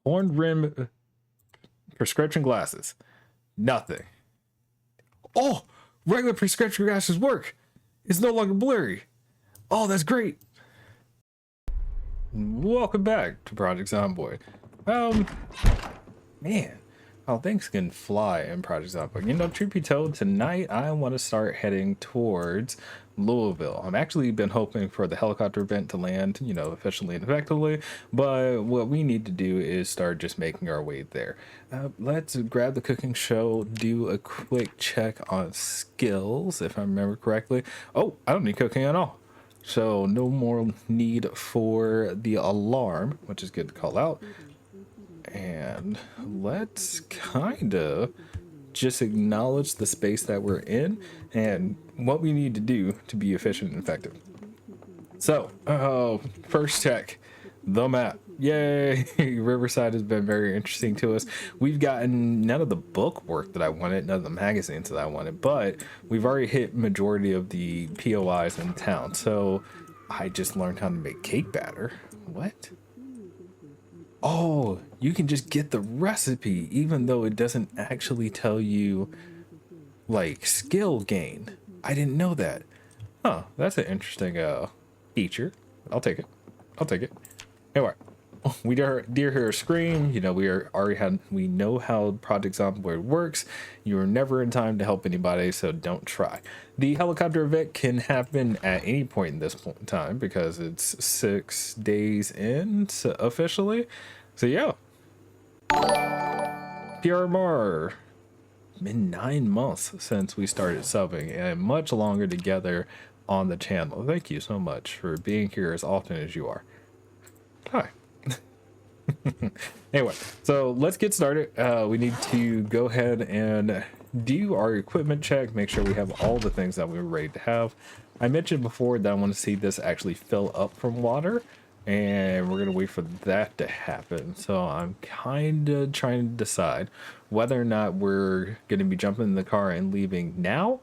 Horn rim prescription glasses. Nothing. Oh, regular prescription glasses work. It's no longer blurry. Oh, that's great. Welcome back to Project Zomboid. Man, how things can fly in Project Zomboid. You know, truth be told, tonight I want to start heading towards Louisville. I've actually been hoping for the helicopter event to land, you know, efficiently and effectively, but what we need to do is start just making our way there. Let's grab the cooking show, do a quick check on skills, if I remember correctly. Oh, I don't need cooking at all. So no more need for the alarm, which is good to call out. And let's kind of just acknowledge the space that we're in and what we need to do to be efficient and effective. So, first check, the map. Yay! Riverside has been very interesting to us. We've gotten none of the book work that I wanted, none of the magazines that I wanted, but we've already hit majority of the POIs in town. So I just learned how to make cake batter. What? Oh, you can just get the recipe even though it doesn't actually tell you like skill gain. I didn't know that. Huh, that's an interesting feature. I'll take it. I'll take it. Anyway, we did hear a scream. You know, we know how Project Zomboid works. You are never in time to help anybody, so don't try. The helicopter event can happen at any point in this point in time because it's 6 days in officially. So yeah. PRMR. Been 9 months since we started subbing and much longer together on the channel. Thank you so much for being here as often as you are. Hi. Anyway, so let's get started. We need to go ahead and do our equipment check, make sure we have all the things that we're ready to have. I mentioned before that I want to see this actually fill up from water, and we're gonna wait for that to happen. So I'm kind of trying to decide whether or not we're gonna be jumping in the car and leaving now,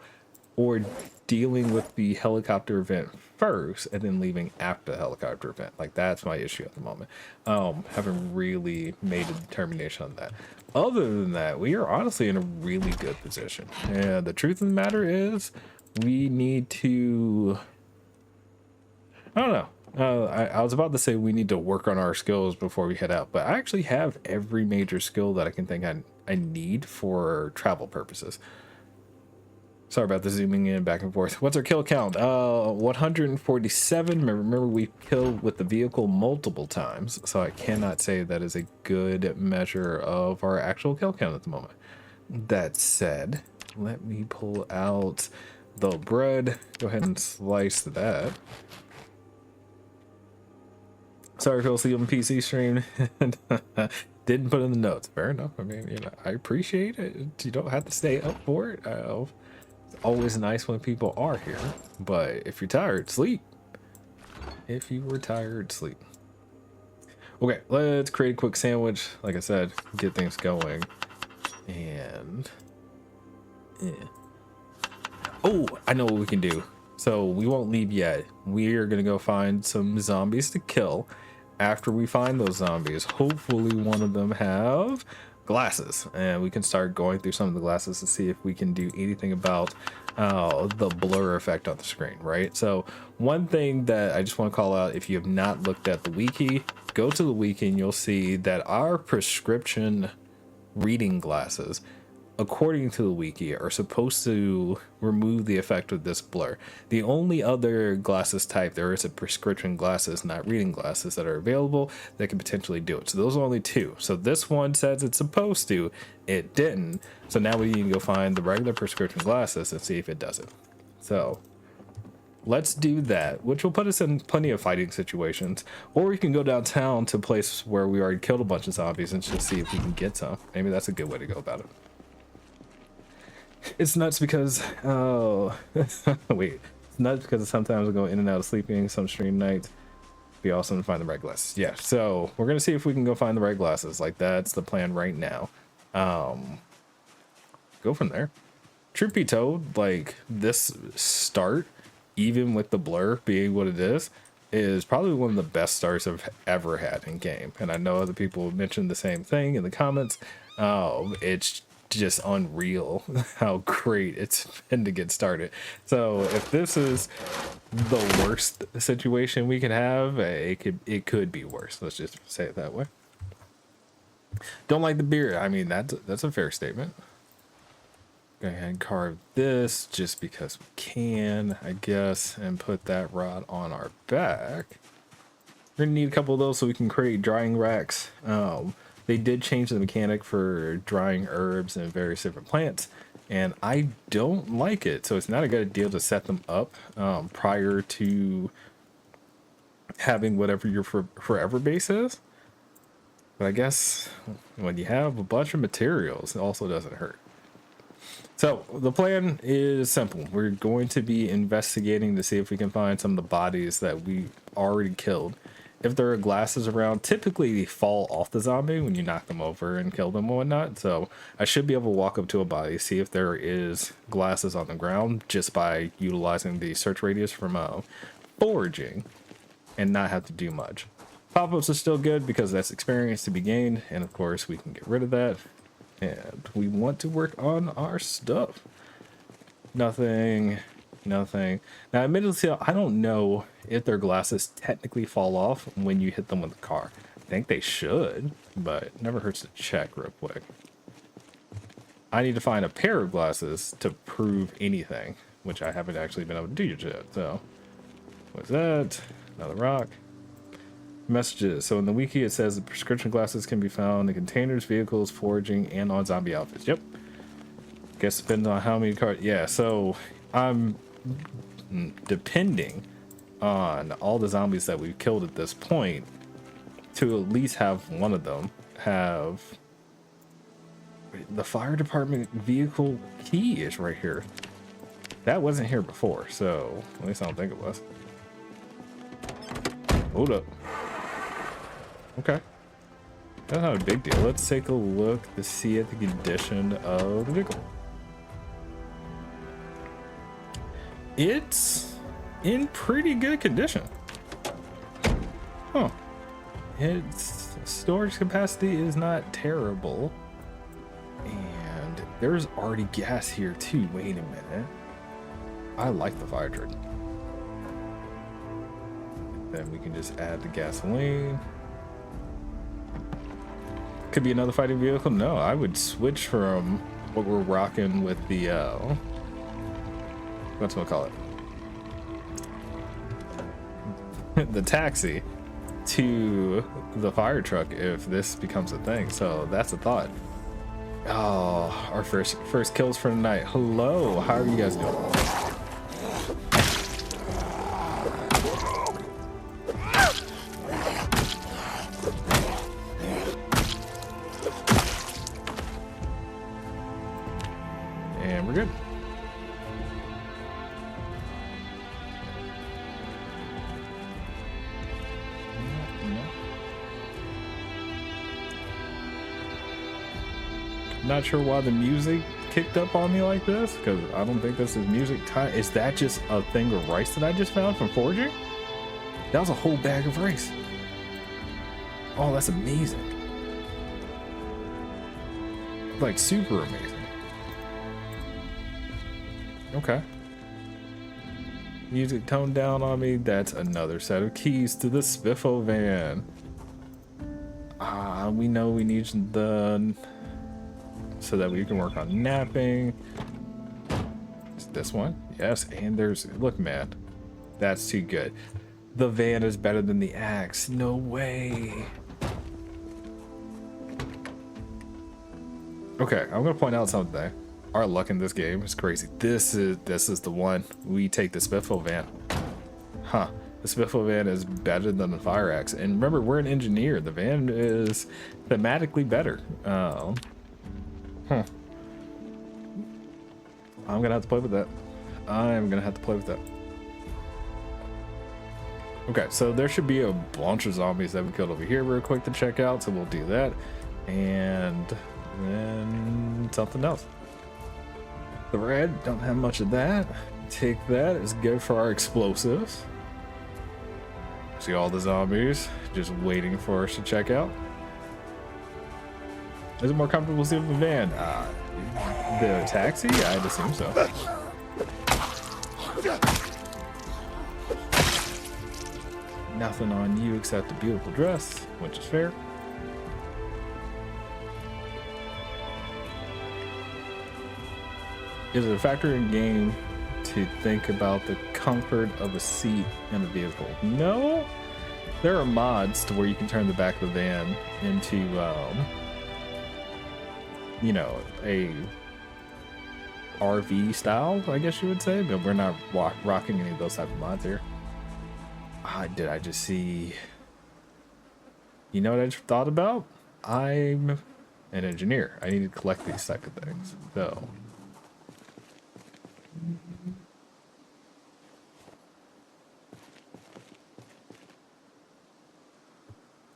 or dealing with the helicopter event first and then leaving after the helicopter event. Like, that's my issue at the moment. Haven't really made a determination on that. Other than that, we are honestly in a really good position, and the truth of the matter is we need to, I don't know. I was about to say we need to work on our skills before we head out, but I actually have every major skill that I can think I need for travel purposes. Sorry about the zooming in back and forth. What's our kill count? 147. Remember, we killed with the vehicle multiple times, so I cannot say that is a good measure of our actual kill count at the moment. That said, let me pull out the bread. Go ahead and slice that. Sorry if you'll see on PC stream. Didn't put in the notes. Fair enough. I mean, you know, I appreciate it. You don't have to stay up for it. It's always nice when people are here, but if you're tired, sleep. If you were tired, sleep. Okay, let's create a quick sandwich. Like I said, get things going. And yeah. Oh, I know what we can do. So we won't leave yet. We are gonna go find some zombies to kill. After we find those zombies, hopefully one of them have glasses, and we can start going through some of the glasses to see if we can do anything about the blur effect on the screen, right? So one thing that I just want to call out, if you have not looked at the wiki, go to the wiki and you'll see that our prescription reading glasses, according to the wiki, are supposed to remove the effect of this blur. The only other glasses type there is a prescription glasses, not reading glasses, that are available that can potentially do it. So those are only two. So this one says it's supposed to, it didn't. So now we need to go find the regular prescription glasses and see if it does it. So let's do that, which will put us in plenty of fighting situations. Or we can go downtown to a place where we already killed a bunch of zombies and just see if we can get some. Maybe that's a good way to go about it. It's nuts because, oh, wait, it's nuts because sometimes I go in and out of sleeping some stream nights. Be awesome to find the right glasses. Yeah, so we're gonna see if we can go find the right glasses. Like, that's the plan right now. Go from there. Truth be told, like, this start, even with the blur being what it is, is probably one of the best starts I've ever had in game. And I know other people mentioned the same thing in the comments. It's just unreal how great it's been to get started. So if this is the worst situation we could have, it could be worse. Let's just say it that way. Don't like the beer. I mean, that's a fair statement. Go ahead and carve this just because we can, I guess, and put that rod on our back. We're gonna need a couple of those so we can create drying racks. They did change the mechanic for drying herbs and various different plants, and I don't like it. So it's not a good idea to set them up prior to having whatever your forever base is. But I guess when you have a bunch of materials, it also doesn't hurt. So the plan is simple. We're going to be investigating to see if we can find some of the bodies that we already killed. If there are glasses around, typically they fall off the zombie when you knock them over and kill them and whatnot. So I should be able to walk up to a body, see if there is glasses on the ground just by utilizing the search radius from foraging and not have to do much. Pop-ups are still good because that's experience to be gained. And of course we can get rid of that. And we want to work on our stuff. Nothing. Now, admittedly, I don't know if their glasses technically fall off when you hit them with the car. I think they should, but it never hurts to check real quick. I need to find a pair of glasses to prove anything, which I haven't actually been able to do yet. So, what's that? Another rock. Messages. So in the wiki it says the prescription glasses can be found in containers, vehicles, foraging, and on zombie outfits. Yep. Guess depends on how many cards. Yeah, so I'm depending on all the zombies that we've killed at this point to at least have one of them have the fire department vehicle key is right here. That wasn't here before, so at least I don't think it was. Hold up. Okay, that's not a big deal. Let's take a look to see at the condition of the vehicle. It's in pretty good condition. Huh. Its storage capacity is not terrible. And there's already gas here too. Wait a minute. I like the fire truck. Then we can just add the gasoline. Could be another fighting vehicle. No, I would switch from what we're rocking with the what's we'll call it, the taxi, to the fire truck if this becomes a thing. So that's a thought. Oh, our first kills for the night. Hello, how are you guys doing? And we're good. Not sure why the music kicked up on me like this, because I don't think this is music time. Is that just a thing of rice that I just found from foraging? That was a whole bag of rice. Oh, that's amazing. Like super amazing. Okay. Music toned down on me. That's another set of keys to the Spiffo van. We know we need the so that we can work on napping. Is this one? Yes, and there's, look man, that's too good. The van is better than the axe. No way. Okay, I'm gonna point out something. Our luck in this game is crazy. This is the one. We take the Spiffo van. Huh. The Spiffo van is better than the fire axe. And remember, we're an engineer. The van is thematically better. I'm gonna have to play with that. I'm gonna have to play with that. Okay, so there should be a bunch of zombies that we killed over here real quick to check out, so we'll do that. And then something else. The red, don't have much of that. Take that, it's good for our explosives. see all the zombies just waiting for us to check out. Is it more comfortable to see with the van? The taxi? I'd assume so. Nothing on you except a beautiful dress, which is fair. Is it a factor in game to think about the comfort of a seat in a vehicle? No. There are mods to where you can turn the back of the van into, you know, a RV style, I guess you would say, but we're not rocking any of those type of mods here. Did I just see? You know what I just thought about? I'm an engineer. I need to collect these type of things. So.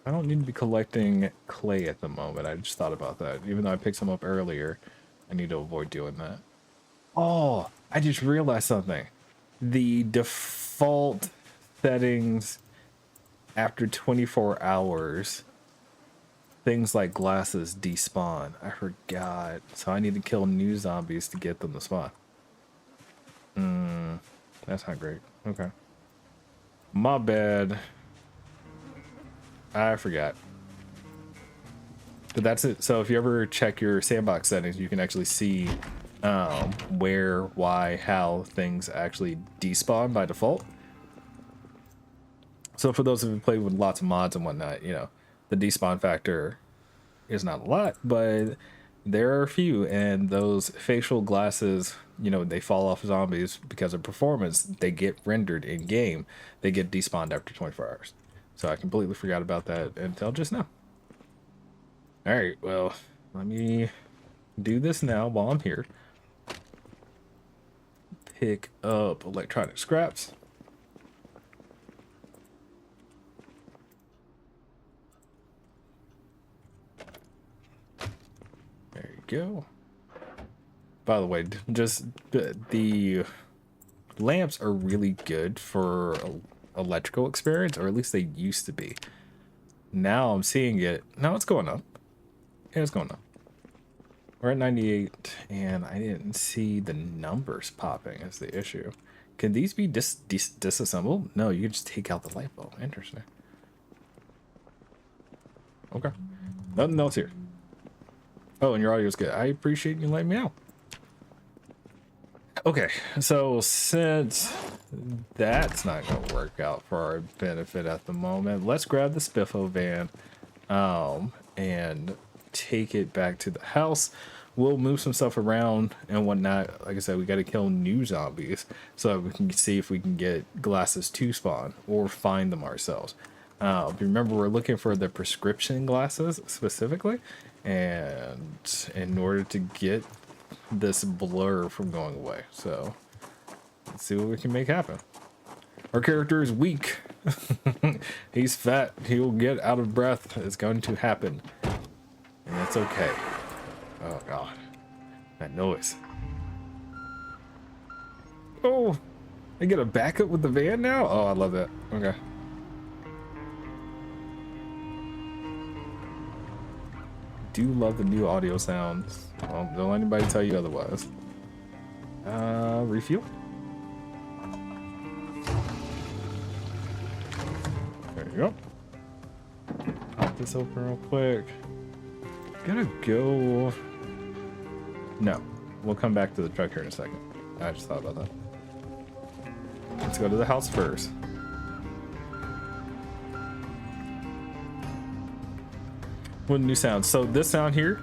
I don't need to be collecting clay at the moment. I just thought about that. Even though I picked some up earlier, I need to avoid doing that. Oh, I just realized something. The default settings after 24 hours, things like glasses despawn. I forgot. So I need to kill new zombies to get them to spawn. That's not great. Okay. My bad. I forgot. But that's it. So if you ever check your sandbox settings, you can actually see where, why, how things actually despawn by default. So for those who have played with lots of mods and whatnot, you know, the despawn factor is not a lot, but there are a few, and those facial glasses, you know, they fall off zombies because of performance. They get rendered in game. They get despawned after 24 hours. So I completely forgot about that until just now. All right, well, let me do this now while I'm here. Pick up electronic scraps. There you go. By the way, just the lamps are really good for electrical experience, or at least they used to be. Now I'm seeing it. Now it's going up. Yeah, it's going up. We're at 98, and I didn't see the numbers popping as the issue. Can these be disassembled? No, you can just take out the light bulb. Interesting. Okay. Nothing else here. Oh, and your audio's good. I appreciate you letting me know. Okay, so since that's not going to work out for our benefit at the moment, let's grab the Spiffo van and take it back to the house. We'll move some stuff around and whatnot. Like I said, we got to kill new zombies so we can see if we can get glasses to spawn or find them ourselves. Remember, we're looking for the prescription glasses specifically, and in order to get this blur from going away. So let's see what we can make happen. Our character is weak. He's fat. He'll get out of breath. It's going to happen, and that's okay. Oh god, that noise. Oh, I get a backup with the van now. Oh, I love that. Okay. Do love the new audio sounds. Well, don't let anybody tell you otherwise. Refuel. There you go. Pop this open real quick. Gotta go. No, we'll come back to the truck here in a second. I just thought about that. Let's go to the house first. What new sound? So this sound here,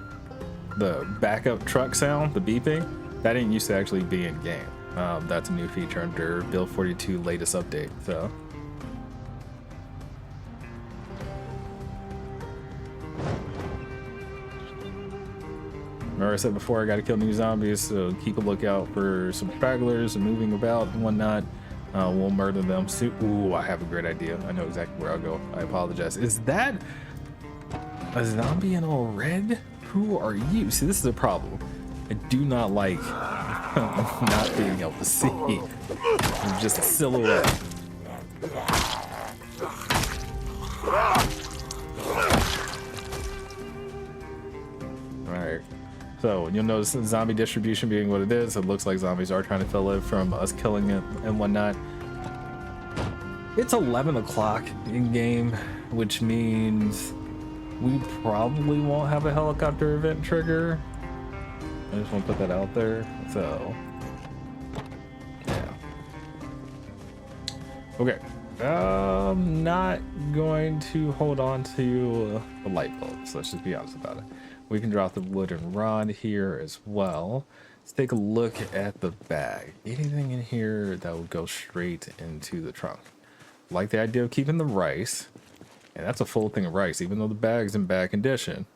the backup truck sound, the beeping, that didn't used to actually be in game. That's a new feature under Build 42 latest update. So remember I said before, I got to kill new zombies, so keep a lookout for some stragglers and moving about and whatnot. We'll murder them soon. Ooh, I have a great idea. I know exactly where I'll go. I apologize. Is that a zombie in all red? Who are you? See, this is a problem. I do not like not being able to see. It's just a silhouette. Alright. So you'll notice the zombie distribution being what it is. It looks like zombies are trying to fill it from us killing it and whatnot. It's 11 o'clock in game, which means we probably won't have a helicopter event trigger. I just want to put that out there. So, yeah. Okay. I'm not going to hold on to the light bulbs. Let's just be honest about it. We can drop the wooden rod here as well. Let's take a look at the bag. Anything in here that would go straight into the trunk? Like the idea of keeping the rice. And that's a full thing of rice, even though the bag's in bad condition.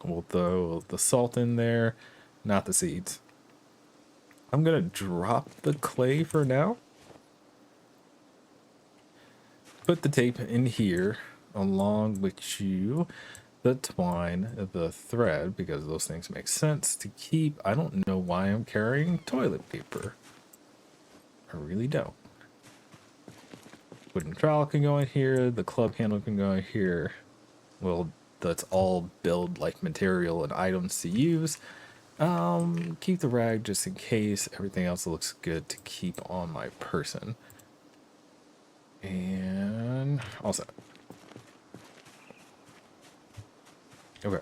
We'll throw the salt in there, not the seeds. I'm gonna drop the clay for now. Put the tape in here along with you, the twine, the thread, because those things make sense to keep. I don't know why I'm carrying toilet paper. I really don't. Wooden trowel can go in here, the club handle can go in here. Well, that's all build like material and items to use. Keep the rag just in case. Everything else looks good to keep on my person. And all set. Okay.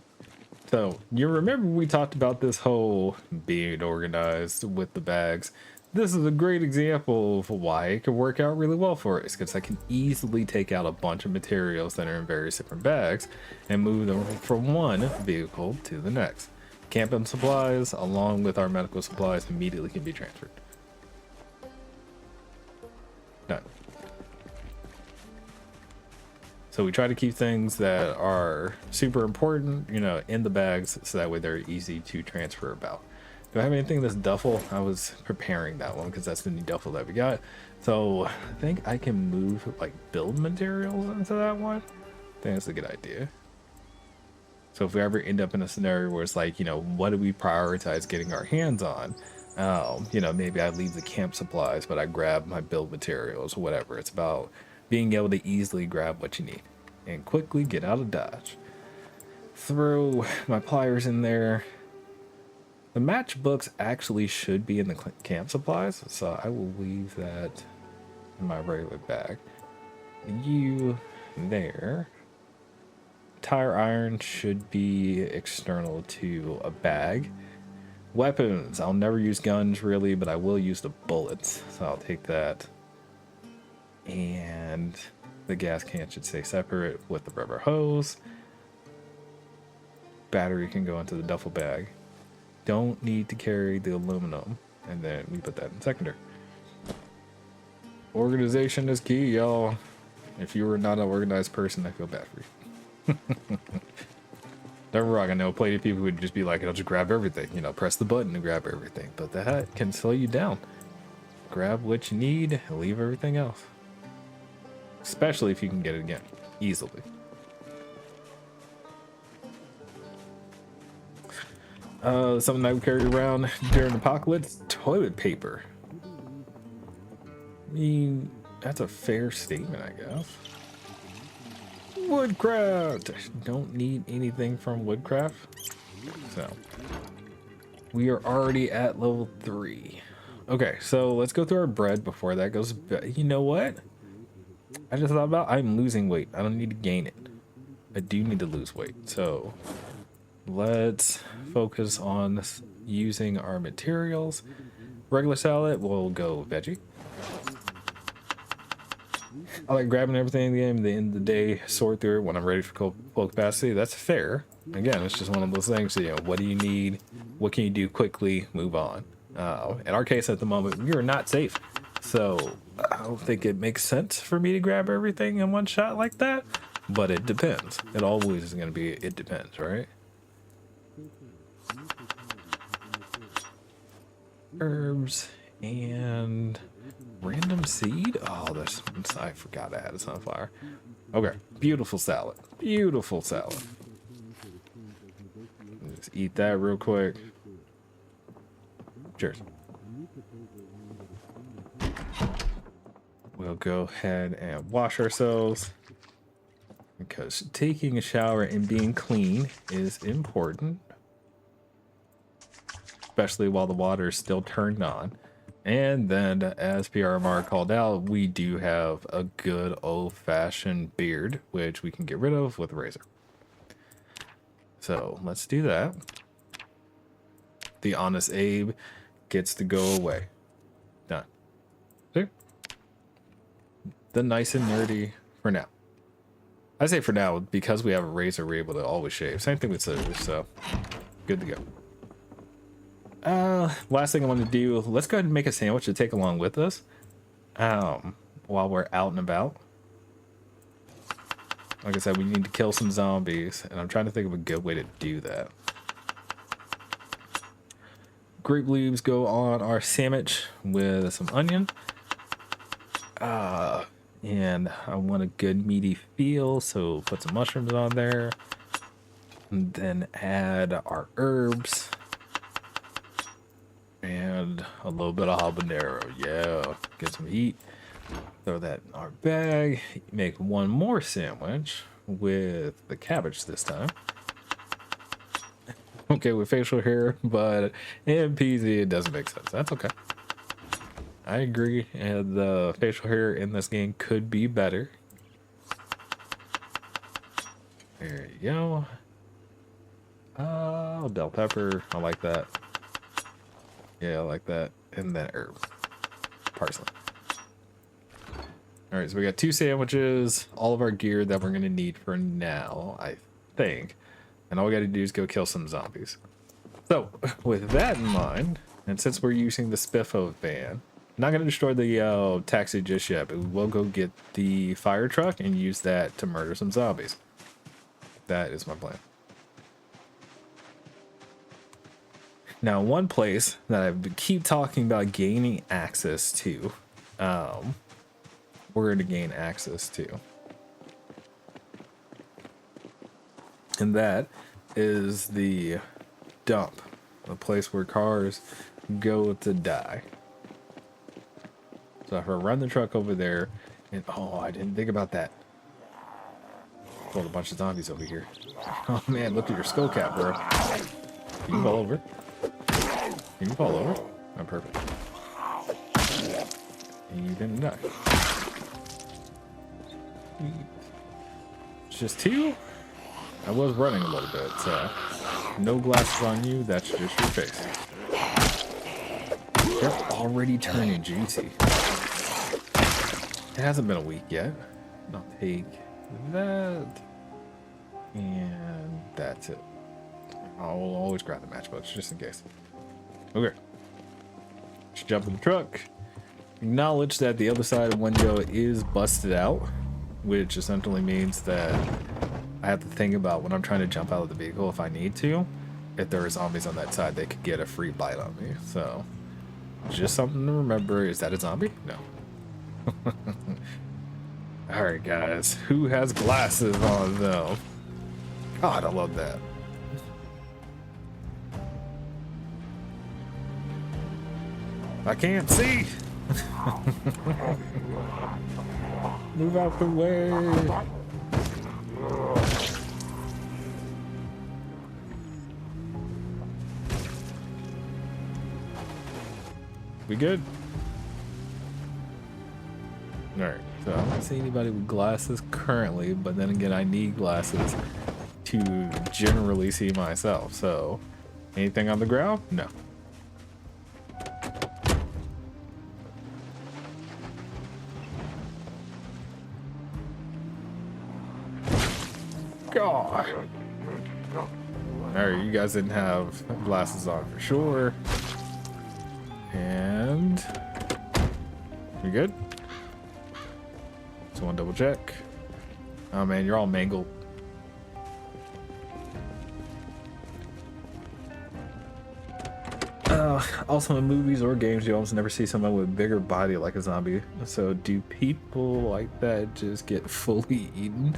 So you remember we talked about this whole being organized with the bags. This is a great example of why it could work out really well for us, because I can easily take out a bunch of materials that are in various different bags and move them from one vehicle to the next. Camping supplies along with our medical supplies immediately can be transferred. Done. So we try to keep things that are super important, you know, in the bags so that way they're easy to transfer about. Do I have anything in this duffel? I was preparing that one because that's the new duffel that we got. So I think I can move like build materials into that one. I think that's a good idea. So if we ever end up in a scenario where it's like, you know, what do we prioritize getting our hands on? You know, maybe I leave the camp supplies, but I grab my build materials, whatever. It's about being able to easily grab what you need and quickly get out of Dodge. Throw my pliers in there. The matchbooks actually should be in the camp supplies, so I will leave that in my regular bag. You there. Tire iron should be external to a bag. Weapons. I'll never use guns really, but I will use the bullets, so I'll take that. And the gas can should stay separate with the rubber hose. Battery can go into the duffel bag. Don't need to carry the aluminum, and then we put that in secondary. Organization is key, y'all. If you were not an organized person, I feel bad for you. Don't get me wrong, I know plenty of people who would just be like, I'll just grab everything, you know, press the button to grab everything, but that can slow you down. Grab what you need and leave everything else. Especially if you can get it again, easily. Something I would carry around during apocalypse, toilet paper. I mean, that's a fair statement, I guess. Woodcraft! Don't need anything from woodcraft. So, we are already at level 3. Okay, so let's go through our bread before that goes. You know what? I just thought about I'm losing weight. I don't need to gain it. I do need to lose weight. So, let's focus on using our materials. Regular salad, we'll go veggie. I like grabbing everything in the game. At the end of the day, sort through it when I'm ready for full capacity. That's fair. Again, it's just one of those things. You know, what do you need? What can you do quickly? Move on. In our case, at the moment, we are not safe. So I don't think it makes sense for me to grab everything in one shot like that. But it depends. It always is going to be. It depends, right? Herbs and random seed. Oh, there's. I forgot I had a sunflower. Okay, beautiful salad. Beautiful salad. Just eat that real quick. Cheers. We'll go ahead and wash ourselves. because taking a shower and being clean is important, especially while the water is still turned on. And then, as PRMR called out, we do have a good old-fashioned beard, which we can get rid of with a razor. So let's do that. The honest Abe gets to go away. Done. See? The nice and nerdy for now. I say for now because we have a razor, we're able to always shave. Same thing with scissors, so good to go. Last thing I want to do, let's go ahead and make a sandwich to take along with us while we're out and about. Like I said, we need to kill some zombies, and I'm trying to think of a good way to do that. Grape leaves go on our sandwich with some onion. And I want a good meaty feel, so put some mushrooms on there. And then add our herbs. And a little bit of habanero. Yeah, get some heat. Throw that in our bag. Make one more sandwich with the cabbage this time. Okay, with facial hair, but in PZ it doesn't make sense. That's okay. I agree, and the facial hair in this game could be better. There you go. Oh, bell pepper. I like that. Yeah, I like that. And then herb. Parsley. Alright, so we got 2 sandwiches, all of our gear that we're going to need for now, I think. And all we got to do is go kill some zombies. So, with that in mind, and since we're using the Spiffo van, I'm not going to destroy the taxi just yet, but we will go get the fire truck and use that to murder some zombies. That is my plan. Now, one place that I keep talking about gaining access to, we're going to gain access to. And that is the dump, the place where cars go to die. So if I run the truck over there, and oh, I didn't think about that. Got a bunch of zombies over here. Oh man, look at your skull cap, bro. Can you fall over? Can you fall over? Oh, perfect. And you didn't die. It's just 2. I was running a little bit, so no glasses on you, that's just your face. They're already turning juicy. It hasn't been a week yet. I'll take that, and that's it. I'll always grab the matchbooks just in case. Okay. Let's jump in the truck. Acknowledge that the other side of the window is busted out, which essentially means that I have to think about when I'm trying to jump out of the vehicle if I need to. If there are zombies on that side, they could get a free bite on me. So, just something to remember. Is that a zombie? No. Alright, guys. Who has glasses on, though? God, I love that. I can't see. Move out the way. We good? Alright, so I don't see anybody with glasses currently, but then again, I need glasses to generally see myself. So, anything on the ground? No. God. Alright, you guys didn't have glasses on for sure. And we good? So one double check. Oh man, you're all mangled. Also in movies or games, you almost never see someone with a bigger body like a zombie. So do people like that just get fully eaten?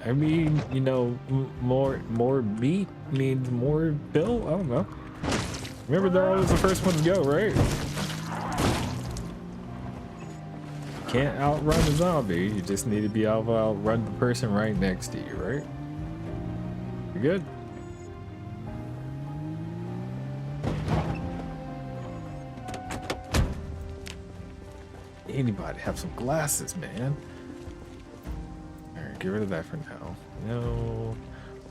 I mean, you know, more meat means more bill. I don't know. Remember, they're always the first one to go, right? can't outrun the zombie. You just need to be able to outrun the person right next to you, right? You good? Anybody have some glasses, man? All right, get rid of that for now. No.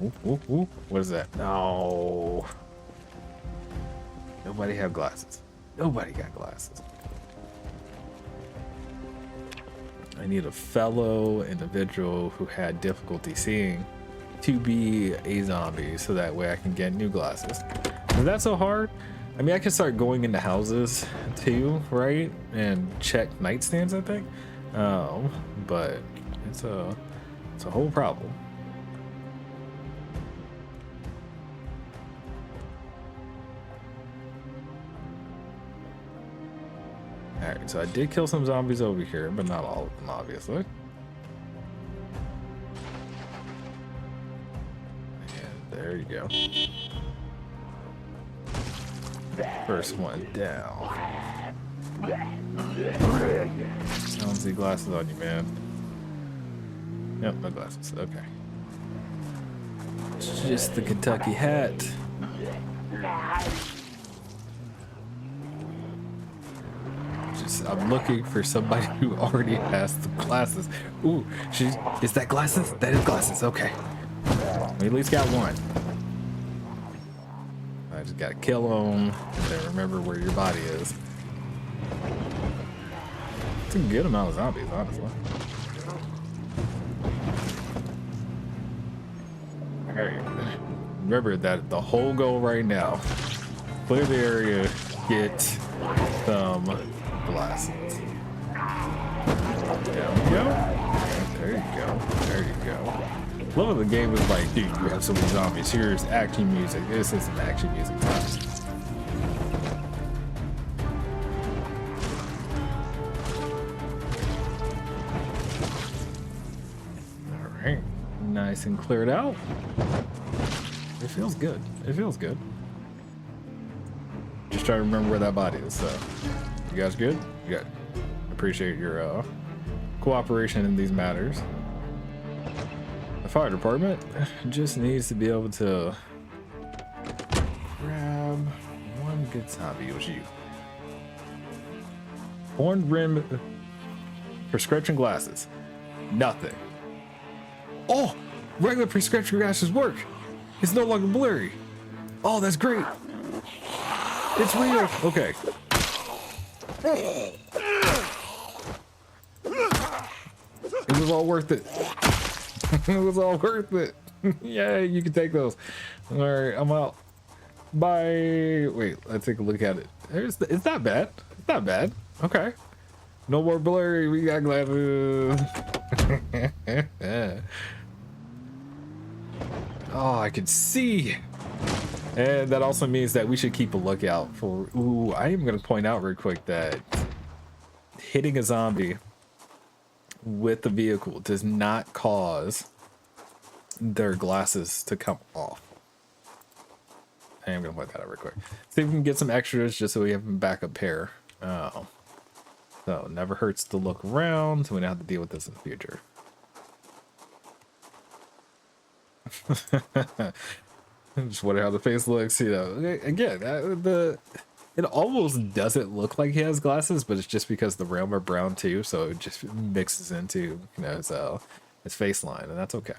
Ooh, ooh, ooh. What is that? No. Nobody have glasses. Nobody got glasses. I need a fellow individual who had difficulty seeing to be a zombie so that way I can get new glasses. Is that so hard? I mean, I can start going into houses too, right? And check nightstands, I think. But it's a whole problem. Alright, so I did kill some zombies over here, but not all of them, obviously. And there you go. First one down. I don't see glasses on you, man. Yep, no glasses. Okay. It's just the Kentucky hat. I'm looking for somebody who already has the glasses. Ooh, is that glasses? That is glasses. Okay. We at least got one. I just gotta kill them and remember where your body is. It's a good amount of zombies, honestly. Alright. Remember that the whole goal right now, clear the area, get some glasses. There we go. There you go. There you go. Love of the game was like, dude, you have so many zombies. Here's action music. This is some action music time. Alright. Nice and cleared out. It feels good. It feels good. Just try to remember where that body is, so. You guys good? Good. Appreciate your cooperation in these matters. The fire department just needs to be able to grab one good zombie. It was you. Horn rim prescription glasses. Nothing. Oh, regular prescription glasses work. It's no longer blurry. Oh, that's great. It's real. Okay. It was all worth it. It was all worth it. Yeah, you can take those. All right, I'm out. Bye. Wait, let's take a look at it. It's not bad. It's not bad. Okay. No more blurry. We got glasses. Oh, I can see. And that also means that we should keep a lookout for... Ooh, I am going to point out real quick that hitting a zombie with the vehicle does not cause their glasses to come off. I am going to point that out real quick. See if we can get some extras just so we have a backup pair. Oh. So, never hurts to look around so we don't have to deal with this in the future. Just wonder how the face looks, you know. Again, it almost doesn't look like he has glasses, but it's just because the realm are brown too, so it just mixes into, you know, his face line, and that's okay.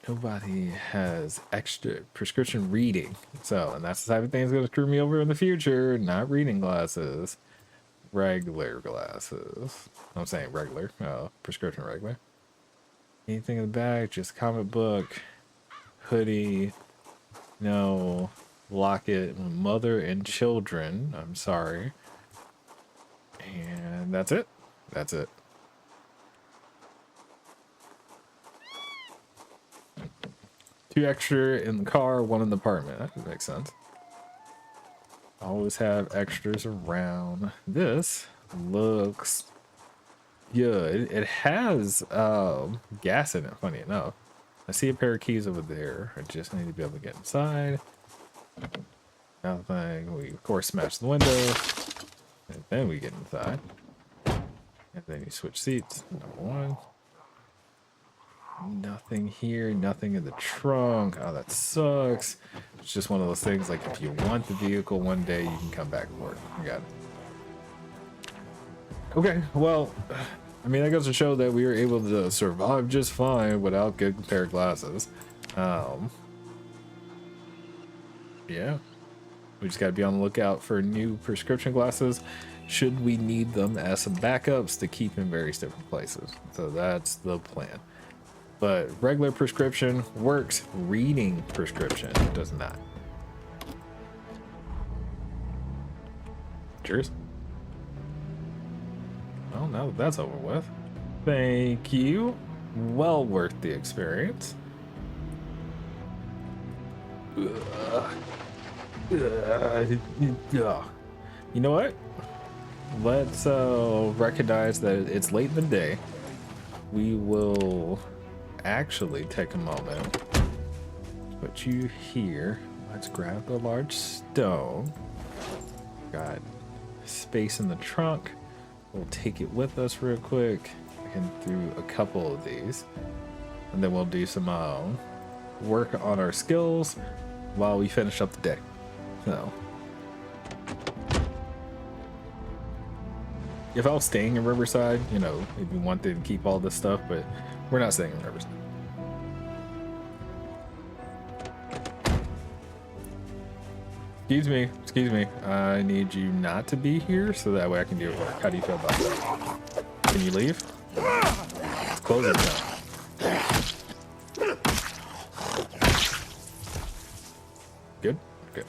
Nobody has extra prescription reading, so, and that's the type of thing that's going to screw me over in the future. Not reading glasses, regular glasses. I'm saying regular, prescription regular. Anything in the bag? Just comic book, hoodie, no, locket, mother and children. I'm sorry. And that's it. That's it. Two extra in the car, one in the apartment. That makes sense. Always have extras around. This looks good. It has gas in it, funny enough. I see a pair of keys over there. I just need to be able to get inside. Nothing. We of course smash the window. And then we get inside. And then you switch seats. Number one. Nothing here, nothing in the trunk. Oh, that sucks. It's just one of those things, like if you want the vehicle one day, you can come back for it. You got it. Okay, well, I mean, that goes to show that we were able to survive just fine without good pair of glasses. Yeah. We just got to be on the lookout for new prescription glasses should we need them as some backups to keep in various different places. So that's the plan. But regular prescription works, reading prescription does not. Cheers. Well, now that that's over with. Thank you. Well worth the experience. You know what? Let's recognize that it's late in the day. We will actually take a moment. Put you here. Let's grab the large stone. Got space in the trunk. We'll take it with us real quick and through a couple of these, and then we'll do some work on our skills while we finish up the day. So if I was staying in Riverside, you know, if we wanted to keep all this stuff, but we're not staying in Riverside. Excuse me. I need you not to be here so that way I can do work. How do you feel about that? Can you leave? Close it down. Good? Good.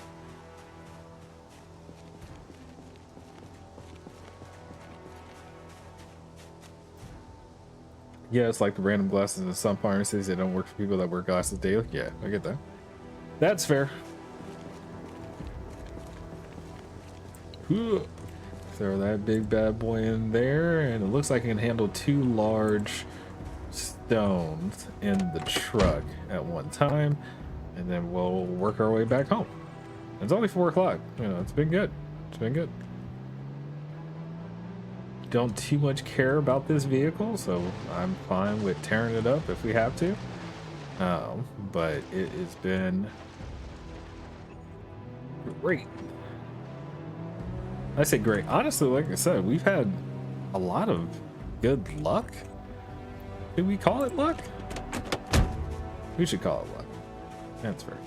Yeah, it's like the random glasses in some pharmacies. They don't work for people that wear glasses daily. Yeah, I get that. That's fair. Throw that big bad boy in there, and it looks like it can handle 2 large stones in the truck at one time, and then we'll work our way back home. It's only 4 o'clock. You know, it's been good. It's been good. Don't too much care about this vehicle, so I'm fine with tearing it up if we have to. But it has been great. I say great. Honestly, like I said, we've had a lot of good luck. Do we call it luck? We should call it luck. That's fair.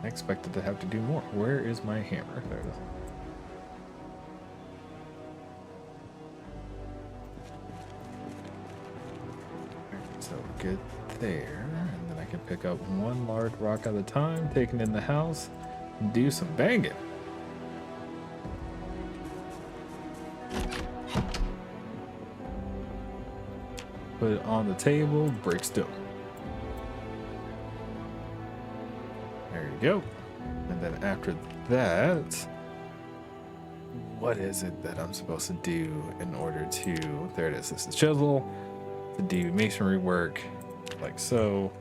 I expected to have to do more. Where is my hammer? There it is. So good there. And then I can pick up 1 large rock at a time, take it in the house, and do some banging. Put it on the table, break still. There you go. And then after that, what is it that I'm supposed to do in order to, there it is, this is chisel, to do masonry work, like so.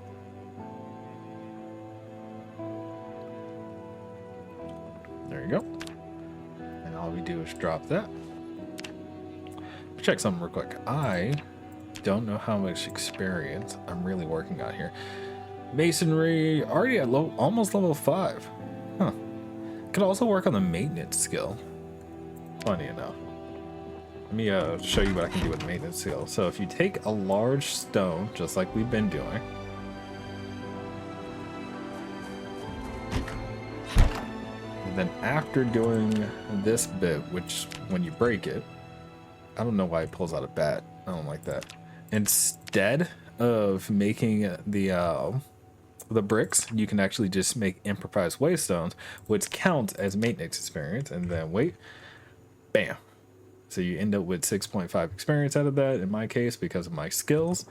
There you go. And all we do is drop that. Check something real quick. I don't know how much experience I'm really working on here. Masonry, already at almost level 5. Huh. Could also work on the maintenance skill. Funny enough. Let me show you what I can do with the maintenance skill. So if you take a large stone, just like we've been doing, and then after doing this bit, which when you break it, I don't know why it pulls out a bat. I don't like that. Instead of making the bricks, you can actually just make improvised waystones, which counts as maintenance experience, and then wait, bam. So you end up with 6.5 experience out of that, in my case, because of my skills.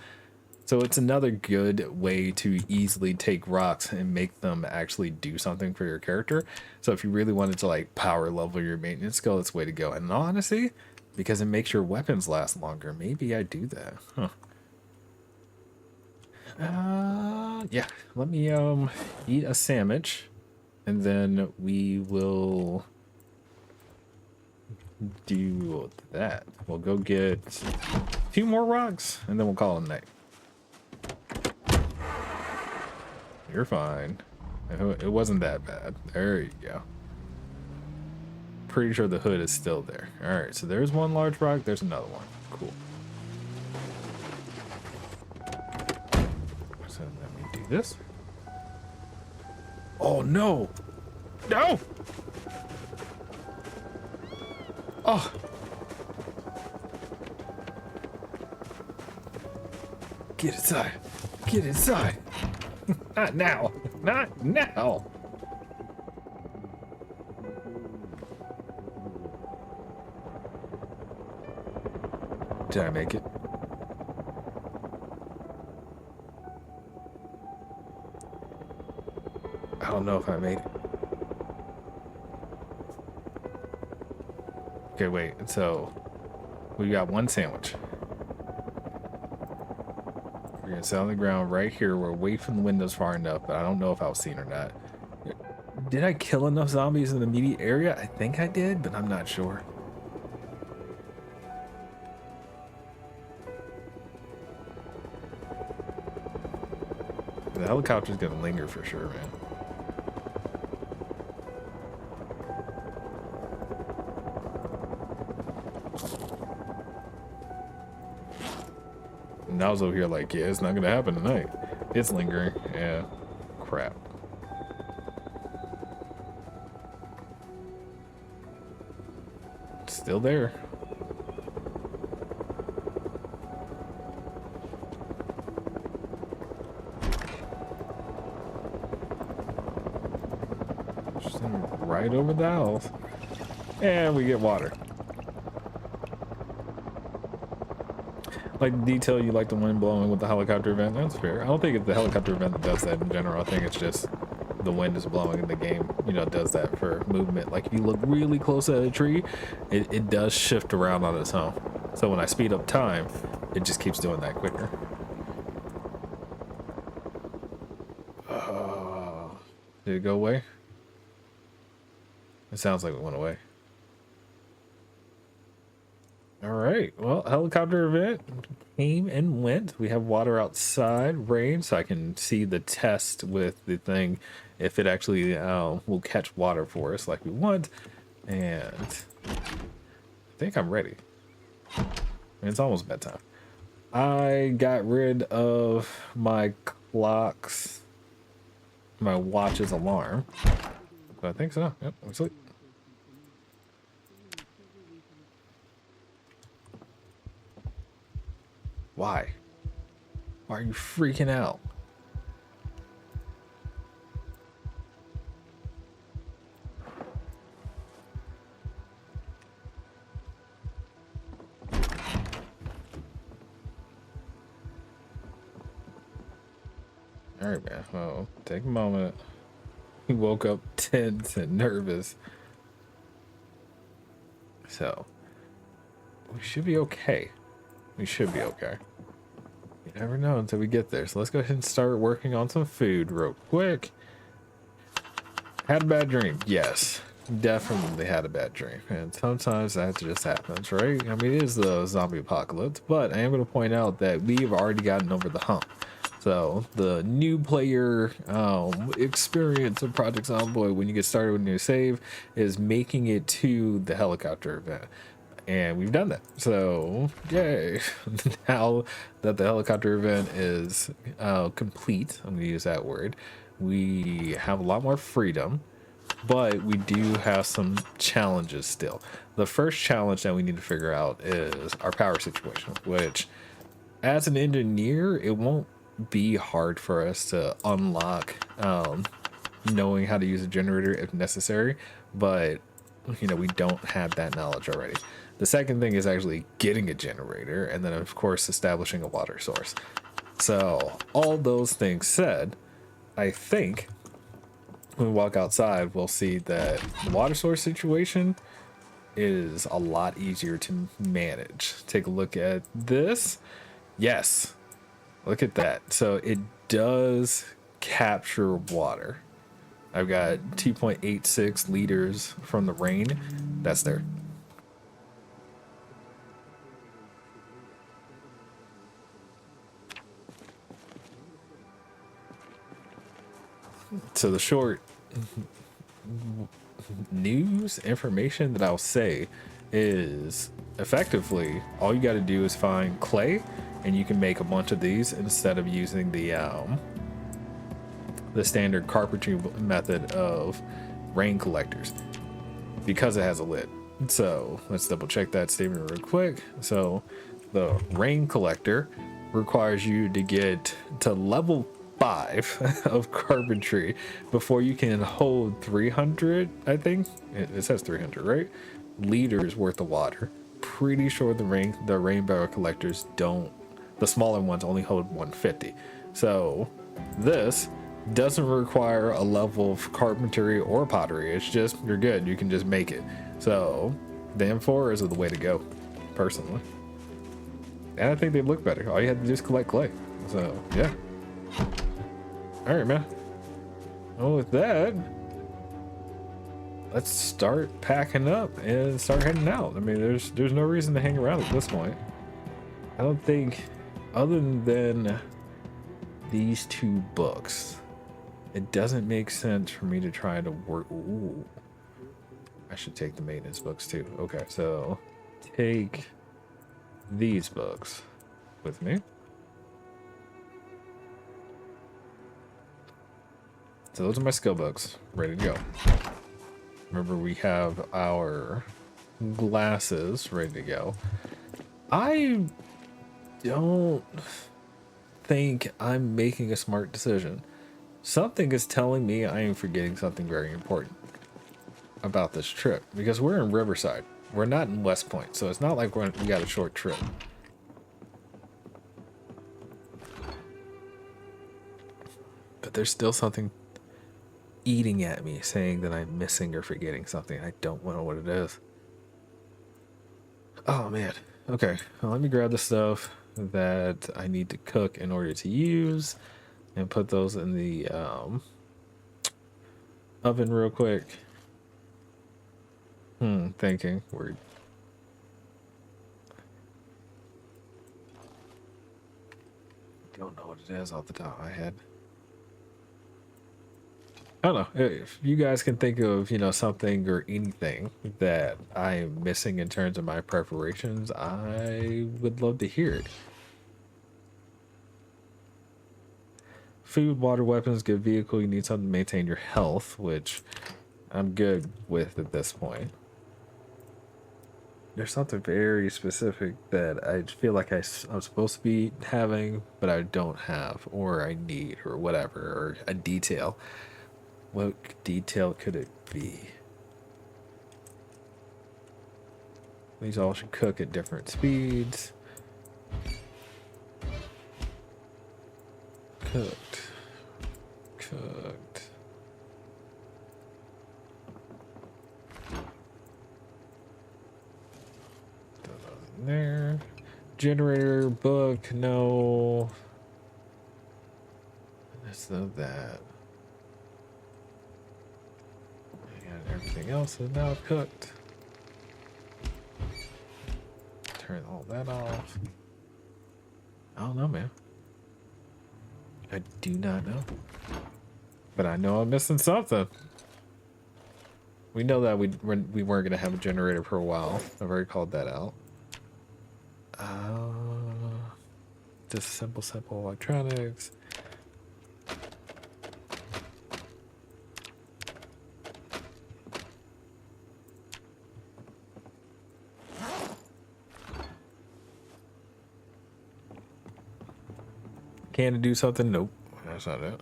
So it's another good way to easily take rocks and make them actually do something for your character. So if you really wanted to like power level your maintenance skill, it's the way to go. And honestly, because it makes your weapons last longer, maybe I do that. Huh. Yeah, let me eat a sandwich, and then we will do that. We'll go get a few more rocks and then we'll call it a night. You're fine. It wasn't that bad. There you go. Pretty sure the hood is still there. All right, so there's one large rock. There's another one. Cool. So let me do this. Oh no! No! Oh! Get inside! Get inside! Not now! Not now! Did I make it? I don't know if I made it. Okay, wait. So we got one sandwich. We're gonna sit on the ground right here. We're away from the windows far enough, but I don't know if I was seen or not. Did I kill enough zombies in the immediate area? I think I did, but I'm not sure. The helicopter's gonna linger for sure, man. And I was over here like, yeah, it's not gonna happen tonight. It's lingering. Yeah. Crap. It's still there. Just right over the house. And we get water. Like the detail you like the wind blowing with the helicopter event, that's fair. I don't think it's the helicopter event that does that in general. I think it's just the wind is blowing in the game, you know, does that for movement. Like if you look really close at a tree, it does shift around on its own. So when I speed up time, it just keeps doing that quicker. Did it go away? It sounds like it went away. All right, well, helicopter event came and went. We have water outside, rain, so I can see the test with the thing if it actually will catch water for us like we want. And I think I'm ready. It's almost bedtime. I got rid of my clock's, my watch's alarm. So I think so. Yep, I'm asleep. Why? Why are you freaking out? All right, man. Well, take a moment. He woke up tense and nervous. So, we should be okay. We should be okay. You never know until we get there. So let's go ahead and start working on some food real quick. Had a bad dream. Yes, definitely had a bad dream. And sometimes that just happens, right? I mean, it is the zombie apocalypse, but I am going to point out that we've already gotten over the hump. So the new player experience of Project Zomboid when you get started with a new save is making it to the helicopter event. And we've done that. So yay. Now that the helicopter event is complete, I'm gonna use that word, we have a lot more freedom, but we do have some challenges still. The first challenge that we need to figure out is our power situation, which as an engineer, it won't be hard for us to unlock knowing how to use a generator if necessary, but you know, we don't have that knowledge already. The second thing is actually getting a generator, and then of course establishing a water source. So all those things said, I think when we walk outside, we'll see that the water source situation is a lot easier to manage. Take a look at this. Yes, look at that. So it does capture water. I've got 2.86 liters from the rain. That's there. So the short news information that I'll say is effectively all you got to do is find clay, and you can make a bunch of these instead of using the standard carpentry method of rain collectors, because it has a lid. So let's double check that statement real quick. So the rain collector requires you to get to level 5 of carpentry before you can hold 300, I think it says 300, right, liters worth of water. Pretty sure the rainbow collectors don't, the smaller ones only hold 150. So this doesn't require a level of carpentry or pottery. It's just, you're good, you can just make it. So the M4s are the way to go, personally. And I think they look better. All you have to do is collect clay. So yeah. All right, man. Well, with that, let's start packing up and start heading out. I mean, there's no reason to hang around at this point. I don't think, other than these 2 books, it doesn't make sense for me to try to work. Ooh, I should take the maintenance books too. Okay, so take these books with me. So those are my skill books, ready to go. Remember, we have our glasses ready to go. I don't think I'm making a smart decision. Something is telling me I am forgetting something very important about this trip, because we're in Riverside. We're not in West Point, so it's not like we got a short trip. But there's still something eating at me, saying that I'm missing or forgetting something. I don't know what it is. Oh man. Okay, well, let me grab the stuff that I need to cook in order to use and put those in the oven real quick. Thinking. Word. Don't know what it is off the top of my head. I don't know if you guys can think of, something or anything that I am missing in terms of my preparations. I would love to hear it. Food, water, weapons, good vehicle. You need something to maintain your health, which I'm good with at this point. There's something very specific that I feel like I'm supposed to be having, but I don't have, or I need, or whatever, or a detail. What detail could it be? These all should cook at different speeds. Cooked. There. Generator, book, no. This, no, that. And everything else is now cooked. Turn all that off. I don't know, man. I do not know. But I know I'm missing something. We know that we weren't going to have a generator for a while. I've already called that out. Just simple electronics. Can it do something? Nope, that's not it.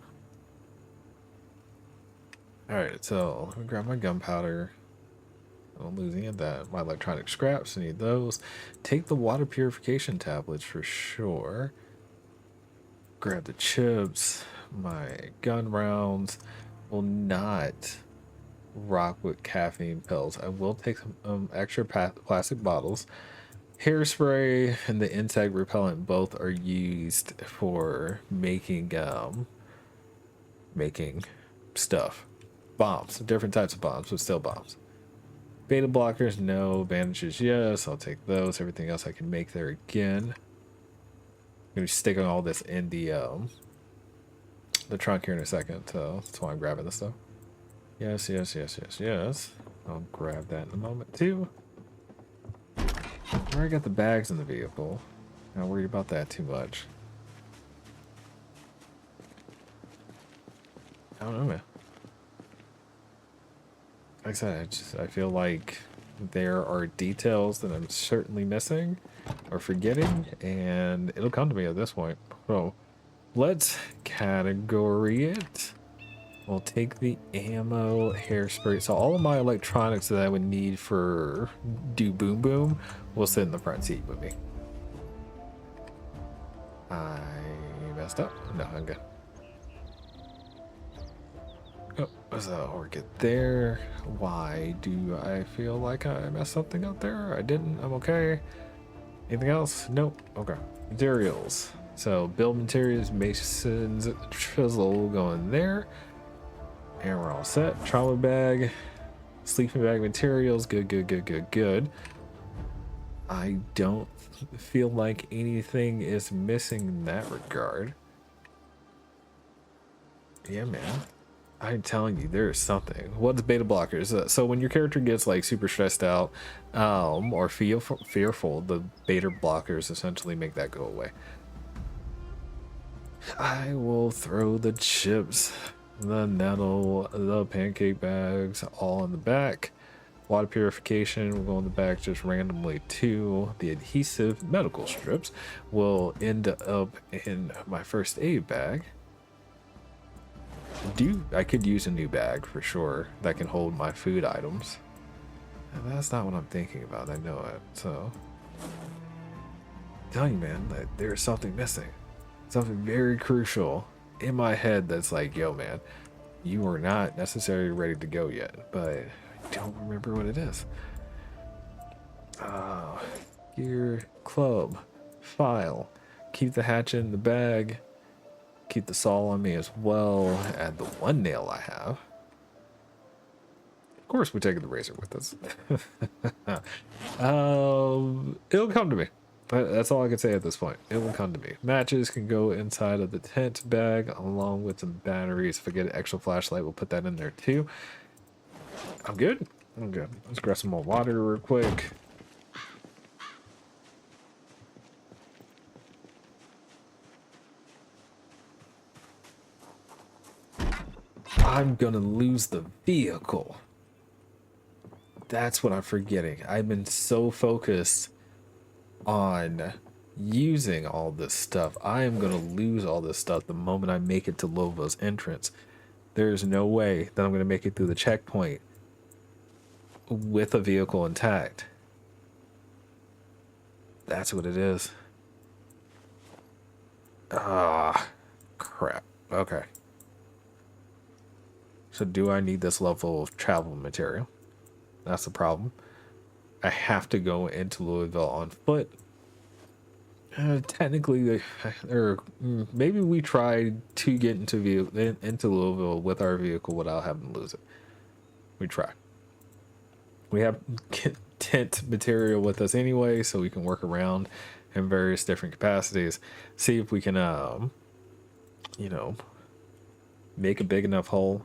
All right, so I'm gonna grab my gunpowder. I don't lose any of that. My electronic scraps, I need those. Take the water purification tablets for sure. Grab the chips. My gun rounds. Will not rock with caffeine pills. I will take some extra plastic bottles. Hairspray and the insect repellent both are used for making stuff. Bombs, different types of bombs, but still bombs. Beta blockers, no. Bandages, yes. I'll take those. Everything else I can make there again. I'm gonna be sticking all this in the the trunk here in a second, so that's why I'm grabbing this stuff. Yes, yes, yes, yes, yes. I'll grab that in a moment too. I already got the bags in the vehicle. Not worried about that too much. I don't know, man. Like I said, I feel like there are details that I'm certainly missing or forgetting, and it'll come to me at this point. So let's category it. We'll take the ammo, hairspray. So all of my electronics that I would need for do boom boom will sit in the front seat with me. I messed up. No, I'm good. Oh, so we'll get there. Why do I feel like I messed something up there? I didn't. I'm okay. Anything else? Nope. Okay. Materials. So build materials, masons, chisel going there. And we're all set. Trauma bag, sleeping bag materials. Good, good, good, good, good. I don't feel like anything is missing in that regard. Yeah, man. I'm telling you, there is something. What's beta blockers? So when your character gets like super stressed out or fearful, the beta blockers essentially make that go away. I will throw the chips, the nettle, the pancake bags all in the back. Water purification will go in the back just randomly too. The adhesive medical strips will end up in my first aid bag. I could use a new bag for sure that can hold my food items. And that's not what I'm thinking about. I know it. So I'm telling you, man, that there's something missing. Something very crucial in my head that's like, yo, man, you are not necessarily ready to go yet, but I don't remember what it is. Gear, club, file. Keep the hatchet in the bag. Keep the saw on me as well. Add the one nail I have. Of course, we're taking the razor with us. It'll come to me. But that's all I can say at this point. It will come to me. Matches can go inside of the tent bag along with some batteries. If I get an extra flashlight, we'll put that in there too. I'm good. I'm good. Let's grab some more water real quick. I'm gonna lose the vehicle. That's what I'm forgetting. I've been so focused on using all this stuff. I am gonna lose all this stuff the moment I make it to Louisville's entrance. There's no way that I'm gonna make it through the checkpoint with a vehicle intact. That's what it is. Ah, crap. Okay. So do I need this level of travel material? That's the problem. I have to go into Louisville on foot. Technically, or maybe we tried to get into Louisville with our vehicle without having to lose it. We try. We have tent material with us anyway, so we can work around in various different capacities. See if we can, you know, make a big enough hole.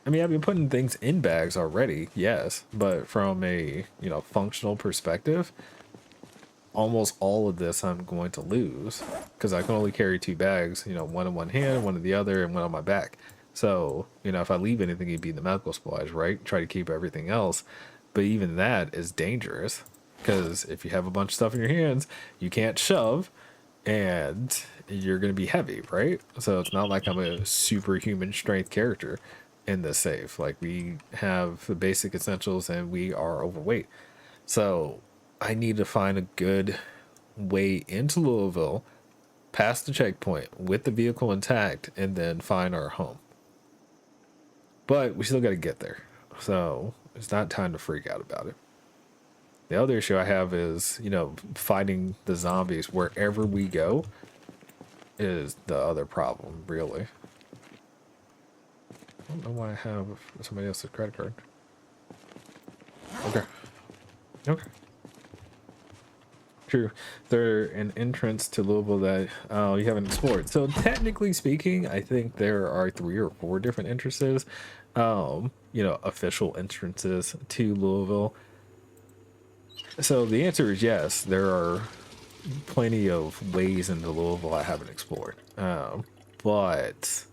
I mean, I've been putting things in bags already, yes, but from a, functional perspective, almost all of this I'm going to lose because I can only carry 2 bags, one in one hand, one in the other, and one on my back. So, if I leave anything, it'd be the medical supplies, right? Try to keep everything else. But even that is dangerous because if you have a bunch of stuff in your hands, you can't shove and you're going to be heavy, right? So it's not like I'm a superhuman strength character in this save. Like, we have the basic essentials and we are overweight. So I need to find a good way into Louisville, past the checkpoint with the vehicle intact, and then find our home. But we still got to get there. So it's not time to freak out about it. The other issue I have is, fighting the zombies wherever we go is the other problem, really. I don't know why I have somebody else's credit card. Okay. true. They're an entrance to Louisville that you haven't explored. So technically speaking, I think there are 3 or 4 different entrances, official entrances to Louisville. So the answer is yes, there are plenty of ways into Louisville I haven't explored. But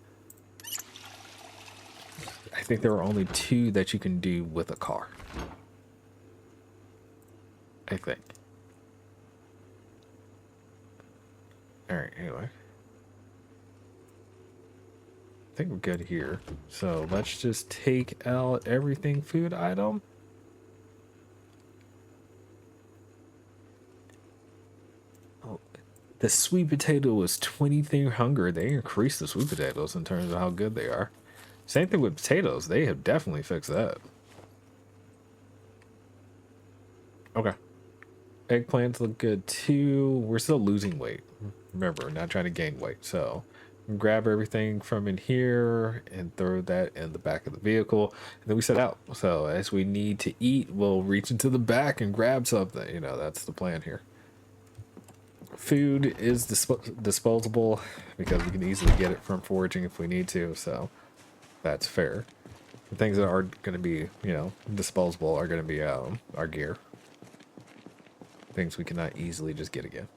I think there are only 2 that you can do with a car. I think. Alright, anyway. I think we're good here. So let's just take out everything food item. Oh, the sweet potato was 23 hunger. They increased the sweet potatoes in terms of how good they are. Same thing with potatoes. They have definitely fixed that. Okay. Eggplants look good too. We're still losing weight. Remember, we're not trying to gain weight. So grab everything from in here and throw that in the back of the vehicle. And then we set out. So as we need to eat, we'll reach into the back and grab something. You know, that's the plan here. Food is disposable because we can easily get it from foraging if we need to. So that's fair. The things that are going to be, disposable are going to be our gear. Things we cannot easily just get again.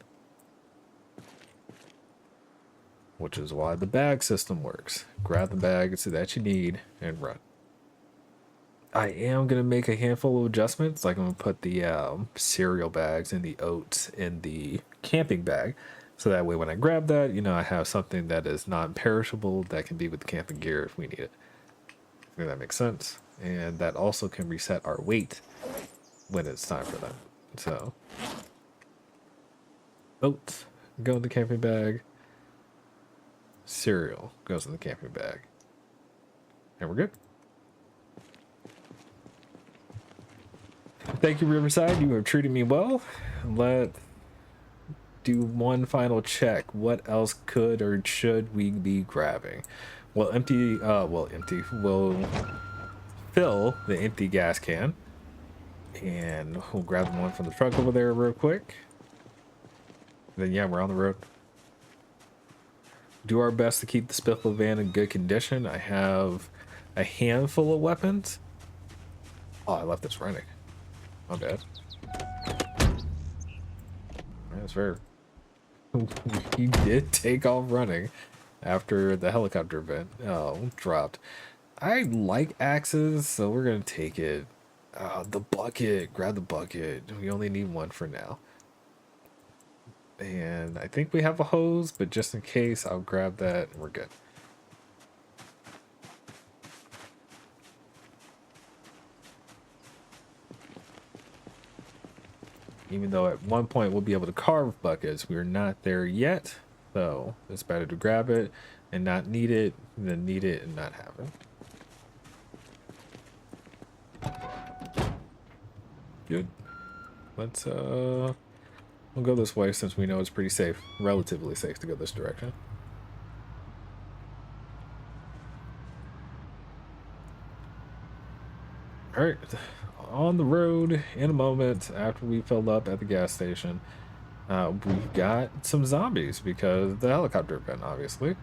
Which is why the bag system works. Grab the bags that you need and run. I am going to make a handful of adjustments. Like I'm going to put the cereal bags and the oats in the camping bag. So that way when I grab that, I have something that is non-perishable that can be with the camping gear if we need it. I think that makes sense. And that also can reset our weight when it's time for that. So, oats go in the camping bag. Cereal goes in the camping bag. And we're good. Thank you, Riverside. You have treated me well. Let's do one final check. What else could or should we be grabbing? We'll fill the empty gas can. And we'll grab the one from the truck over there real quick. Then yeah, we're on the road. Do our best to keep the Spiffle van in good condition. I have a handful of weapons. Oh, I left this running. My bad. That's fair. He did take off running after the helicopter event dropped. I like axes, so we're gonna take it. The bucket, grab the bucket. We only need one for now. And I think we have a hose, but just in case, I'll grab that and we're good. Even though at one point we'll be able to carve buckets, we're not there yet. So it's better to grab it and not need it than need it and not have it. Good. Let's we'll go this way since we know it's pretty safe, relatively safe to go this direction. All right, on the road in a moment after we filled up at the gas station. We've got some zombies because the helicopter event, obviously.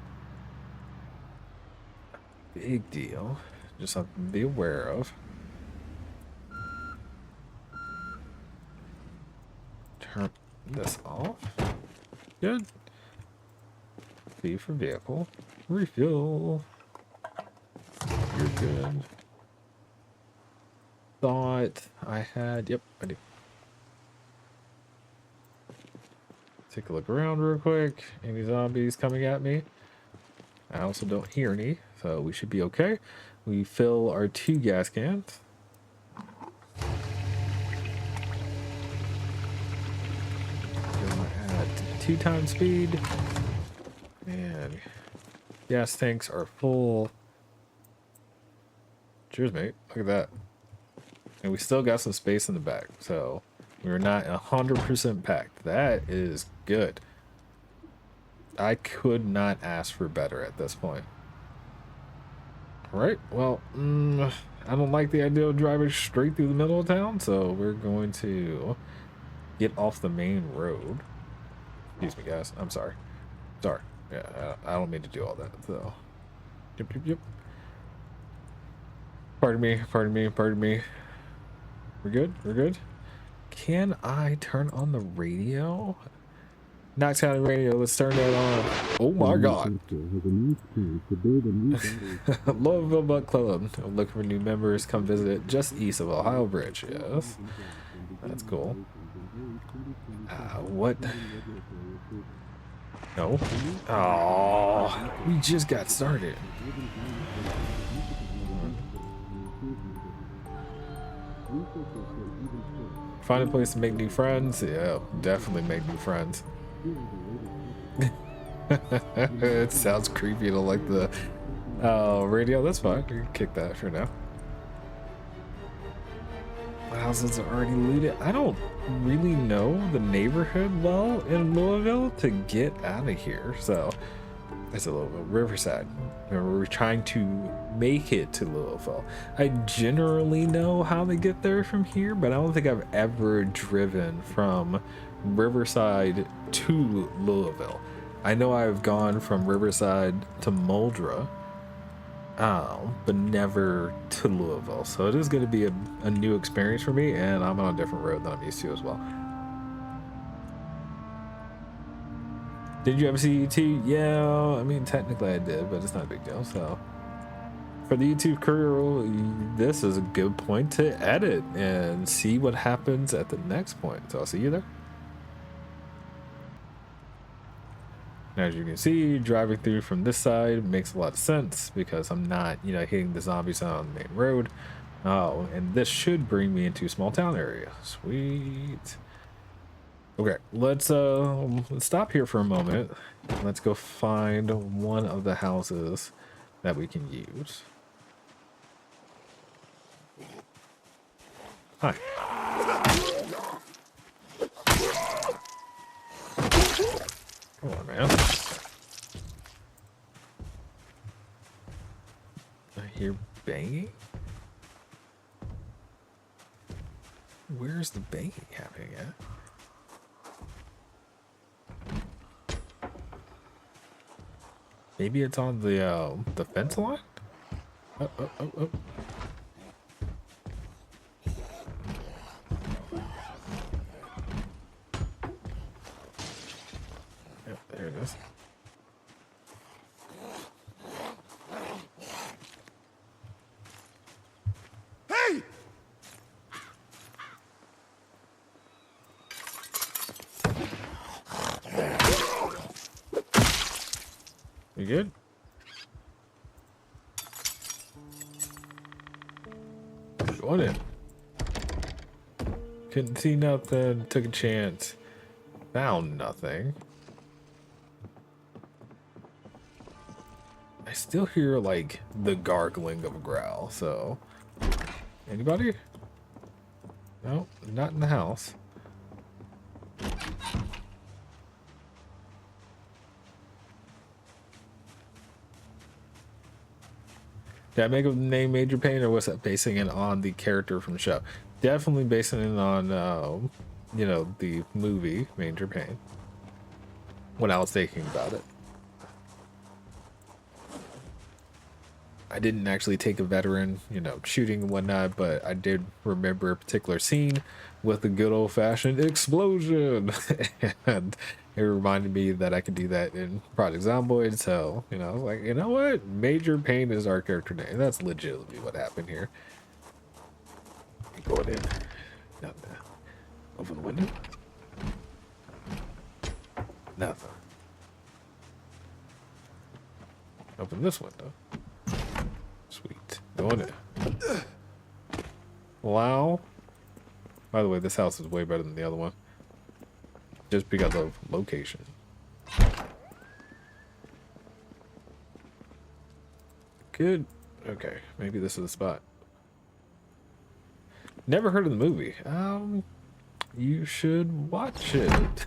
Big deal. Just something to be aware of. Turn this off. Good. B for vehicle. Refuel. You're good. Thought I had... Yep, I do. Take a look around real quick. Any zombies coming at me? I also don't hear any, so we should be okay. We fill our 2 gas cans. At 2 times speed. And gas tanks are full. Cheers, mate. Look at that. And we still got some space in the back, so we're not 100% packed. That is good. I could not ask for better at this point. Alright, well, I don't like the idea of driving straight through the middle of town, so we're going to get off the main road. Excuse me, guys. I'm sorry. Sorry. Yeah, I don't mean to do all that. So, yep, yep, yep. Pardon me. Pardon me. Pardon me. We're good. We're good. Can I turn on the radio? Knox County Radio. Let's turn that on. Oh my God. Louisville Buck Club. Looking for new members. Come visit it just east of Ohio Bridge. Yes. That's cool. What? No. Oh, we just got started. Find a place to make new friends. Yeah, definitely make new friends. It sounds creepy to like the radio. That's fine. We can kick that for now. Houses are already looted. I don't really know the neighborhood well in Louisville to get out of here, so it's a little bit Riverside. Remember, we're trying to make it to Louisville. I generally know how to get there from here, but I don't think I've ever driven from Riverside to Louisville. I know I've gone from Riverside to Muldra, but never to Louisville. So it is going to be a new experience for me, and I'm on a different road than I'm used to as well. Did you ever see YouTube? Yeah, I mean, technically I did, but it's not a big deal. So for the YouTube crew, this is a good point to edit and see what happens at the next point. So I'll see you there. As you can see, driving through from this side makes a lot of sense because I'm not, you know, hitting the zombies on the main road. Oh, and this should bring me into a small town area. Sweet. Okay, let's stop here for a moment. Let's go find one of the houses that we can use. Hi. Come on, man. I hear banging? Where's the banging happening at? Maybe it's on the fence line? Oh. Yep, there it is. Hey! You good? Go in. Couldn't see nothing. Took a chance. Found nothing. I still hear like the gargling of a growl. So, anybody? No, not in the house. Did I make up the name Major Pain, or was that basing it on the character from the show? Definitely basing it on, you know, the movie Major Pain. When I was thinking about it, I didn't actually take a veteran, you know, shooting and whatnot, but I did remember a particular scene with a good old-fashioned explosion, and it reminded me that I could do that in Project Zomboid. So, you know, I was like, you know what? Major Pain is our character name. That's legitimately what happened here. Go in. Nothing. Open the window. Nothing. Open this window. Sweet. Go in there. Wow. By the way, this house is way better than the other one. Just because of location. Good. Okay, maybe this is the spot. Never heard of the movie. You should watch it.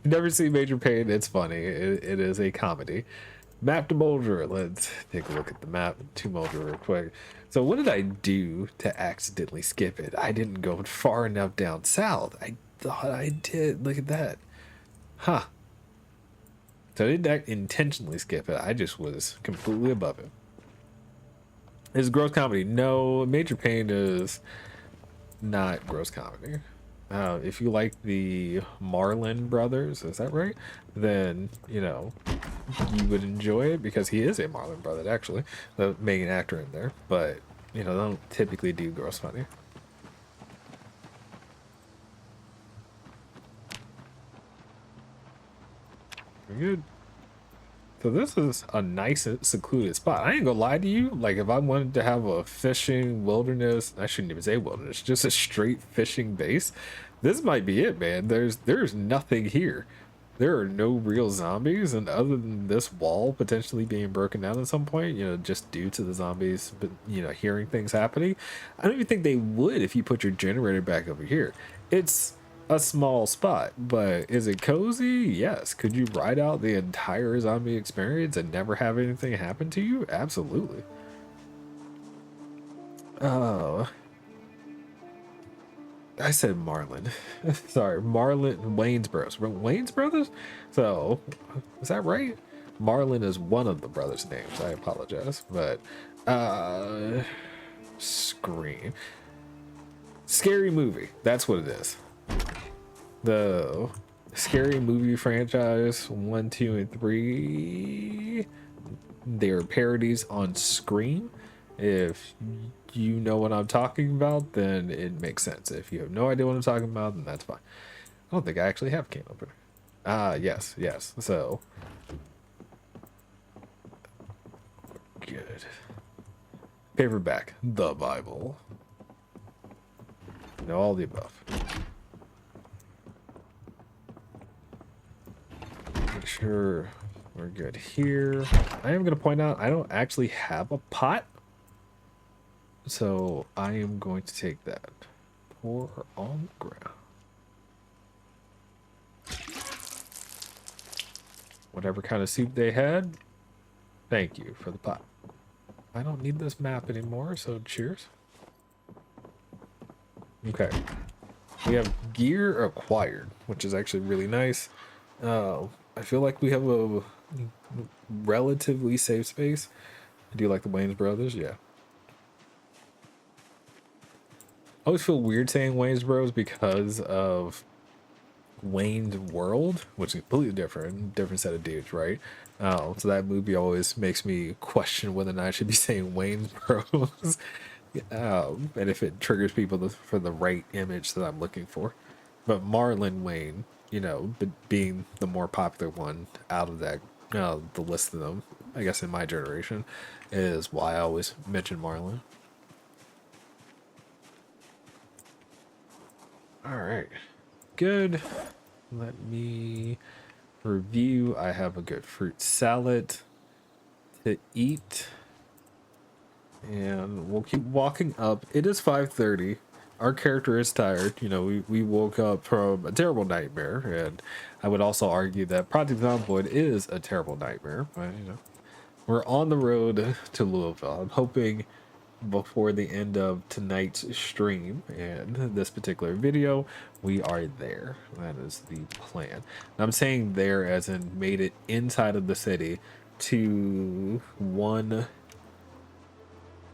Never seen Major Pain. It's funny. It is a comedy. Map to Muldra. Let's take a look at the map to Muldra real quick. So what did I do to accidentally skip it? I didn't go far enough down south. I thought I did. Look at that. Huh. So I didn't intentionally skip it. I just was completely above it. Is gross comedy? No, Major Pain is not gross comedy. If you like the Marlon brothers, is that right? Then, you know, you would enjoy it because he is a Marlon brother, actually, the main actor in there. But, you know, they don't typically do gross funny. Very good. So this is a nice secluded spot. I ain't gonna lie to you. Like if I wanted to have a fishing wilderness, I shouldn't even say wilderness, just a straight fishing base, this might be it, man. There's nothing here. There are no real zombies, and other than this wall potentially being broken down at some point, you know, just due to the zombies, but you know, hearing things happening, I don't even think they would if you put your generator back over here. It's a small spot, but is it cozy? Yes. Could you ride out the entire zombie experience and never have anything happen to you? Absolutely. Oh, I said Marlon. Sorry, Marlon Wayne's Bros. Wayne's Brothers? So, is that right? Marlon is one of the brothers' names. I apologize, but Scream. Scary movie. That's what it is. The Scary Movie franchise 1, 2, and 3. They're parodies on Scream. If you know what I'm talking about, then it makes sense. If you have no idea what I'm talking about, then that's fine. I don't think I actually have can opener. Yes. So good. Paperback, the Bible. You know, all the above. Make sure we're good here. I am going to point out I don't actually have a pot, so I am going to take that. Pour on the ground. Whatever kind of soup they had, thank you for the pot. I don't need this map anymore, so cheers. Okay. We have gear acquired, which is actually really nice. I feel like we have a relatively safe space. I do like the Wayne's Brothers, yeah. I always feel weird saying Wayne's Bros because of Wayne's World, which is completely different set of dudes, right? So that movie always makes me question whether or not I should be saying Wayne's Bros. And if it triggers people for the right image that I'm looking for. But Marlon Wayne, you know, being the more popular one out of that, the list of them, I guess in my generation, is why I always mention Marlon. All right, good. Let me review. I have a good fruit salad to eat. And we'll keep walking up. It is 5:30. Our character is tired. You know, we woke up from a terrible nightmare. And I would also argue that Project Zomboid is a terrible nightmare. But, you know, we're on the road to Louisville. I'm hoping before the end of tonight's stream and this particular video, we are there. That is the plan. And I'm saying there as in made it inside of the city to one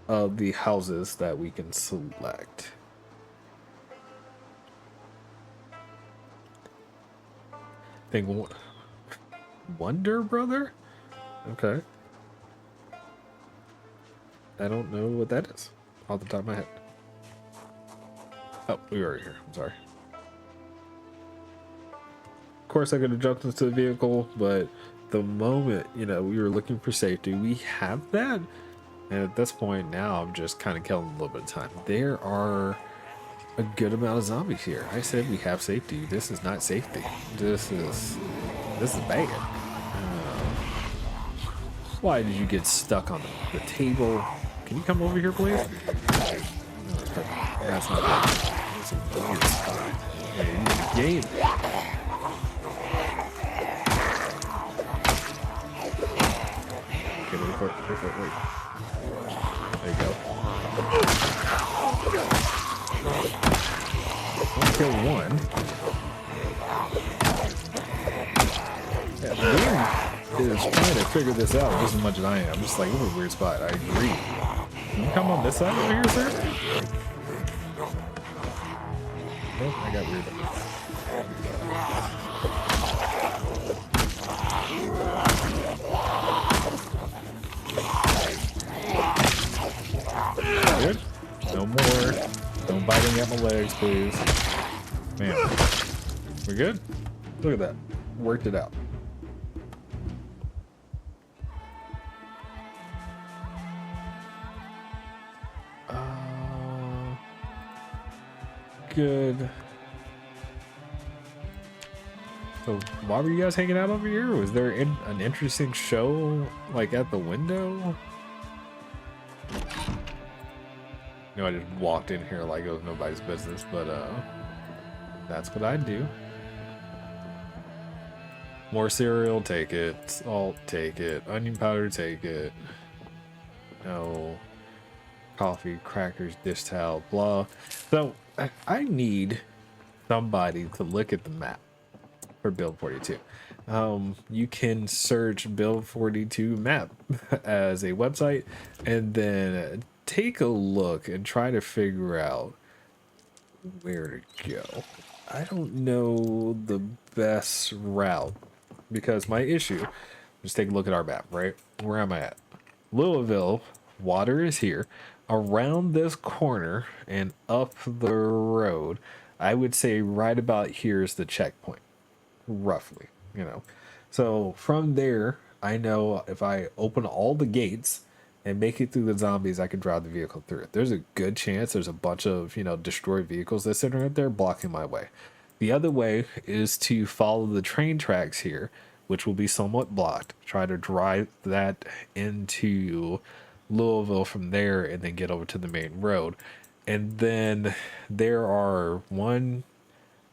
of the houses that we can select. I think Wonder Brother? Okay. I don't know what that is off the top of my head. Oh, we were here. I'm sorry. Of course, I could have jumped into the vehicle, but the moment, you know, we were looking for safety, we have that. And at this point now, I'm just kind of killing a little bit of time. There are a good amount of zombies here. I said we have safety. This is not safety. This is bad. Why did you get stuck on the table? Can you come over here, please? That's not bad. That's a weird spot. Yeah, you need a game. Okay, wait. There you go. I'll kill one. is trying to figure this out just as much as I am. Just like, this is a weird spot. I agree. Can you come on this side over here, sir? Nope, I got weird. Good. No more. Don't biting at my legs, please. Man. We're good? Look at that. Worked it out. Good. So why were you guys hanging out over here? Was there an interesting show like at the window? No, I just walked in here like it was nobody's business, but that's what I do. More cereal, take it. Salt, take it. Onion powder, take it. No. Coffee, crackers, dish towel, blah. So I need somebody to look at the map for Build 42. You can search Build 42 map as a website and then take a look and try to figure out where to go. I don't know the best route because my issue, just take a look at our map, right? Where am I at? Louisville, water is here. Around this corner and up the road, I would say right about here is the checkpoint, roughly, you know. So from there, I know if I open all the gates and make it through the zombies, I can drive the vehicle through it. There's a good chance there's a bunch of, you know, destroyed vehicles that's sitting right there blocking my way. The other way is to follow the train tracks here, which will be somewhat blocked. Try to drive that into Louisville from there and then get over to the main road. And then there are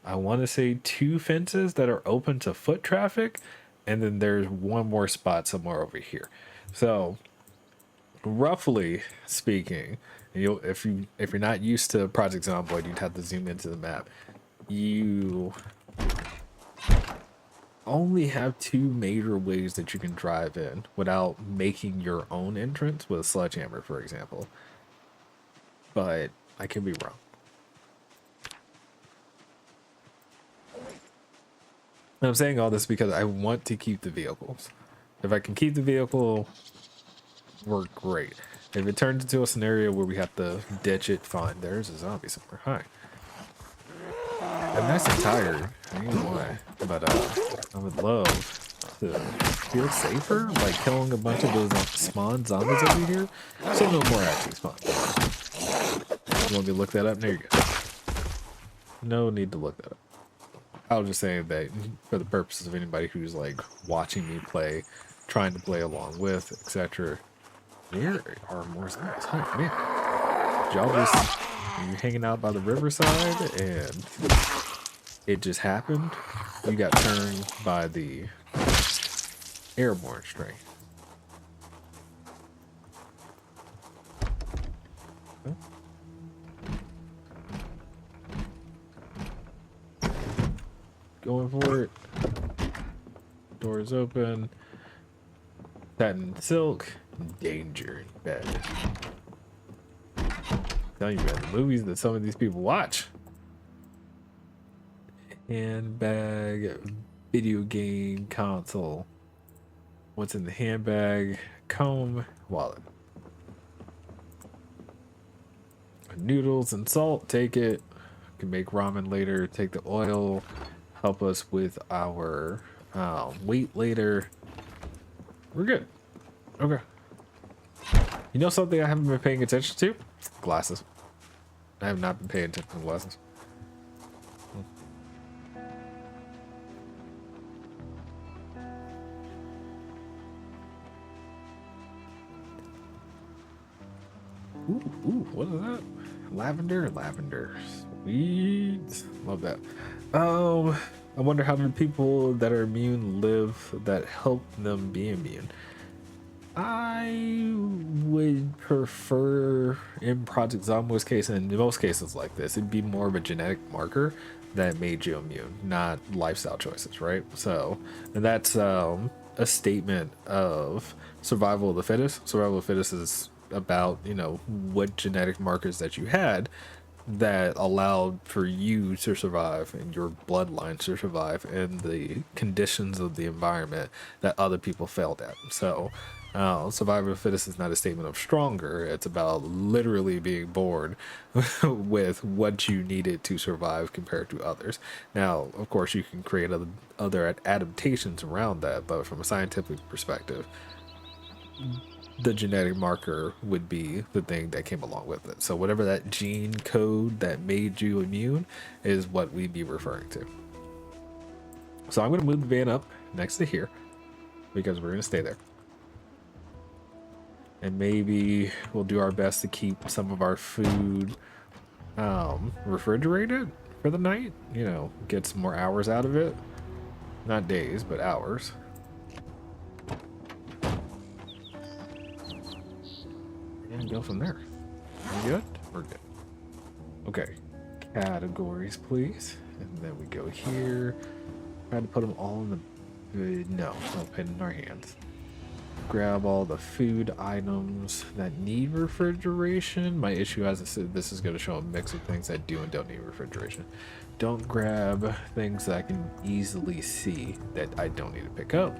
I want to say 2 fences that are open to foot traffic, and then there's one more spot somewhere over here. So roughly speaking, if you're not used to Project Zomboid, you'd have to zoom into the map. You only have 2 major ways that you can drive in without making your own entrance with a sledgehammer, for example. But I could be wrong. And I'm saying all this because I want to keep the vehicles. If I can keep the vehicle, we're great. If it turns into a scenario where we have to ditch it, fine. There's a zombie somewhere. Hi. I'm nice and tired. I don't know why. But I would love to feel safer by killing a bunch of those spawn zombies over here. So no more actually spawn. You want me to look that up? There you go. No need to look that up. I was just saying that for the purposes of anybody who's like watching me play, trying to play along with, etc. There are more zombies. Hi, man. Y'all just you're hanging out by the riverside and it just happened. You got turned by the airborne strain. Huh? Going for it. Doors open. Satin silk. Danger in bed. Tell you, man, the movies that some of these people watch. Handbag, video game console. What's in the handbag? Comb, wallet. Noodles and salt, take it. Can make ramen later. Take the oil. Help us with our weight later. We're good. Okay. You know something I haven't been paying attention to? Glasses. I have not been paying attention to glasses. Ooh, what is that? Lavender. Sweet. Love that. I wonder how many people that are immune live that help them be immune. I would prefer, in Project Zomboid's case, and in most cases like this, it'd be more of a genetic marker that made you immune, not lifestyle choices, right? So, and that's a statement of survival of the fittest. Survival of the fittest is about, you know, what genetic markers that you had that allowed for you to survive and your bloodline to survive in the conditions of the environment that other people failed at. So survival of the fittest is not a statement of stronger. It's about literally being born with what you needed to survive compared to others. Now, of course, you can create other adaptations around that, but from a scientific perspective, the genetic marker would be the thing that came along with it. So whatever that gene code that made you immune is what we'd be referring to. So I'm going to move the van up next to here because we're going to stay there. And maybe we'll do our best to keep some of our food refrigerated for the night. You know, get some more hours out of it. Not days, but hours. And go from there. We good? We're good. Okay. Categories, please. And then we go here. Try to put them all in the... No, I'll put it in our hands. Grab all the food items that need refrigeration. My issue, as I said, this is going to show a mix of things that do and don't need refrigeration. Don't grab things that I can easily see that I don't need to pick up.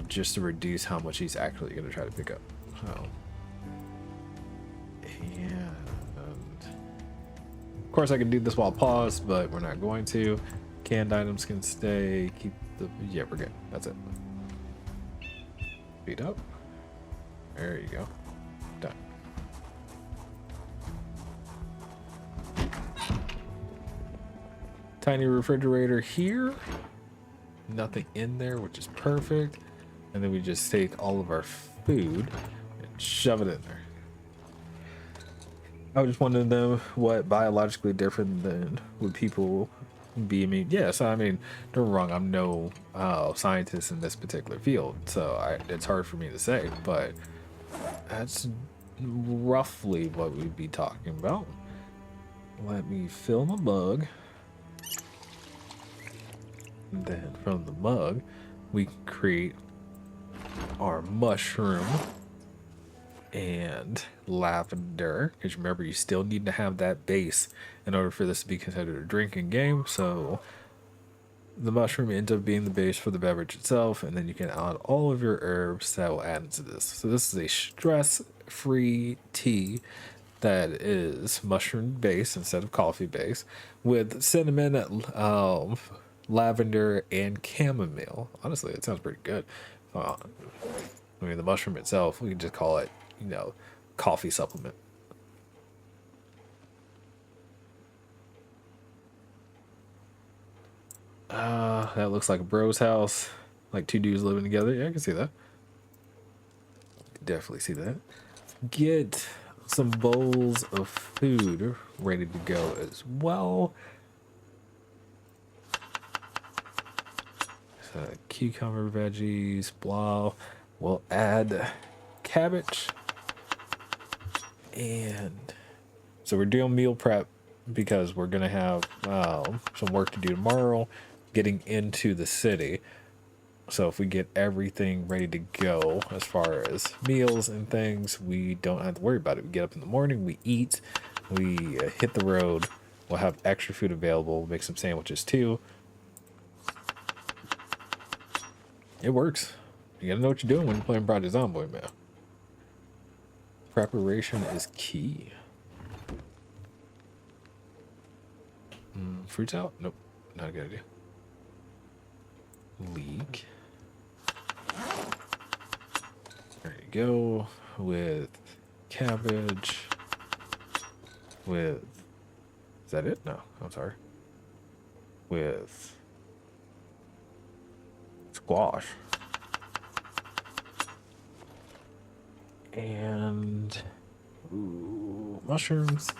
Just to reduce how much he's actually going to try to pick up. So, and of course I can do this while paused, but we're not going to. Canned items can stay. Keep the... Yeah, we're good. That's it. Speed up. There you go. Done. Tiny refrigerator here. Nothing in there, which is perfect. And then we just take all of our food and shove it in there. I was just wondering them what biologically different than would people be immune. Yes, I mean, don't wrong. I'm no scientist in this particular field, so it's hard for me to say, but that's roughly what we'd be talking about. Let me fill my mug. And then from the mug, we can create our mushroom and lavender, because remember, you still need to have that base in order for this to be considered a drinking game. So the mushroom ends up being the base for the beverage itself, and then you can add all of your herbs that will add into this. So this is a stress-free tea that is mushroom based instead of coffee based, with cinnamon, lavender, and chamomile. Honestly, it sounds pretty good. I mean, the mushroom itself, we can just call it, you know, coffee supplement. That looks like a bro's house. Like two dudes living together. Yeah, I can see that. Definitely see that. Get some bowls of food ready to go as well. So cucumber, veggies, blah. We'll add cabbage. And so we're doing meal prep because we're going to have some work to do tomorrow getting into the city. So if we get everything ready to go as far as meals and things, we don't have to worry about it. We get up in the morning, we eat, we hit the road, we'll have extra food available, we'll make some sandwiches too. It works. You gotta know what you're doing when you're playing Project Zomboid, man. Preparation is key. Fruits out? Nope, not a good idea. Leek. There you go. With cabbage. With... Is that it? No, I'm sorry. With squash. And mushrooms.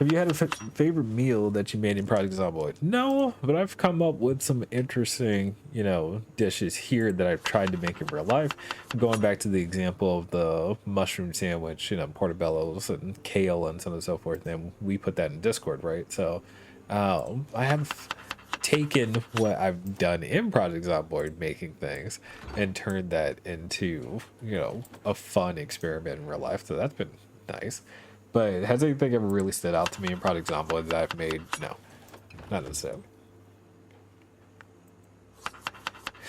Have you had a favorite meal that you made in Project Zomboid? No, but I've come up with some interesting, you know, dishes here that I've tried to make in real life. Going back to the example of the mushroom sandwich, you know, portobellos and kale and so on and so forth, and we put that in Discord, right? So I have taken what I've done in Project Zomboid, making things, and turned that into, you know, a fun experiment in real life. So that's been nice. But has anything ever really stood out to me in Project Zomboid that I've made? No, not necessarily.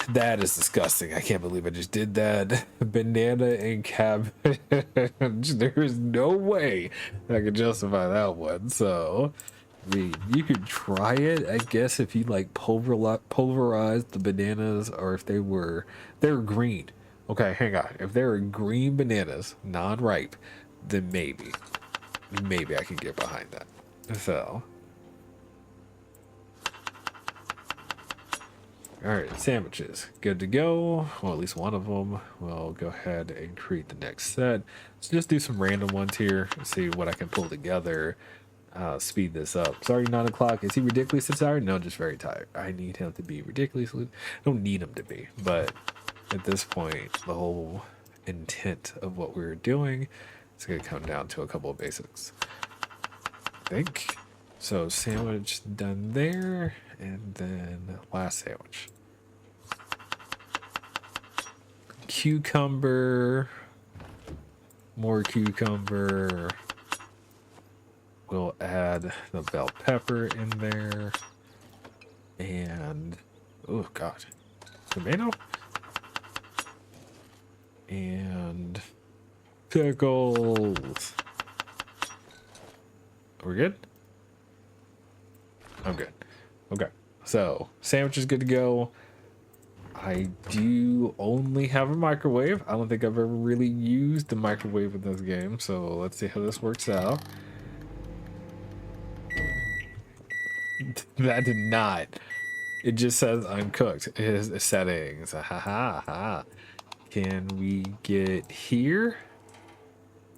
That is disgusting. I can't believe I just did that. Banana and cabbage. There is no way I could justify that one. So, I mean, you could try it, I guess, if you like pulverize the bananas, or if they're green. Okay, hang on. If they were green bananas, non-ripe, then maybe I can get behind that. So. All right, sandwiches, good to go. Well, at least one of them. We'll go ahead and create the next set. Let's just do some random ones here, see what I can pull together. Speed this up. It's already 9 o'clock. Is he ridiculously tired? No, just very tired. I need him to be ridiculously. I don't need him to be, but at this point, the whole intent of what we're doing is going to come down to a couple of basics. I think. So sandwich done there, and then last sandwich. Cucumber, more cucumber. We'll add the bell pepper in there, and oh god, tomato and pickles. We're good. I'm good. Okay, so sandwich is good to go. I do only have a microwave. I don't think I've ever really used the microwave in this game, so let's see how this works out. That did not. It just says uncooked. It is settings. Ha ha ha. Can we get here?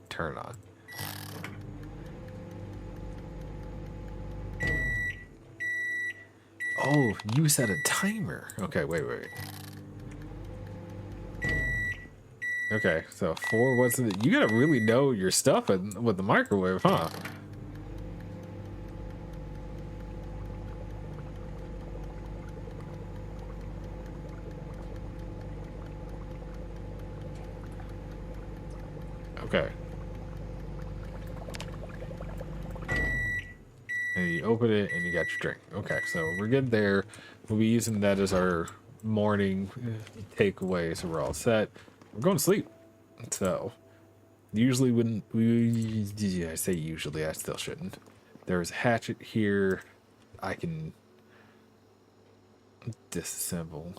Turn on. Oh, you set a timer. Okay, wait. Okay, so 4 wasn't it? You gotta really know your stuff with the microwave, huh? Okay. And you open it and you got your drink. Okay, so we're good there. We'll be using that as our morning takeaway, so we're all set. We're going to sleep. So usually when I say usually, I still shouldn't. There's a hatchet here. I can disassemble.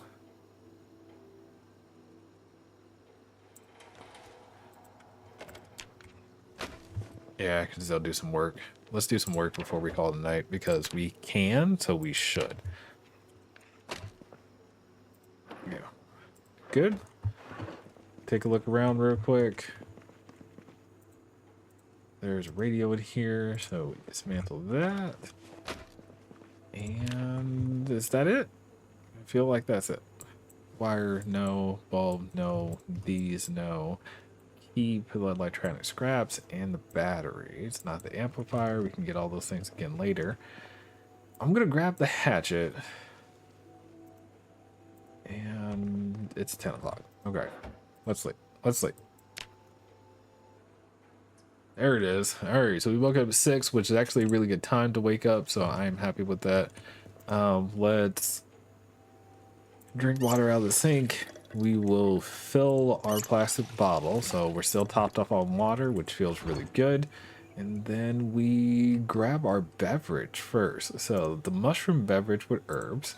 Yeah, I can still do some work. Let's do some work before we call it a night, because we can, so we should. Yeah. Good. Take a look around real quick. There's a radio in here, so we dismantle that. And is that it? I feel like that's it. Wire, no. Bulb, no. These, no. Keep the electronic scraps and the batteries, not the amplifier. We can get all those things again later. I'm gonna grab the hatchet, and it's 10 o'clock. Okay, let's sleep. There it is. All right, so we woke up at 6, which is actually a really good time to wake up, so I'm happy with that. Let's drink water out of the sink. We will fill our plastic bottle, so we're still topped off on water, which feels really good. And then we grab our beverage first. So the mushroom beverage with herbs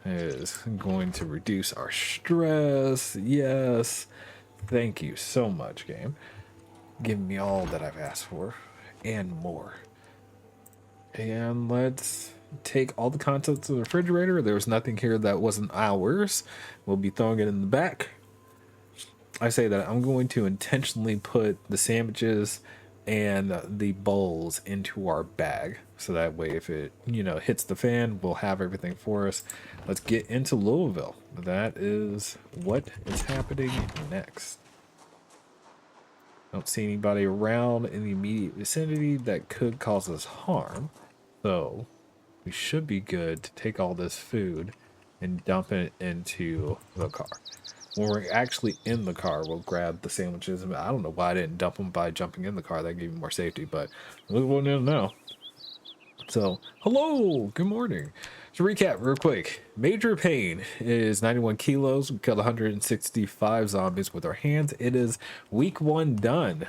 is going to reduce our stress. Yes, thank you so much, game. Giving me all that I've asked for and more. And let's take all the contents of the refrigerator. There was nothing here that wasn't ours. We'll be throwing it in the back. I say that I'm going to intentionally put the sandwiches and the bowls into our bag, so that way if it, you know, hits the fan, we'll have everything for us. Let's get into Louisville. That is what is happening next. Don't see anybody around in the immediate vicinity that could cause us harm, so we should be good to take all this food and dump it into the car. When we're actually in the car, we'll grab the sandwiches. I don't know why I didn't dump them by jumping in the car. That gave me more safety, but we won't know. So, hello, good morning. To recap real quick, Major Pain is 91 kilos. We killed 165 zombies with our hands. It is week 1 done.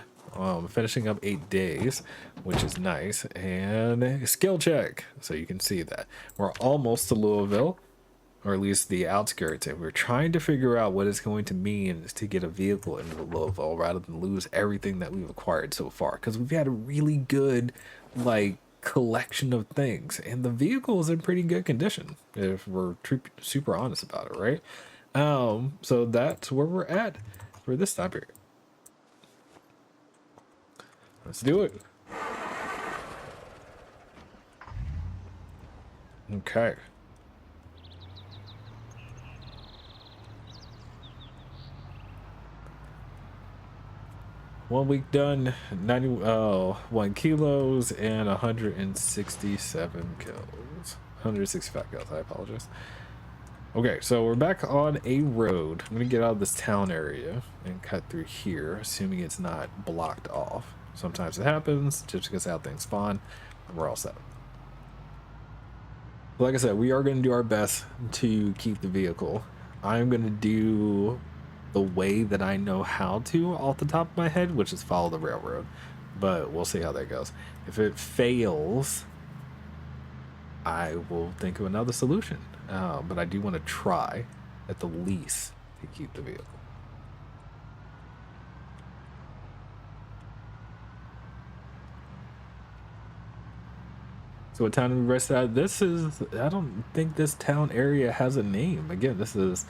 Finishing up 8 days, which is nice. And skill check, so you can see that. We're almost to Louisville, or at least the outskirts, and we're trying to figure out what it's going to mean to get a vehicle into Louisville rather than lose everything that we've acquired so far, because we've had a really good, like, collection of things, and the vehicle is in pretty good condition if we're super honest about it, right? So that's where we're at for this time period. Let's do it. Okay. 1 week done, 91 kilos and 167 kills. 165 kills, I apologize. Okay, so we're back on a road. I'm gonna get out of this town area and cut through here, assuming it's not blocked off. Sometimes it happens, just because how things spawn, and we're all set. Like I said, we are gonna do our best to keep the vehicle. I'm gonna do the way that I know how to off the top of my head, which is follow the railroad, but we'll see how that goes. If it fails, I will think of another solution, but I do want to try at the least to keep the vehicle. So what town did we rest at? This is, I don't think this town area has a name. Again, this is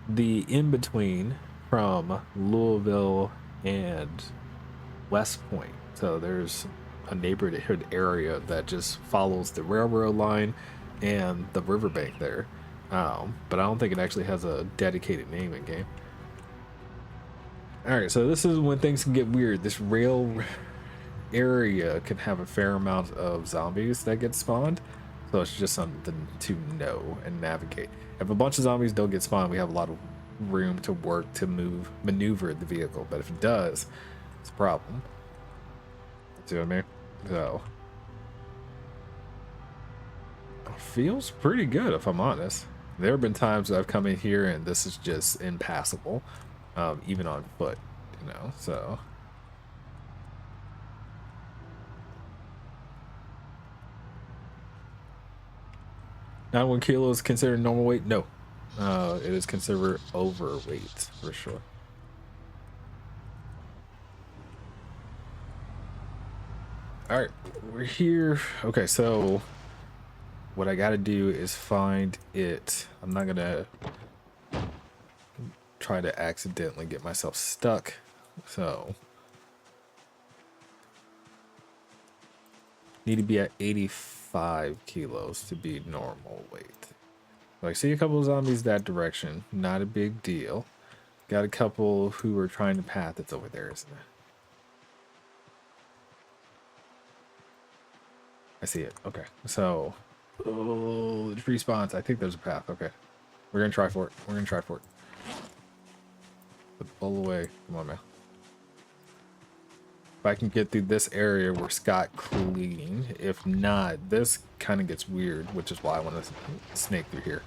the in-between from Louisville and West Point. So there's a neighborhood area that just follows the railroad line and the riverbank there. But I don't think it actually has a dedicated name in game. Alright, so this is when things can get weird. This rail area can have a fair amount of zombies that get spawned. So it's just something to know and navigate. If a bunch of zombies don't get spawned, we have a lot of room to work to maneuver the vehicle. But if it does, it's a problem. See what I mean? So it feels pretty good, if I'm honest. There have been times I've come in here and this is just impassable, even on foot, you know. So 91 kilos considered normal weight? No. It is considered overweight for sure. All right, we're here. Okay, so what I gotta do is find it. I'm not gonna try to accidentally get myself stuck. So need to be at 85 kilos to be normal weight. I see a couple of zombies that direction, not a big deal. Got a couple who are trying to path. It's over there, isn't it? I see it. Okay, so oh, it respawns. I think there's a path. Okay, we're gonna try for it. We're gonna try for it. But all the way. Come on, man. If I can get through this area, we're scot clean. If not, this kind of gets weird, which is why I want to snake through here.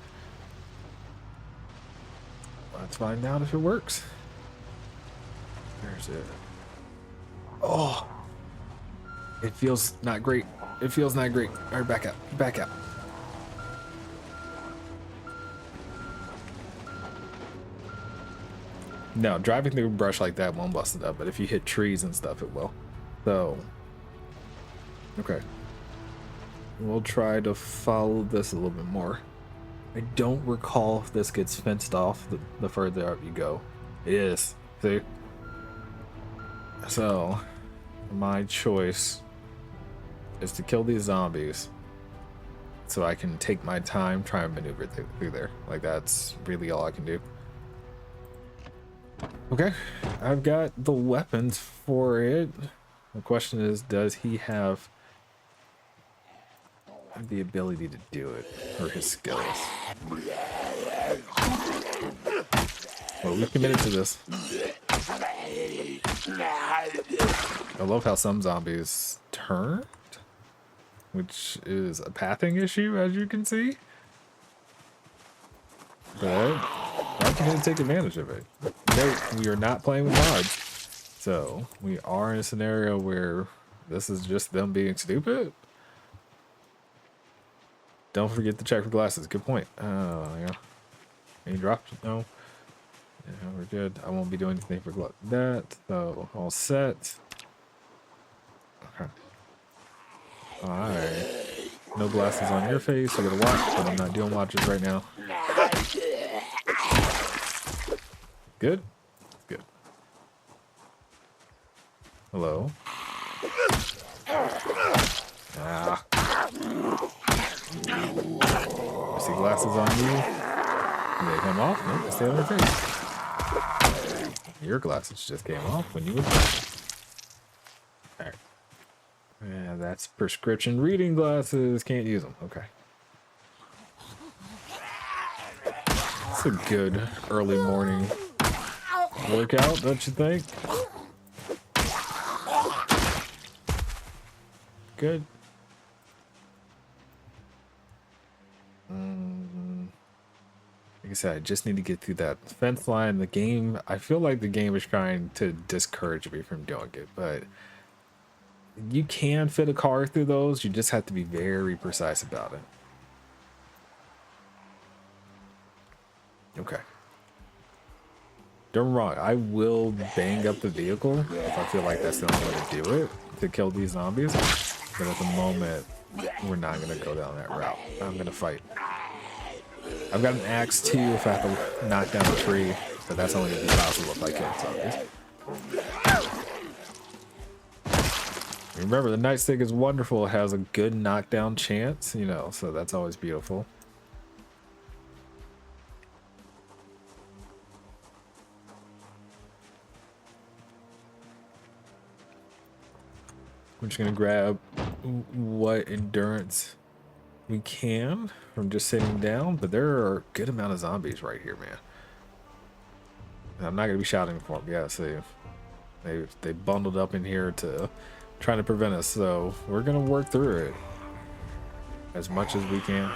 Let's find out if it works. There's it. Oh, it feels not great. It feels not great. All right, back up. Back up. No, driving through brush like that won't bust it up, but if you hit trees and stuff, it will. So, okay. We'll try to follow this a little bit more. I don't recall if this gets fenced off the further up you go. It is. See? So, my choice is to kill these zombies so I can take my time, try and maneuver through there. Like, that's really all I can do. Okay, I've got the weapons for it. The question is, does he have the ability to do it, or his skills. Well, we committed to this. I love how some zombies turned, which is a pathing issue, as you can see. But I'm going to take advantage of it. Note, we are not playing with mods. So, we are in a scenario where this is just them being stupid. Don't forget to check for glasses. Good point. Oh, yeah. Any drops? No. Yeah, we're good. I won't be doing anything for that. So, all set. Okay. Alright. No glasses on your face. I gotta watch, but I'm not doing watches right now. Good? Good. Hello? Ah. I see glasses on you. Did they come off? Nope, they stay on your face. Your glasses just came off when you were playing. Alright. Yeah, that's prescription reading glasses. Can't use them. Okay. It's a good early morning workout, don't you think? Good. Like I said, I just need to get through that fence line. The game, I feel like the game is trying to discourage me from doing it, but you can fit a car through those. You just have to be very precise about it. Okay. Don't get me wrong, I will bang up the vehicle if I feel like that's the only way to do it, to kill these zombies. But at the moment, we're not going to go down that route. I'm going to fight. I've got an axe too if I have to knock down a tree, but that's only going to be possible if I kill zombies. Remember, the nightstick is wonderful. It has a good knockdown chance, you know, so that's always beautiful. We're just going to grab what endurance we can from just sitting down, but there are a good amount of zombies right here, man. I'm not going to be shouting for them. Yeah, see, they bundled up in here to trying to prevent us, so we're going to work through it as much as we can.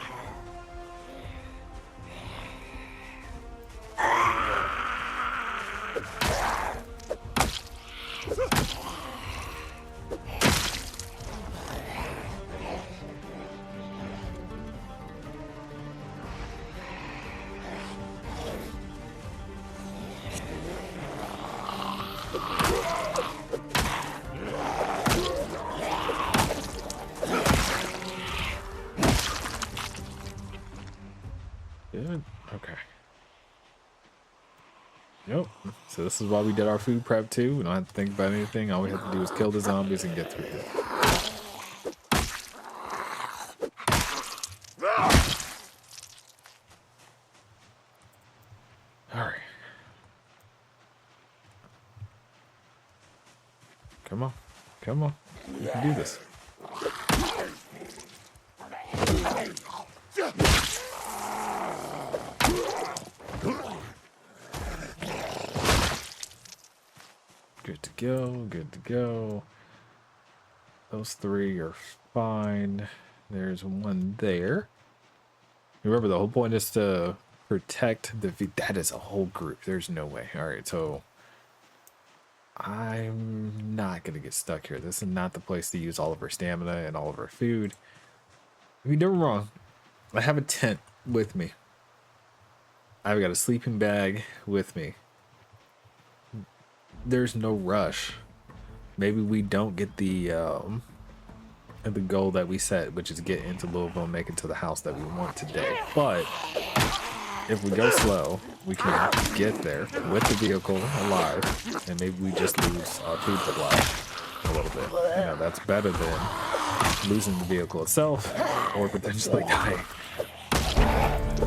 Good. Okay. Yep. So this is why we did our food prep too. We don't have to think about anything. All we have to do is kill the zombies and get through it. Alright. Come on. Come on. You can do this. Good to go, good to go. Those three are fine. There's one there. Remember, the whole point is to protect the that is a whole group. There's no way. Alright, so I'm not gonna get stuck here. This is not the place to use all of our stamina and all of our food. I mean, don't get me wrong. I have a tent with me. I've got a sleeping bag with me. There's no rush. Maybe we don't get the goal that we set, which is get into Louisville and make it to the house that we want today. But if we go slow, we can get there with the vehicle alive, and maybe we just lose our food supply a little bit. You know, that's better than losing the vehicle itself or potentially dying.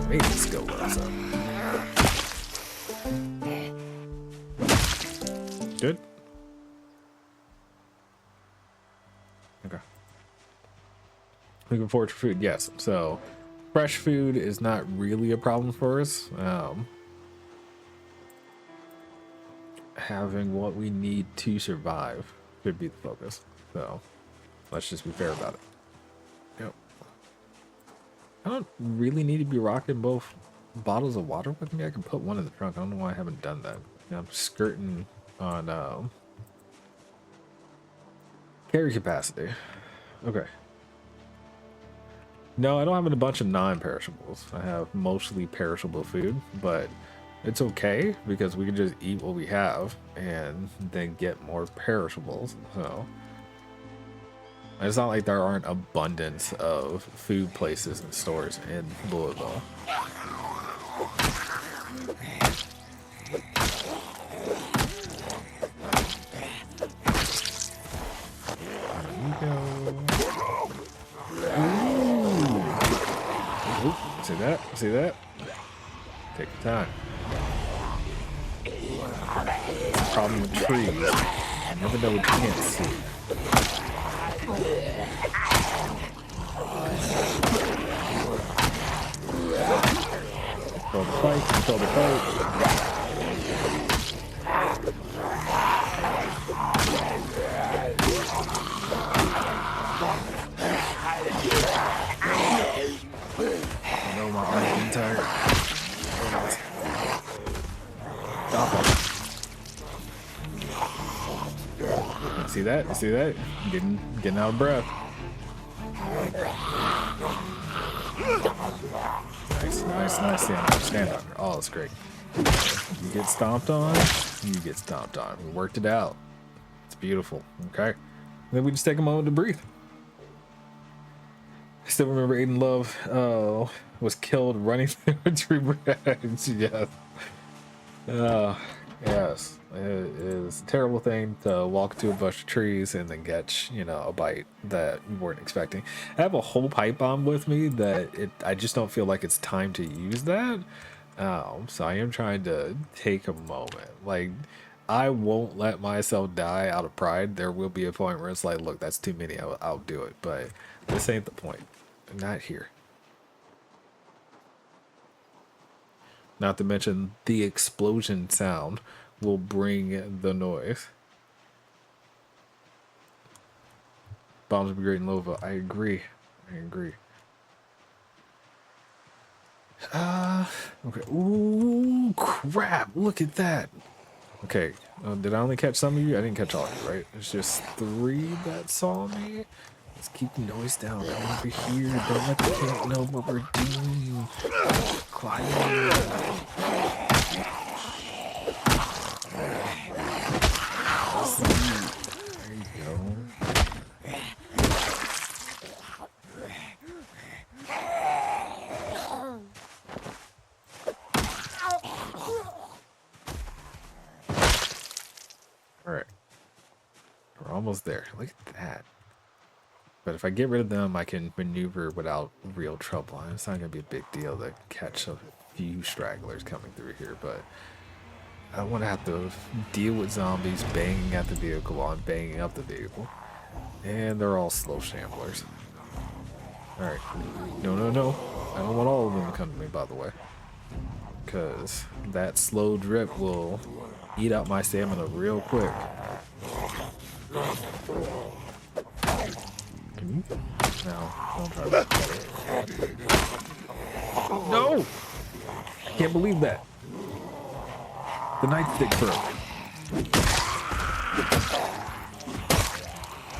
Maybe the skill goes up. Good. Okay. Looking forward to food, yes. So fresh food is not really a problem for us. Having what we need to survive should be the focus. So let's just be fair about it. Yep. I don't really need to be rocking both bottles of water with me. I can put one in the trunk. I don't know why I haven't done that. I'm skirting on carry capacity. Okay. No, I don't have a bunch of non-perishables. I have mostly perishable food, but it's okay because we can just eat what we have and then get more perishables. So it's not like there aren't abundance of food places and stores in Louisville. See that? See that? Take your time. It's a problem with trees. You never know what you can't see. Control the fight, control the fight. I know my arm's getting tired. Stop it. See that? You see that? Getting out of breath. Nice. Stand up. Oh, that's great. You get stomped on, you get stomped on. We worked it out. It's beautiful. Okay. Then we just take a moment to breathe. I still remember Aiden Love was killed running through a tree branch. Yes. Yes. It is a terrible thing to walk to a bunch of trees and then catch, a bite that you weren't expecting. I have a whole pipe bomb with me that I just don't feel like it's time to use that. So I am trying to take a moment. Like, I won't let myself die out of pride. There will be a point where it's like, look, that's too many. I'll do it. But this ain't the point. Not here. Not to mention the explosion sound will bring the noise. Bombs would be great in Louisville. I agree. Okay. Ooh, crap. Look at that. Okay. Did I only catch some of you? I didn't catch all of you, right? It's just 3 that saw me. Let's keep the noise down. Come over here. Don't let the camp know what we're doing. Climb in. There you go. All right. We're almost there. Look at that. But if I get rid of them, I can maneuver without real trouble. It's not going to be a big deal to catch a few stragglers coming through here, but I don't want to have to deal with zombies banging at the vehicle while I'm banging up the vehicle. And they're all slow shamblers. Alright. No. I don't want all of them to come to me, by the way. Because that slow drip will eat out my stamina real quick. Can you? No, don't try that. No! I can't believe that. The nightstick broke.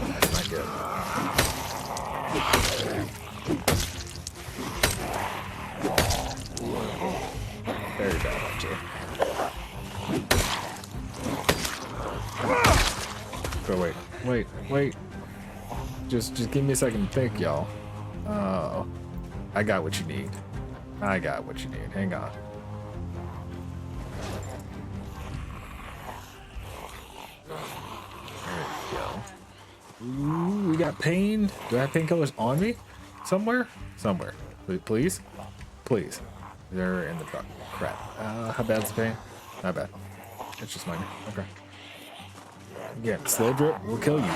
That's not good. Very bad, actually. Oh, wait. Just give me a second to think, y'all. Oh, I got what you need. Hang on. There we go. Ooh, we got pain. Do I have painkillers on me? Somewhere? Please? They're in the truck. Crap. How bad's the pain? Not bad. It's just minor. Okay. Again, slow drip will kill you.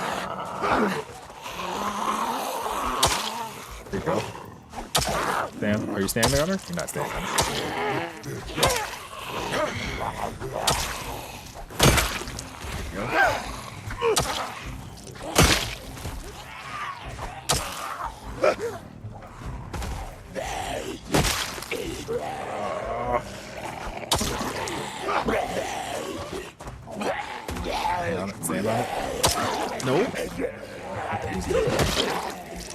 There you go. Stand. Are you standing on her? You're not standing on her. There you go. Stand on it. Stand on it. Nope.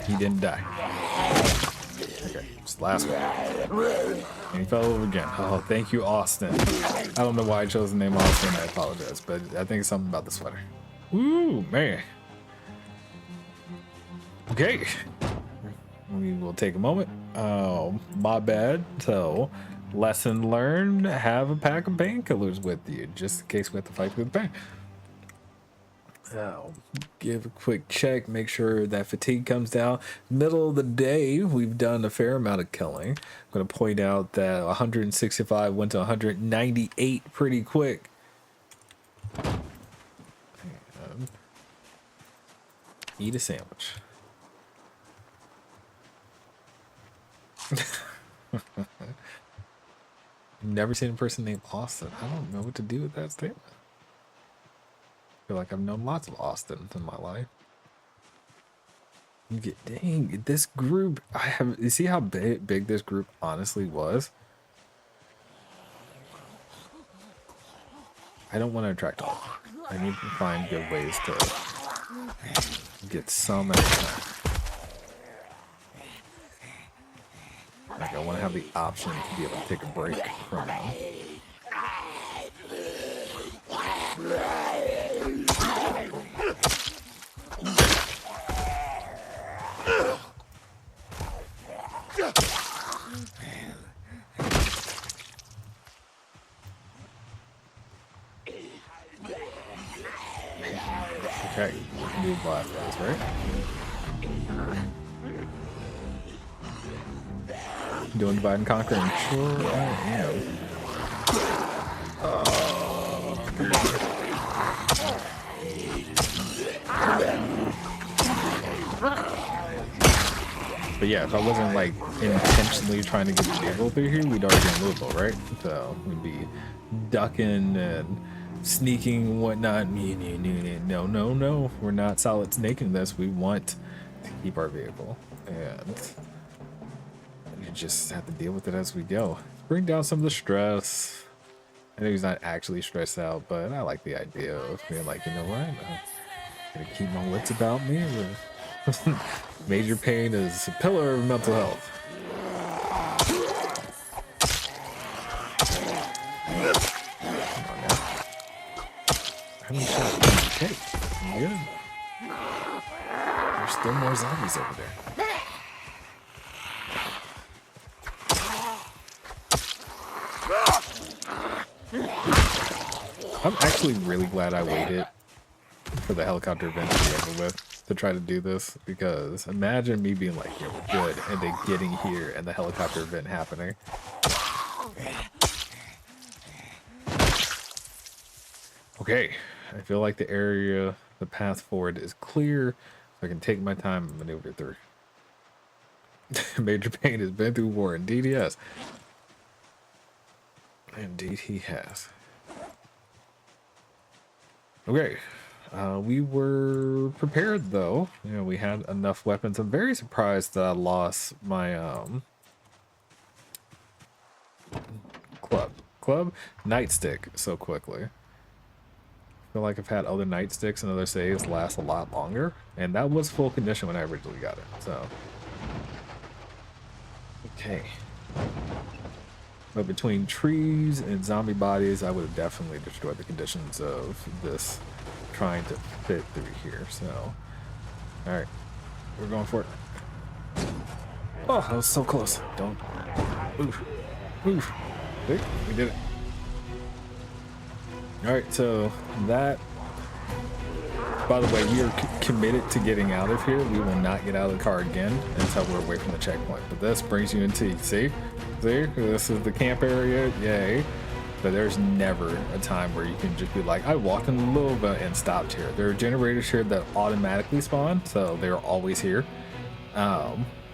He didn't die. Okay, just last one. And he fell over again. Oh, thank you, Austin. I don't know why I chose the name Austin. I apologize, but I think it's something about the sweater. Ooh, man. Okay. We will take a moment. Oh, my bad. So, lesson learned, have a pack of painkillers with you, just in case we have to fight with pain. So, give a quick check, make sure that fatigue comes down. Middle of the day, we've done a fair amount of killing. I'm going to point out that 165 went to 198 pretty quick. And eat a sandwich. Never seen a person named Austin. I don't know what to do with that statement. I feel like I've known lots of Austins in my life. Dang, this group, you see how big this group honestly was? I don't want to attract all. I need to find good ways to get some at a time. Like, I want to have the option to be able to take a break from them. Okay, new blast phase, right? Doing divide and conquer, and sure I am. But yeah, if I wasn't like intentionally trying to get the vehicle through here, we'd already be in Louisville, right? So we'd be ducking and sneaking and whatnot. No, we're not solid snaking this. We want to keep our vehicle, and you just have to deal with it as we go. Bring down some of the stress. I know he's not actually stressed out, but I like the idea of being like, you know what? I'm gonna keep my wits about me. Major pain is a pillar of mental health. Come on now. How many shots? Okay, I'm good. There's still more zombies over there. I'm actually really glad I waited for the helicopter event to be over with to try to do this, because imagine me being like, yeah, we're good, and then getting here and the helicopter event happening. Okay, I feel like the area, the path forward is clear, so I can take my time and maneuver through. Major Pain has been through war. Indeed he has. Indeed he has. Okay. We were prepared though. You know, we had enough weapons. I'm very surprised that I lost my club nightstick so quickly. I feel like I've had other nightsticks and other saves last a lot longer, and that was full condition when I originally got it. So okay. But between trees and zombie bodies, I would have definitely destroyed the conditions of this trying to fit through here. So, all right, we're going for it. Oh, that was so close. Don't. Oof. Oof. See, we did it. All right, so that. By the way, we are committed to getting out of here. We will not get out of the car again until we're away from the checkpoint. But this brings you into, see, this is the camp area, yay. But there's never a time where you can just be like, I walked in Louisville and stopped here. There are generators here that automatically spawn, so they're always here.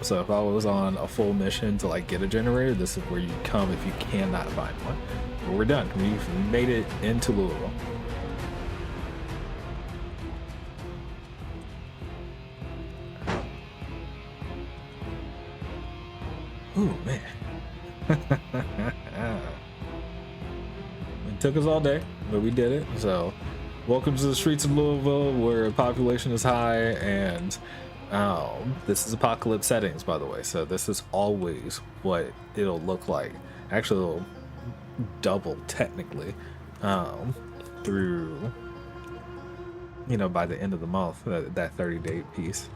So if I was on a full mission to like get a generator, this is where you come if you cannot find one. But we're done. We've made it into Louisville. Ooh, man. It took us all day, but we did it. So welcome to the streets of Louisville, where population is high, and this is apocalypse settings, by the way. So this is always what it'll look like. Actually, it'll double technically through, you know, by the end of the month, that 30-day piece.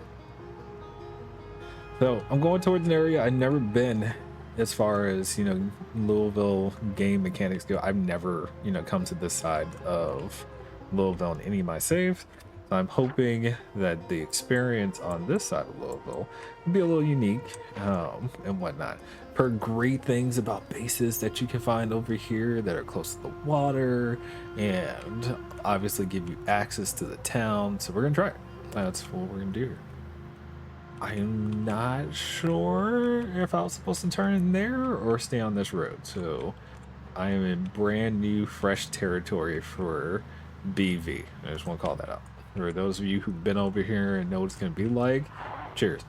So I'm going towards an area I've never been. As far as, you know, Louisville game mechanics go, I've never, you know, come to this side of Louisville in any of my saves. So I'm hoping that the experience on this side of Louisville will be a little unique and whatnot. Heard great things about bases that you can find over here that are close to the water and obviously give you access to the town. So we're gonna try it. That's what we're gonna do. I'm not sure if I was supposed to turn in there or stay on this road. So I am in brand new, fresh territory for BV. I just want to call that out. For those of you who've been over here and know what it's going to be like, cheers.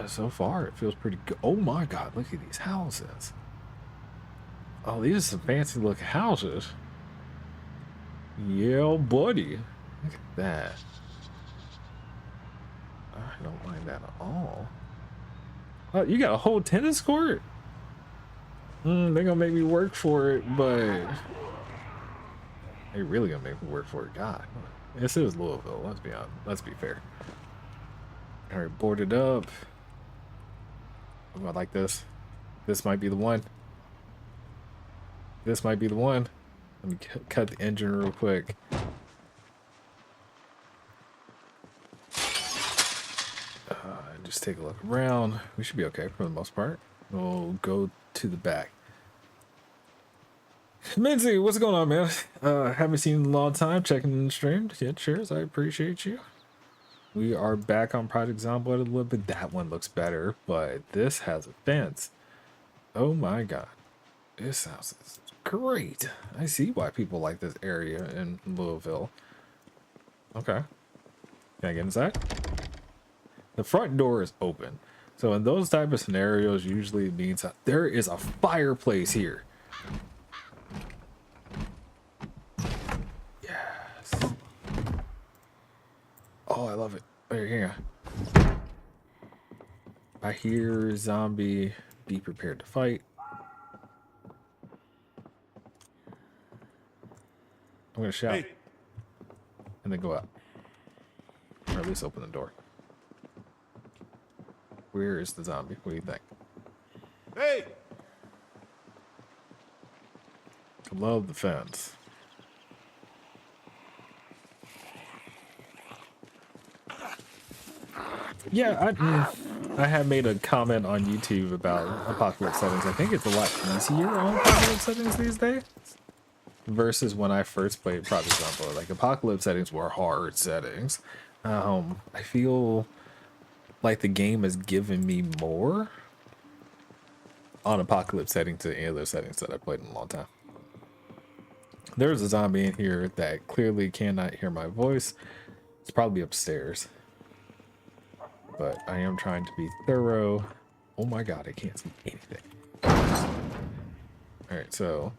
So far, it feels pretty good. Oh my God, look at these houses. Oh, these are some fancy looking houses. Yeah, buddy. Look at that. I don't mind that at all. Oh, you got a whole tennis court? They're gonna make me work for it, but they really gonna make me work for it. God, this is Louisville. Let's be honest. Let's be fair. All right, boarded up. Oh, I like this. This might be the one. This might be the one. Let me cut the engine real quick. Just take a look around. We should be okay for the most part. We'll go to the back. Minzy, what's going on, man? Haven't seen you in a long time. Checking in the stream. Yeah, cheers. I appreciate you. We are back on Project Zomboid a little bit. That one looks better, but this has a fence. Oh my God. This house is great. I see why people like this area in Louisville. Okay. Can I get inside? The front door is open. So in those type of scenarios, usually it means that there is a fireplace here. Yes. Oh, I love it. Right here. I hear zombie. Be prepared to fight. I'm gonna shout. Hey. And then go out. Or at least open the door. Where is the zombie? What do you think? Hey! I love the fence. Yeah, I have made a comment on YouTube about apocalypse settings. I think it's a lot easier on apocalypse settings these days versus when I first played Project Zomboid. Like, apocalypse settings were hard settings. I feel like the game has given me more on apocalypse settings to any other settings that I've played in a long time. There's a zombie in here that clearly cannot hear my voice. It's probably upstairs. But I am trying to be thorough. Oh my God, I can't see anything. Alright, so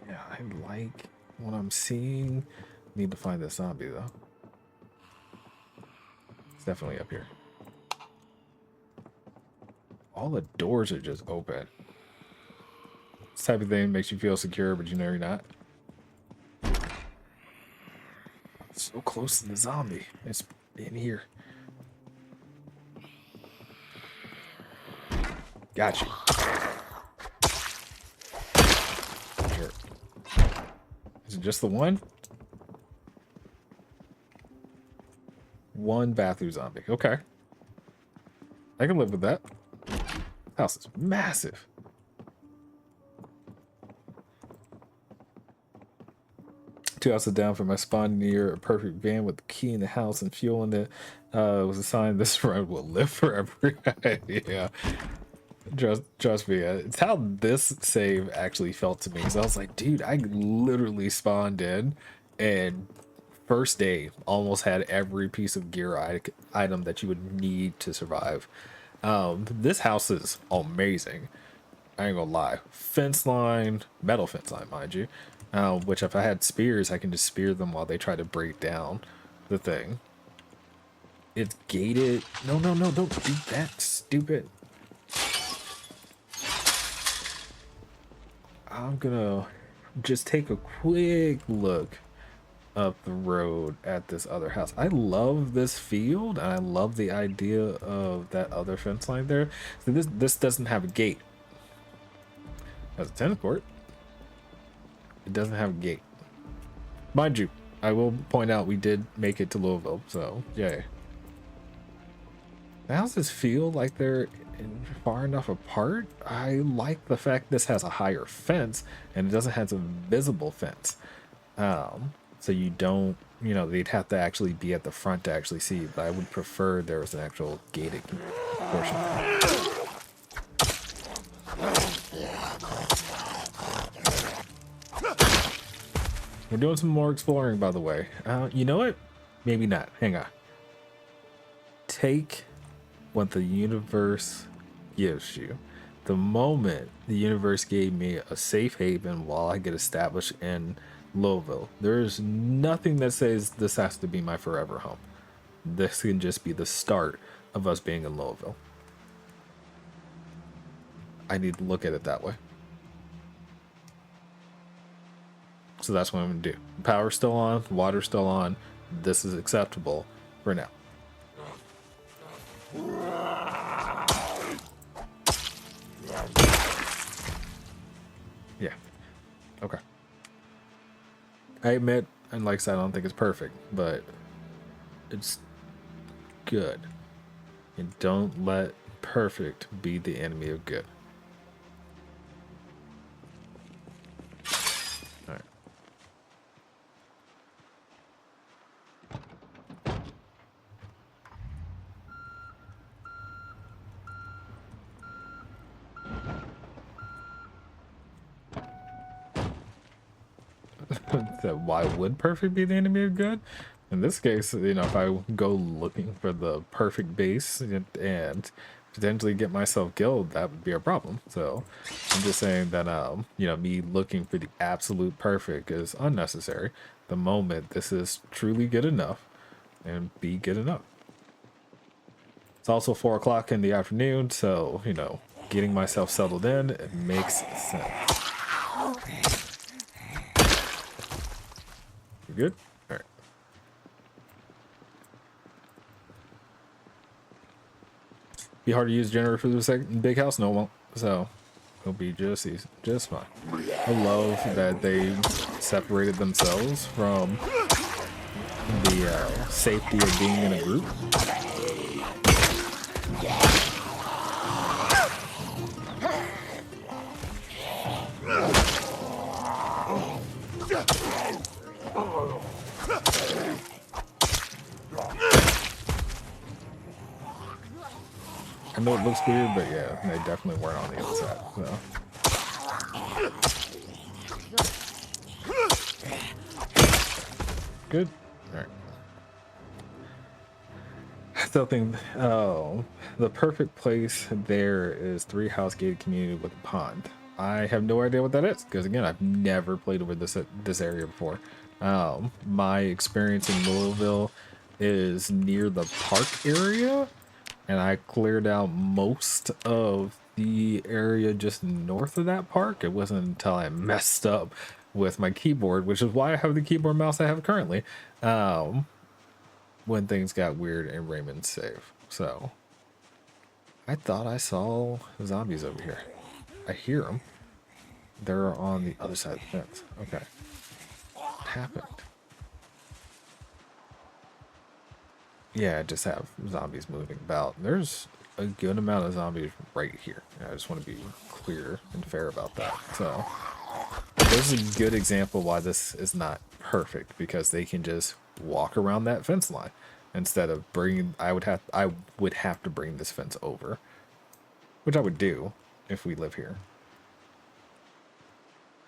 yeah, I like what I'm seeing. Need to find this zombie though. It's definitely up here. All the doors are just open. This type of thing makes you feel secure, but you know you're not. So close to the zombie. It's in here. Gotcha. Sure. Is it just the one? One bathroom zombie. Okay. I can live with that. House is massive. 2 houses down from my spawn near a perfect van with the key in the house and fuel in it. Was a sign this run will live forever. Yeah. Trust me, it's how this save actually felt to me. Because I was like, dude, I literally spawned in and first day almost had every piece of gear item that you would need to survive. This house is amazing. I ain't gonna lie. Fence line, metal fence line, mind you. Which if I had spears, I can just spear them while they try to break down the thing. It's gated. No, no, no, don't do that, stupid. I'm gonna just take a quick look up the road at this other house. I love this field, and I love the idea of that other fence line there. So this doesn't have a gate. It has a tennis court. It doesn't have a gate. Mind you, I will point out we did make it to Louisville, so yay. The houses feel like they're far enough apart. I like the fact this has a higher fence and it doesn't have a visible fence. So you don't, you know, they'd have to actually be at the front to actually see, but I would prefer there was an actual gated portion. We're doing some more exploring, by the way. You know what? Maybe not. Hang on. Take what the universe gives you. The moment the universe gave me a safe haven while I get established in Louisville, there's nothing that says this has to be my forever home. This can just be the start of us being in Louisville. I need to look at it that way. So that's what I'm gonna do. Power's still on, water's still on. This is acceptable for now. Yeah. Okay. I admit, and like I said, I don't think it's perfect, but it's good. And don't let perfect be the enemy of good. All right. That why would perfect be the enemy of good? In this case, you know, if I go looking for the perfect base and potentially get myself killed, that would be a problem. So I'm just saying that, you know, me looking for the absolute perfect is unnecessary. The moment this is truly good enough and be good enough. It's also 4 o'clock in the afternoon, so, you know, getting myself settled in, it makes sense. You good? All right. Be hard to use generator for the second big house? No, it won't. So it'll be just easy, just fine. I love that they separated themselves from the safety of being in a group. I know it looks weird, but yeah, they definitely weren't on the other side. So. Good. All right. I still think, oh, the perfect place there is 3 house gated community with a pond. I have no idea what that is because again, I've never played over this area before. My experience in Louisville is near the park area. And I cleared out most of the area just north of that park. It wasn't until I messed up with my keyboard, which is why I have the keyboard mouse I have currently, when things got weird in Raymond's save. So I thought I saw zombies over here. I hear them. They're on the other side of the fence. Okay. What happened? Yeah, I just have zombies moving about. There's a good amount of zombies right here. I just want to be clear and fair about that. So this is a good example why this is not perfect because they can just walk around that fence line instead of bringing. I would have to bring this fence over, which I would do if we live here.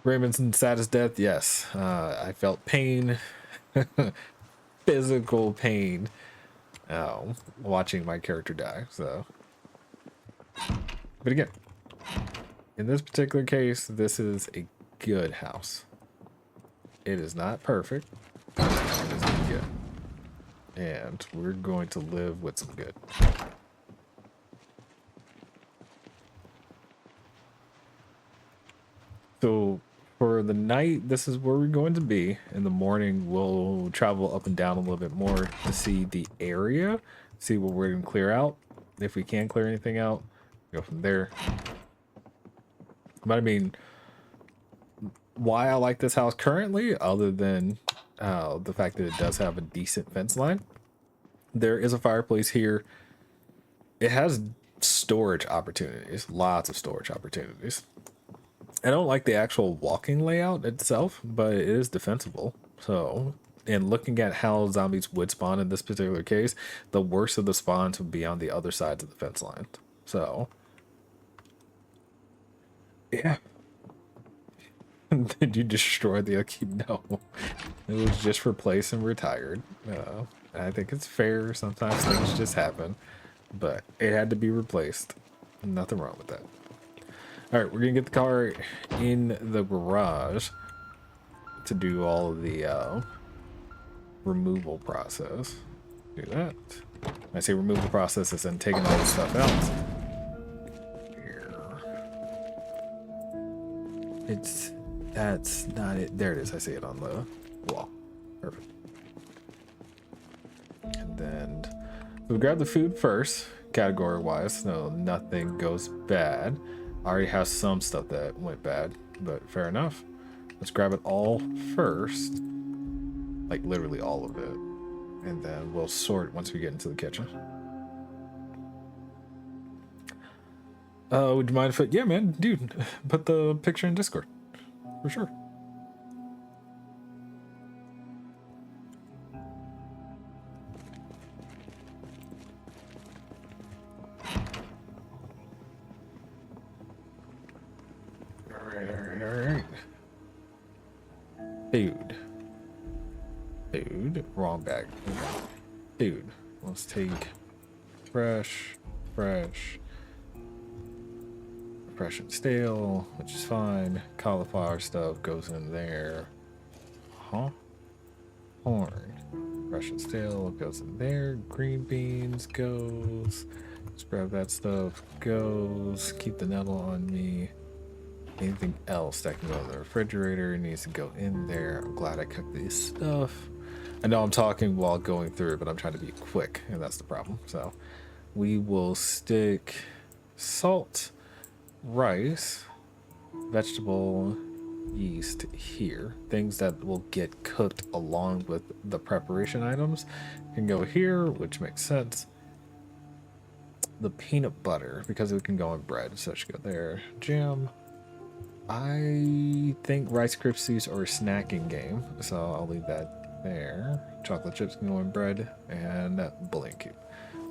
Raymond's saddest death, yes. I felt pain, physical pain, watching my character die. So, but again, in this particular case, this is a good house. It is not perfect. It is good. And we're going to live with some good. So for the night, this is where we're going to be. In the morning, we'll travel up and down a little bit more to see the area, see what we're going to clear out. If we can clear anything out, go from there. But I mean, why I like this house currently, other than the fact that it does have a decent fence line, there is a fireplace here. It has storage opportunities, lots of storage opportunities. I don't like the actual walking layout itself, but it is defensible. So, and looking at how zombies would spawn in this particular case, the worst of the spawns would be on the other sides of the fence line. So, yeah. Did you destroy the upkeep? No. It was just replaced and retired. I think it's fair. Sometimes things just happen. But it had to be replaced. Nothing wrong with that. Alright, we're going to get the car in the garage to do all of the removal process. Do that. When I say removal process, it's then taking all the stuff out. That's not it. There it is. I see it on the wall. Perfect. And then we'll grab the food first, category wise, so nothing goes bad. I already have some stuff that went bad, but fair enough. Let's grab it all first, like literally all of it, and then we'll sort once we get into the kitchen. Would you mind if yeah, man, dude, put the picture in Discord for sure. Alright. Food. Wrong bag. Food. Let's take fresh and stale, which is fine. Cauliflower stuff goes in there. Corn. Fresh and stale goes in there. Green beans goes. Let's grab that stuff. Goes. Keep the nettle on me. Anything else that can go in the refrigerator needs to go in there. I'm glad I cooked this stuff. I know I'm talking while going through it, but I'm trying to be quick, and that's the problem. So we will stick salt, rice, vegetable, yeast here. Things that will get cooked along with the preparation items can go here, which makes sense. The peanut butter, because it can go on bread, so it should go there. Jam. I think Rice Krispies are a snacking game, so I'll leave that there. Chocolate chips can go in bread, and bowling cube.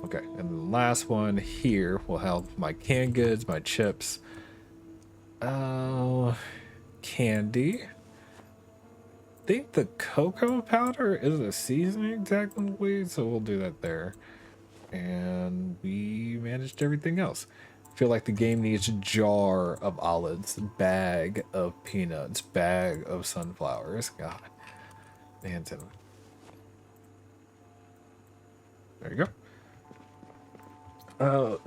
Okay, and the last one here will have my canned goods, my chips, candy. I think the cocoa powder is a seasoning technically, so we'll do that there. And we managed everything else. Feel like the game needs a jar of olives, bag of peanuts, bag of sunflowers. God. And cinnamon. There you go.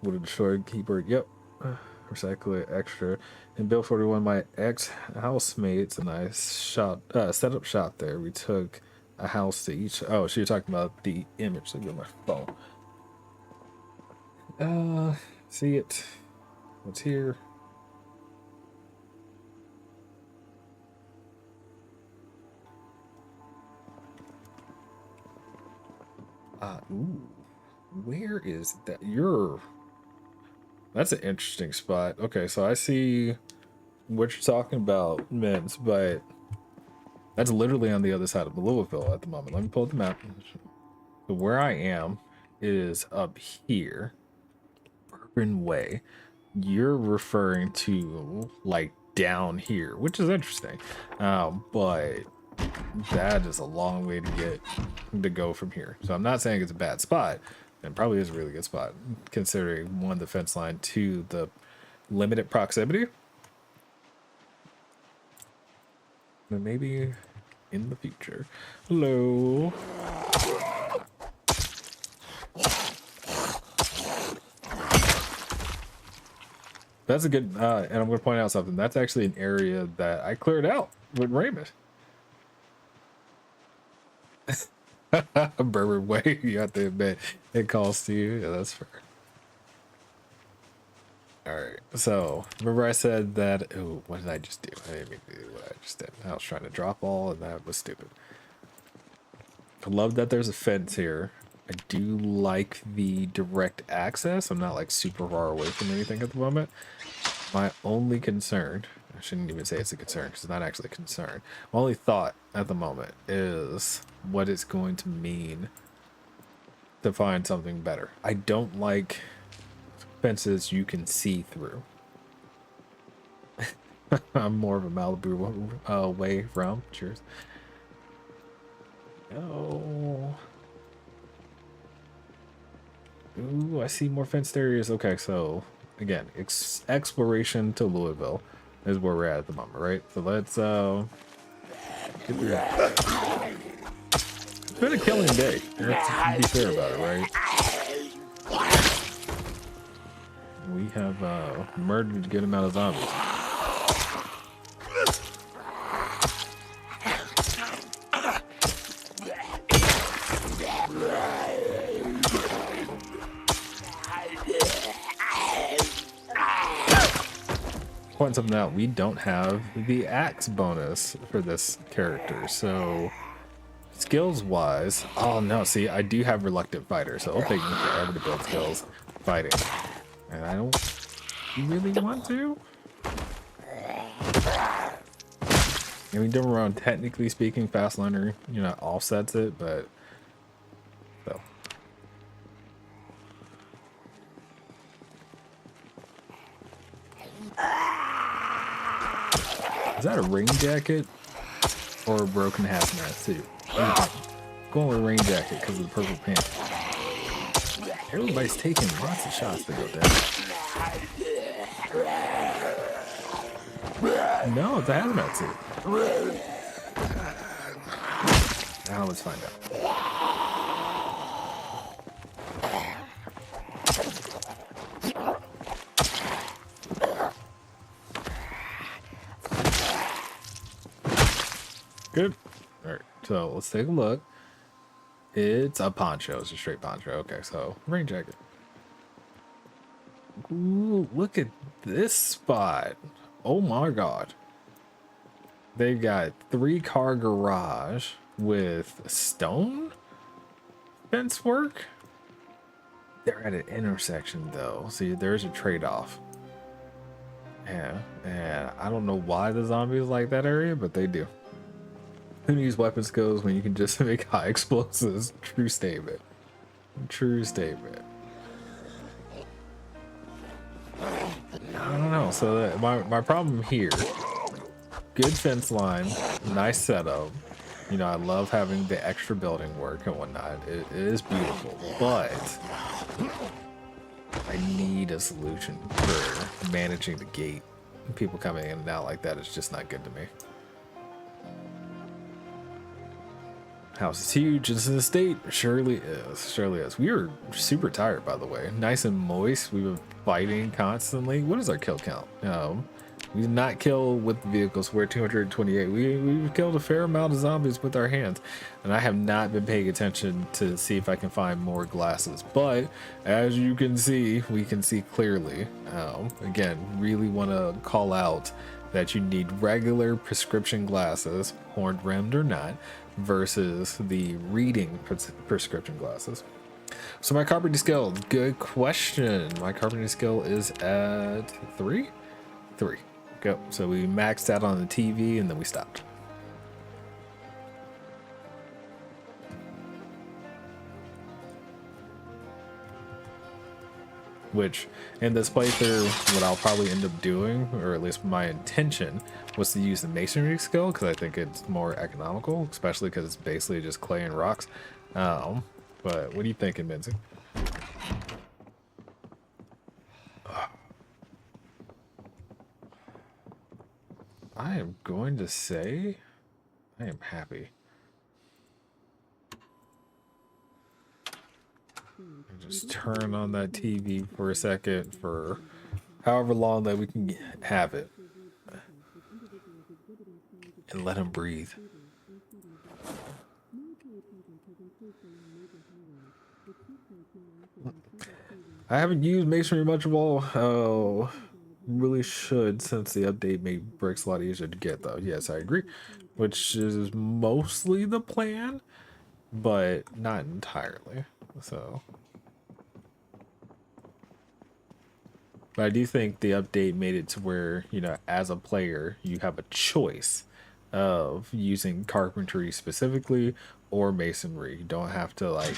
Would have destroyed keyboard. Yep. Recycle it extra. In Bill 41, my ex-housemates and I set up shop there. We took a house to each. Oh, so you're talking about the image. Look at my phone. See it. What's here? Ooh. Where is that? That's an interesting spot. Okay, so I see what you're talking about, Mims, but that's literally on the other side of Louisville at the moment. Let me pull up the map. So where I am is up here, Bourbon Way. You're referring to like down here, which is interesting, but that is a long way to go from here. So I'm not saying it's a bad spot, and probably is a really good spot considering one, the fence line, two, the limited proximity. But maybe in the future. Hello. That's a good, and I'm going to point out something. That's actually an area that I cleared out with Raymond. Bourbon Way, you have to admit, it calls to you. Yeah, that's fair. All right, so remember I said that, oh, what did I just do? I didn't mean to do what I just did. I was trying to drop all, and that was stupid. I love that there's a fence here. I do like the direct access. I'm not like super far away from anything at the moment. My only concern, I shouldn't even say it's a concern because it's not actually a concern. My only thought at the moment is what it's going to mean to find something better. I don't like fences you can see through. I'm more of a Malibu way from. Cheers. Oh. Ooh, I see more fenced areas. Okay, so again, exploration to Louisville is where we're at the moment, right? So let's get through that. It's been a killing day. Let's be fair about it, right? We have murdered a good amount of zombies. Point something out, we don't have the axe bonus for this character, so skills wise, oh no, see, I do have reluctant fighter, so it'll take me forever to build skills fighting, and I don't really want to. I mean, don't get me wrong, technically speaking, fast learner, you know, offsets it, but so. Is that a rain jacket or a broken hazmat suit? I'm going with rain jacket because of the purple pants. Everybody's taking lots of shots to go down. No, it's a hazmat suit. Now let's find out. Good. All right, so let's take a look. It's a poncho. It's a straight poncho. Okay, so rain jacket. Ooh, look at this spot. Oh my god. They've got 3-car garage with stone fence work. They're at an intersection though. See, there's a trade-off. Yeah, and I don't know why the zombies like that area, but they do. Who needs weapon skills when you can just make high explosives? True statement. True statement. I don't know. So my problem here, good fence line, nice setup. You know, I love having the extra building work and whatnot. It is beautiful, but I need a solution for managing the gate. People coming in and out like that is just not good to me. House is huge. It's an estate. Surely is. Surely is. We were super tired, by the way. Nice and moist. We were fighting constantly. What is our kill count? We did not kill with the vehicles. We're at 228. We've killed a fair amount of zombies with our hands. And I have not been paying attention to see if I can find more glasses. But as you can see, we can see clearly. Again, really want to call out that you need regular prescription glasses, horn rimmed or not, versus the reading prescription glasses. So my carpentry skill, good question. My carpentry skill is at 3. Okay, go. So we maxed out on the TV and then we stopped. Which in this playthrough, what I'll probably end up doing, or at least my intention, was to use the masonry skill because I think it's more economical, especially because it's basically just clay and rocks. But what are you thinking, Minzy? I am going to say I am happy. Just turn on that TV for a second for however long that we can have it. And let him breathe. I haven't used masonry much of all. Oh, really should, since the update made bricks a lot easier to get, though. Yes, I agree. Which is mostly the plan, but not entirely. So, but I do think the update made it to where, you know, as a player, you have a choice of using carpentry specifically or masonry. You don't have to like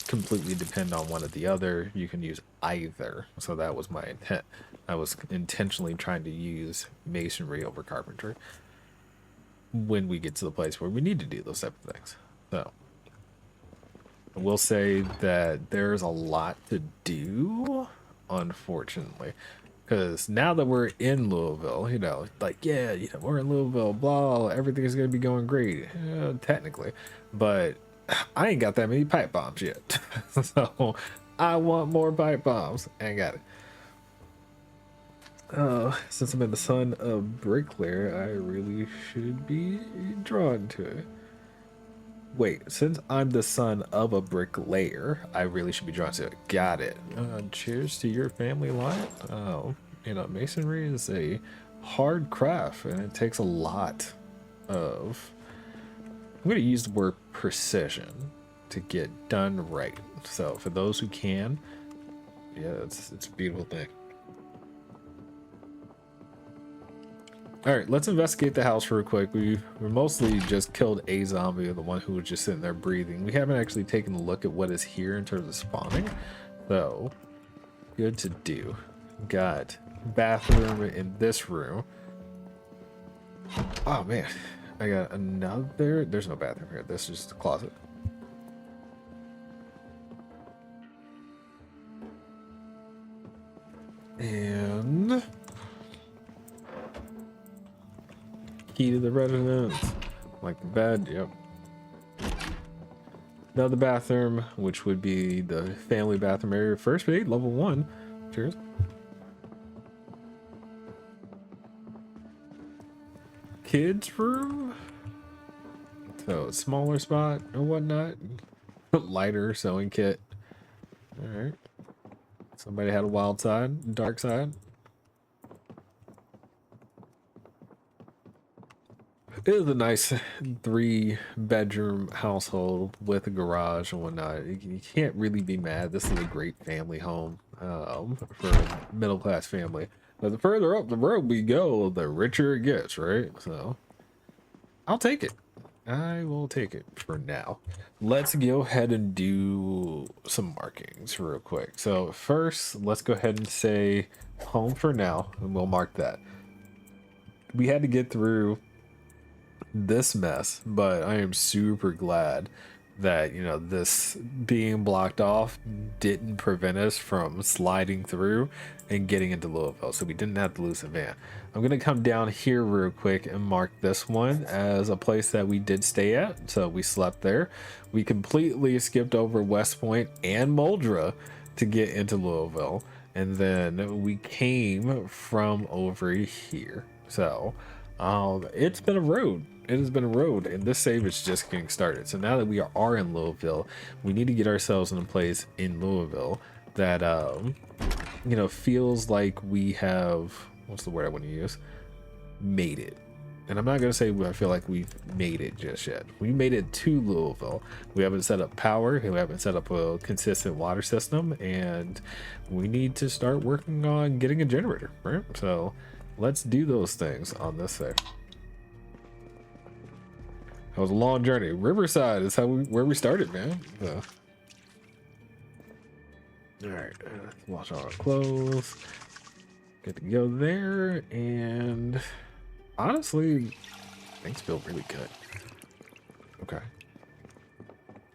completely depend on one or the other. You can use either. So that was my intent. I was intentionally trying to use masonry over carpentry when we get to the place where we need to do those type of things. So I will say that there's a lot to do, unfortunately, because now that we're in Louisville, you know, like, yeah, you know, we're in Louisville, blah, everything is going to be going great, technically, but I ain't got that many pipe bombs yet. So I want more pipe bombs. I ain't got it. Since I'm in the son of bricklayer, I really should be drawn to it. Wait, since I'm the son of a bricklayer, I really should be drawn to it. Got it. Cheers to your family line. Oh, you know, masonry is a hard craft, and it takes a lot of... I'm going to use the word precision to get done right. So for those who can, yeah, it's a beautiful thing. All right, let's investigate the house real quick. We mostly just killed a zombie, the one who was just sitting there breathing. We haven't actually taken a look at what is here in terms of spawning. So, good to do. Got bathroom in this room. Oh, man. I got another... There's no bathroom here. This is just a closet. And... key to the residence. Like the bed, yep. Another bathroom, which would be the family bathroom area. First aid, level 1. Cheers. Kids room. So smaller spot or whatnot. Lighter sewing kit. Alright. Somebody had a wild side, dark side. It is a nice 3-bedroom household with a garage and whatnot. You can't really be mad. This is a great family home for a middle-class family. But the further up the road we go, the richer it gets, right? So I'll take it. I will take it for now. Let's go ahead and do some markings real quick. So first, let's go ahead and say home for now, and we'll mark that. We had to get through this mess, but I am super glad that, you know, this being blocked off didn't prevent us from sliding through and getting into Louisville, so we didn't have to lose a van. I'm gonna come down here real quick and mark this one as a place that we did stay at, so we slept there. We completely skipped over West Point and Muldra to get into Louisville, and then we came from over here. So it's been a road. It has been a road, and this save is just getting started. So now that we are in Louisville, we need to get ourselves in a place in Louisville that you know, feels like we have, what's the word I want to use, made it. And I'm not going to say I feel like we've made it just yet. We made it to Louisville. We haven't set up power, we haven't set up a consistent water system, and we need to start working on getting a generator, right? So let's do those things on this side. That was a long journey. Riverside is where we started, man. So. All right, wash all our clothes. Good to go there, and honestly, things feel really good. Okay,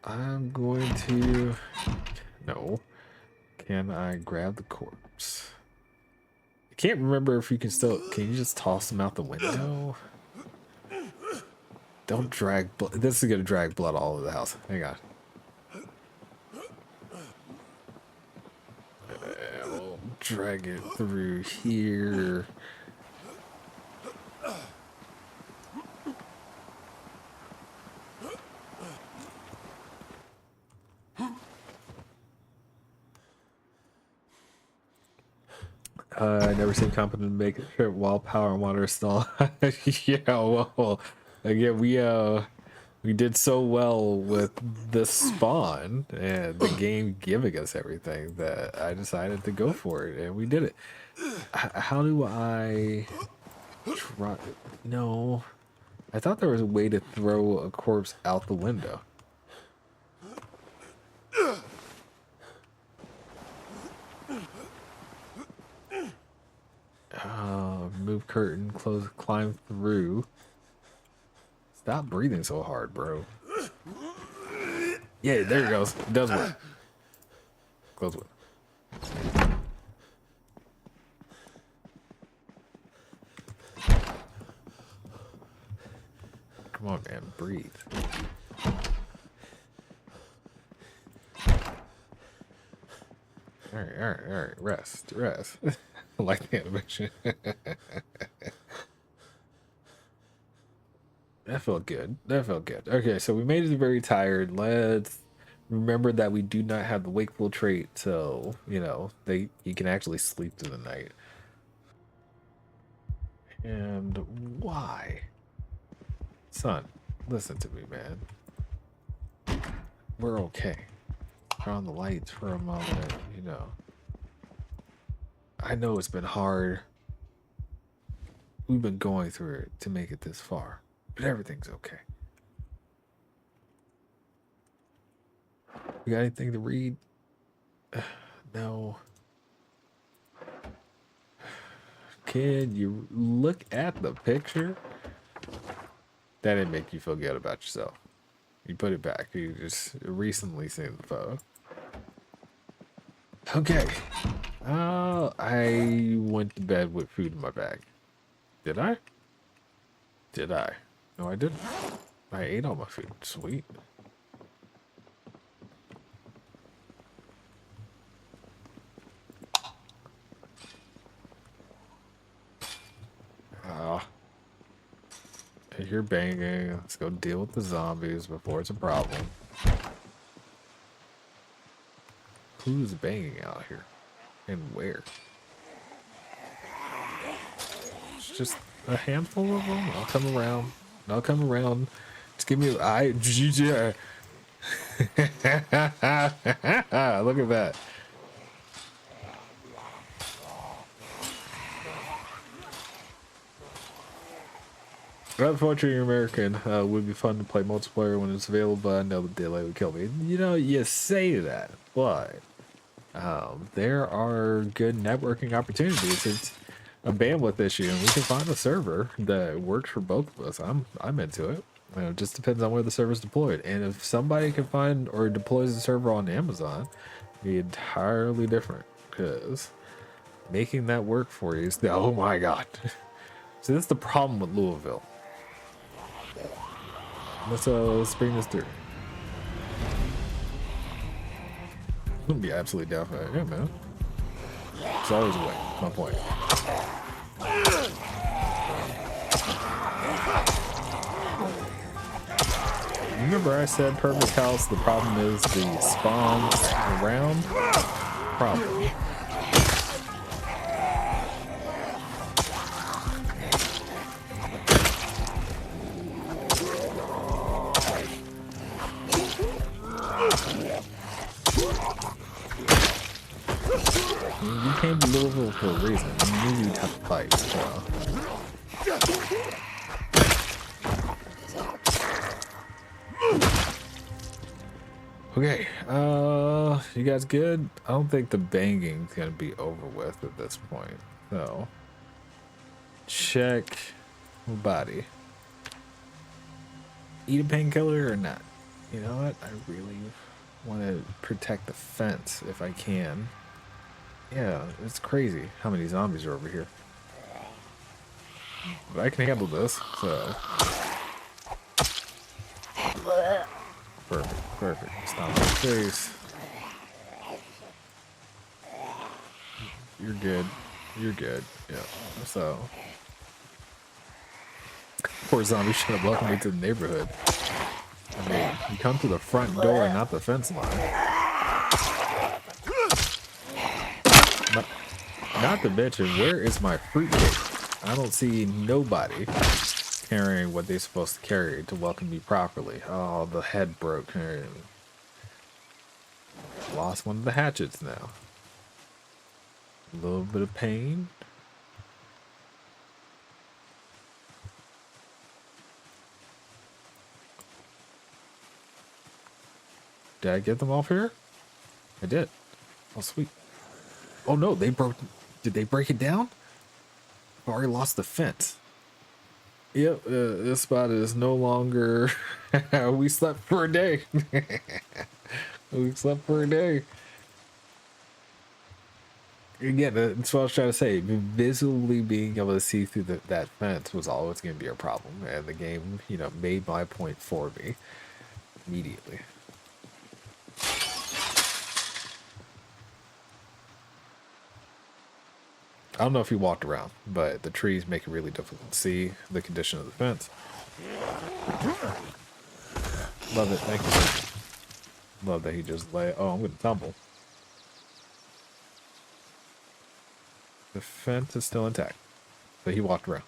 I'm going to. No, can I grab the corpse? I can't remember if you can still. Can you just toss them out the window? Don't drag blood. This is gonna drag blood all over the house. Hang on. We'll drag it through here. I never seem competent to make a trip while power and water is still. Yeah, well, again, we did so well with the spawn and the game giving us everything that I decided to go for it, and we did it. How do I try? No, I thought there was a way to throw a corpse out the window. Move curtain, close, climb through. Stop breathing so hard, bro. Yeah, there it goes. It does work. Close window. Come on, man, breathe. All right, rest. I like the animation. That felt good. Okay, so we made it very tired. Let's remember that we do not have the wakeful trait, so you know you can actually sleep through the night. And why? Son, listen to me, man. We're okay. Turn on the lights for a moment, you know. I know it's been hard. We've been going through it to make it this far, but everything's okay. You got anything to read? No. Can you look at the picture? That didn't make you feel good about yourself. You put it back. You just recently seen the photo. Okay. I went to bed with food in my bag. Did I? No, I didn't. I ate all my food. Sweet. I hear banging. Let's go deal with the zombies before it's a problem. Who's banging out here? And where? It's just a handful of them. I'll come around. Just give me an eye. Look at that. Unfortunately, you're American. Would be fun to play multiplayer when it's available, but I know the delay would kill me. You know, you say that, but there are good networking opportunities. It's a bandwidth issue, and we can find a server that works for both of us. I'm into it. You know, it just depends on where the server's deployed. And if somebody can find or deploys a server on Amazon, it'd be entirely different, because making that work for you is oh my god. So that's the problem with Louisville. Let's bring this through. I'm gonna be absolutely down for that. Yeah, man. It's always a way. My point. Remember I said perfect house, the problem is the spawns around? Problem. You came to Louisville for a reason. You knew you'd have to fight. fight. So. Okay, you guys good? I don't think the banging's gonna be over with at this point. So, check body. Eat a painkiller or not? You know what? I really want to protect the fence if I can. Yeah, it's crazy how many zombies are over here. But I can handle this, so. Perfect, perfect. Stop my face. You're good. You're good. Yeah. So. Poor zombie should have welcomed me to the neighborhood. I mean, you come to the front door and not the fence line. Not to mention, where is my fruitcake? I don't see nobody carrying what they're supposed to carry to welcome me properly. Oh, the head broke. Lost one of the hatchets now. A little bit of pain. Did I get them off here? I did. Oh, sweet. Oh no, they broke. Did they break it down? I've already lost the fence. Yep, this spot is no longer. We slept for a day. We slept for a day. Again, that's what I was trying to say. Visually being able to see through that fence was always going to be a problem, and the game, you know, made my point for me immediately. I don't know if he walked around, but the trees make it really difficult to see the condition of the fence. Love it. Thank you, sir. Love that he just lay. Oh, I'm going to tumble. The fence is still intact, but he walked around.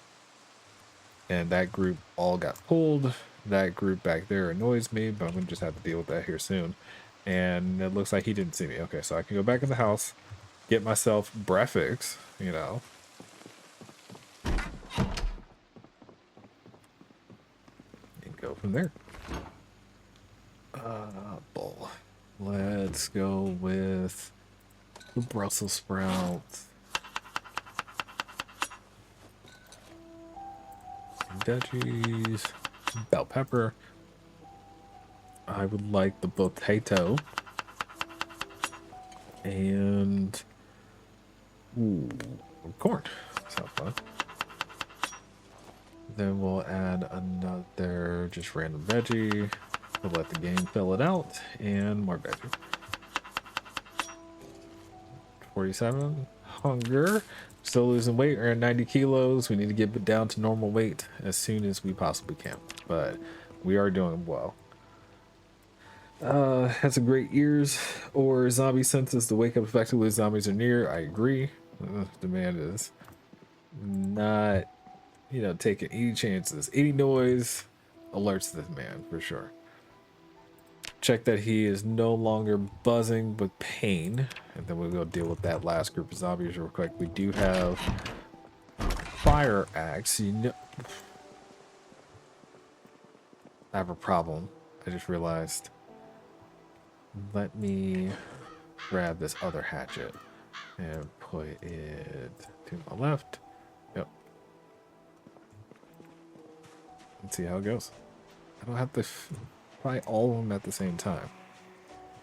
And that group all got pulled. That group back there annoys me, but I'm going to just have to deal with that here soon. And it looks like he didn't see me. Okay, so I can go back in the house, get myself breakfast, you know. And go from there. Bowl. Let's go with the Brussels sprouts. Veggies, bell pepper. I would like the potato and corn. Sounds fun. Then we'll add another just random veggie. We'll let the game fill it out and more veggie. 47 hunger. Still losing weight. We're at 90 kilos. We need to get it down to normal weight as soon as we possibly can. But we are doing well. Has a great ears or zombie senses to wake up effectively as zombies are near. I agree. The man is not, you know, taking any chances. Any noise alerts this man for sure. Check that he is no longer buzzing with pain, and then we'll go deal with that last group of zombies real quick. We do have fire axe. You know, I have a problem. I just realized. Let me grab this other hatchet and put it to my left. Yep. Let's see how it goes. I don't have to fight all of them at the same time.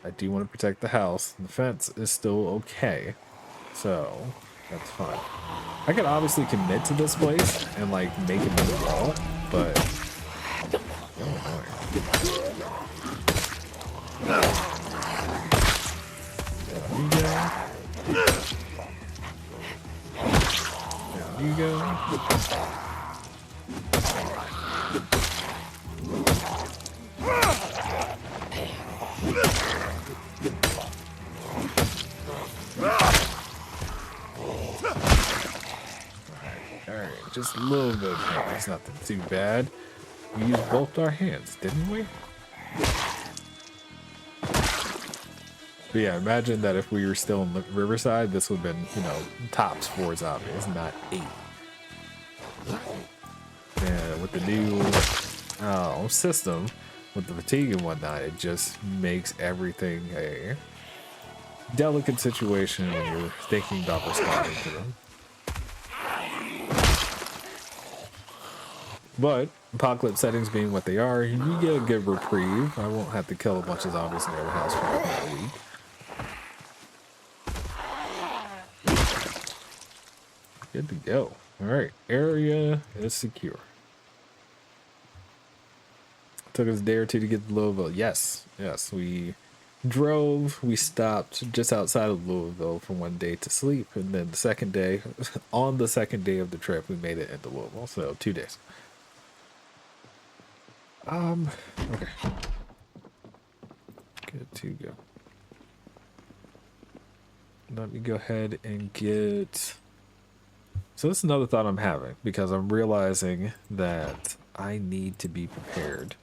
I do want to protect the house. The fence is still okay, so that's fine. I could obviously commit to this place and like make it move wall, but there you go. There you go. Alright, just a little bit of pain. It's nothing too bad. We used both our hands, didn't we? But yeah, imagine that if we were still in the Riverside, this would have been, you know, tops 4 zombies, not 8. And with the new system, with the fatigue and whatnot, it just makes everything a delicate situation when you're thinking about responding to them. But apocalypse settings being what they are, you get a good reprieve. I won't have to kill a bunch of zombies in your house for a week. Good to go. All right, area is secure. Took us a day or two to get to Louisville. Yes, we drove. We stopped just outside of Louisville for one day to sleep, and then the second day, on the second day of the trip, we made it into Louisville. So 2 days. Okay. Good to go. Let me go ahead and get... So this is another thought I'm having, because I'm realizing that I need to be prepared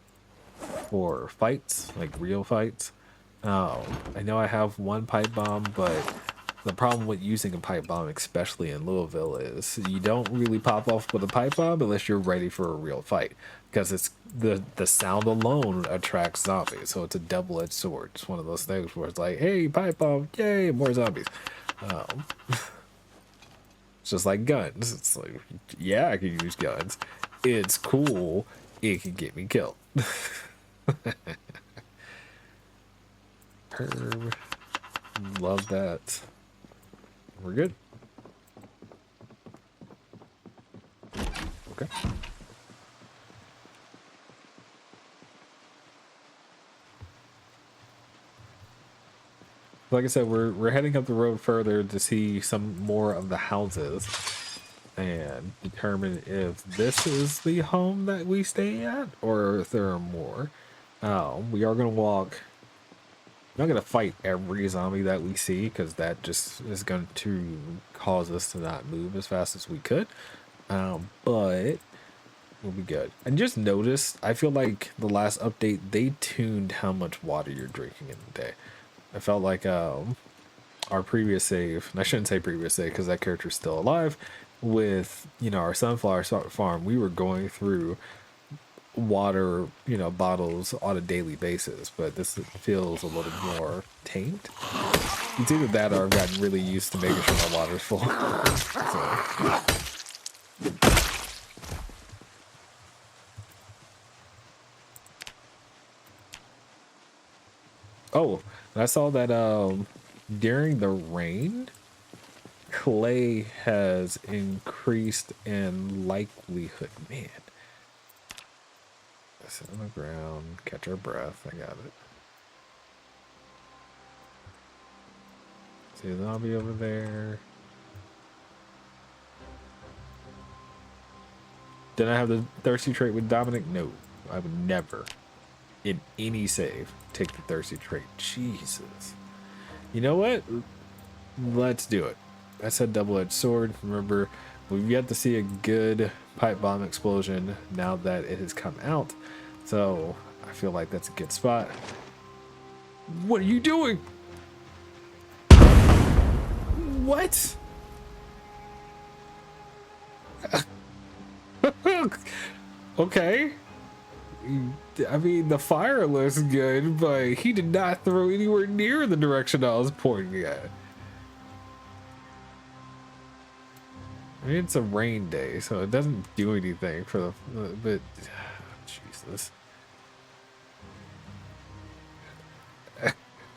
for fights, like real fights. I know I have one pipe bomb, but the problem with using a pipe bomb, especially in Louisville, is you don't really pop off with a pipe bomb unless you're ready for a real fight, because it's the sound alone attracts zombies. So it's a double-edged sword. It's one of those things where it's like, hey, pipe bomb, yay, more zombies. It's just like guns. It's like, yeah, I can use guns. It's cool. It can get me killed. Herb. Love that. We're good. Okay. Like I said, we're heading up the road further to see some more of the houses and determine if this is the home that we stay at or if there are more. We are going to walk. I'm not going to fight every zombie that we see, because that just is going to cause us to not move as fast as we could. But we'll be good. And just noticed, I feel like the last update, they tuned how much water you're drinking in a day. I felt like our previous save, and I shouldn't say previous save because that character's still alive, with, you know, our sunflower farm, we were going through water, you know, bottles on a daily basis, but this feels a little more tamed. It's either that or I've gotten really used to making sure my water's full. Oh, and I saw that during the rain, clay has increased in likelihood. Man. Sit on the ground, catch our breath. I got it. See a zombie over there. Did I have the thirsty trait with Dominic? No, I would never, in any save, take the thirsty trait. Jesus. You know what? Let's do it. I said double-edged sword. Remember, we've yet to see a good pipe bomb explosion now that it has come out. So I feel like that's a good spot. What are you doing? What? Okay. I mean, the fire looks good, but he did not throw anywhere near the direction I was pointing at. I mean, it's a rain day, so it doesn't do anything for the... But... Jesus.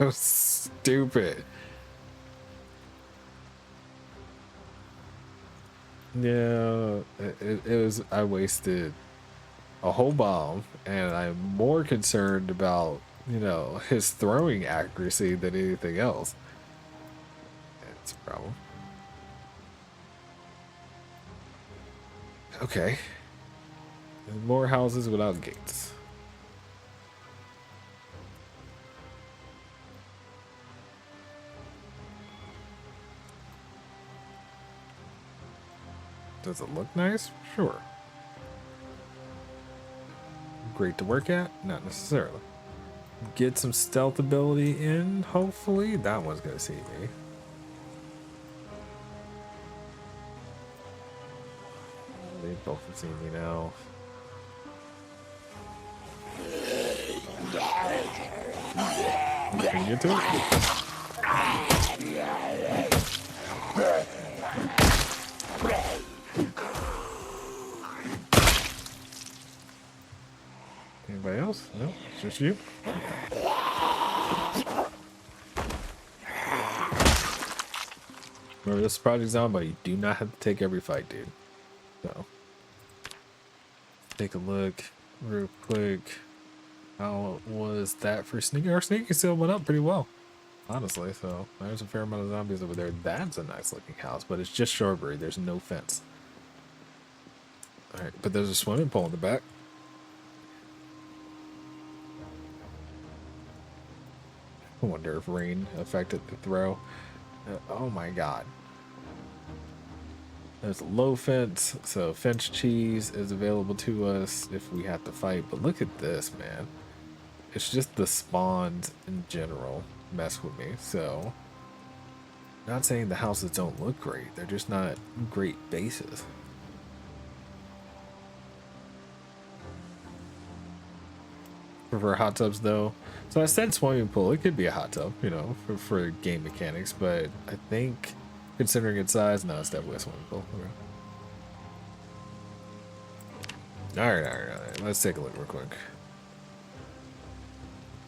Stupid. Yeah, it was... I wasted a whole bomb, and I'm more concerned about, you know, his throwing accuracy than anything else. That's a problem. Okay. And more houses without gates. Does it look nice? Sure. Great to work at? Not necessarily. Get some stealth ability in, hopefully. That one's gonna see me. Both have seen me now. Can you get to it? Anybody else? No, it's just you. Remember, this is Project Zomboid. You do not have to take every fight, dude. So, take a look real quick. How was that for sneaking? Our sneaking still went up pretty well, honestly. So, there's a fair amount of zombies over there. That's a nice looking house, but it's just shrubbery. There's no fence. Alright, but there's a swimming pool in the back. I wonder if rain affected the throw. Oh my god. There's a low fence, so fence cheese is available to us if we have to fight. But look at this, man. It's just the spawns in general mess with me. So, not saying the houses don't look great. They're just not great bases. Prefer hot tubs though. So I said swimming pool. It could be a hot tub, you know, for game mechanics. But I think, considering its size, no, it's definitely a swimming pool. Okay. All right. Let's take a look real quick.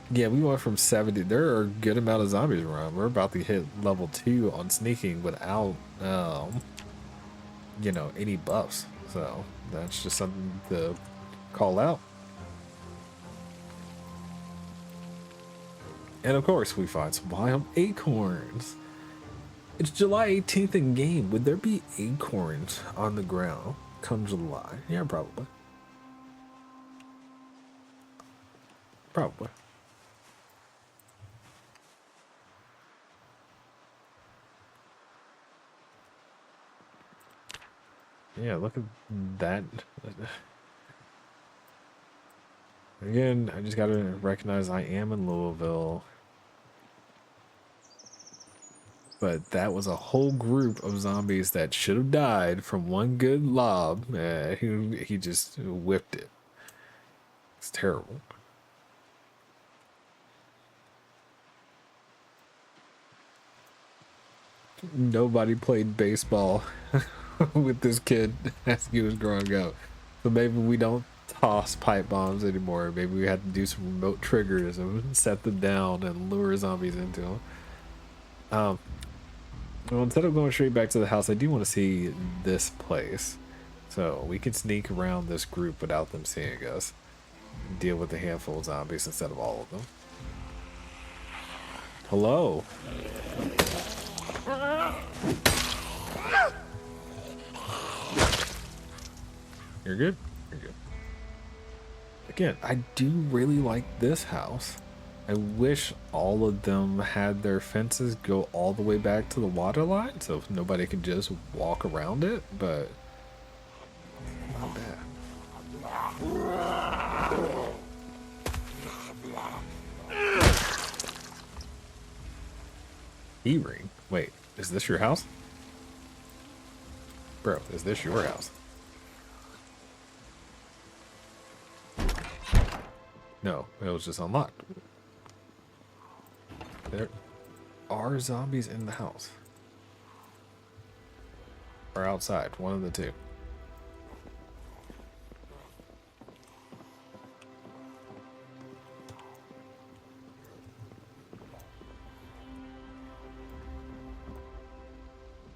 Yeah, we went from 70. There are a good amount of zombies around. We're about to hit level 2 on sneaking without, you know, any buffs. So that's just something to call out. And of course, we find some wild acorns. It's July 18th in game. Would there be acorns on the ground come July? Yeah, probably. Probably. Yeah, look at that. Again, I just gotta recognize I am in Louisville. But that was a whole group of zombies that should have died from one good lob. He just whipped it. It's terrible. Nobody played baseball with this kid as he was growing up. So maybe we don't toss pipe bombs anymore. Maybe we had to do some remote triggers and set them down and lure zombies into them. Well, instead of going straight back to the house, I do want to see this place. So we can sneak around this group without them seeing us. Deal with a handful of zombies instead of all of them. Hello. You're good? You're good. Again, I do really like this house. I wish all of them had their fences go all the way back to the water line, so nobody can just walk around it, but not bad. E-ring? Wait, is this your house? Bro, is this your house? No, it was just unlocked. There are zombies in the house. Or outside, one of the two.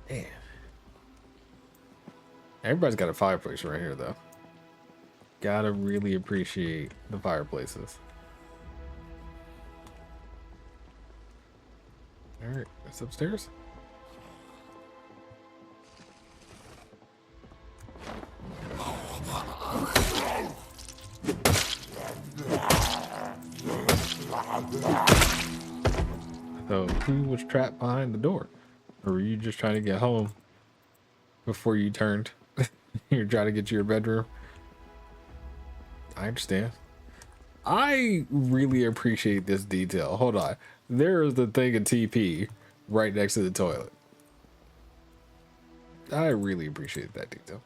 Man. Everybody's got a fireplace right here, though. Gotta really appreciate the fireplaces. Alright, that's upstairs. So, who was trapped behind the door? Or were you just trying to get home before you turned? You're trying to get to your bedroom? I understand. I really appreciate this detail. Hold on. There is the thing of TP right next to the toilet. I really appreciate that detail.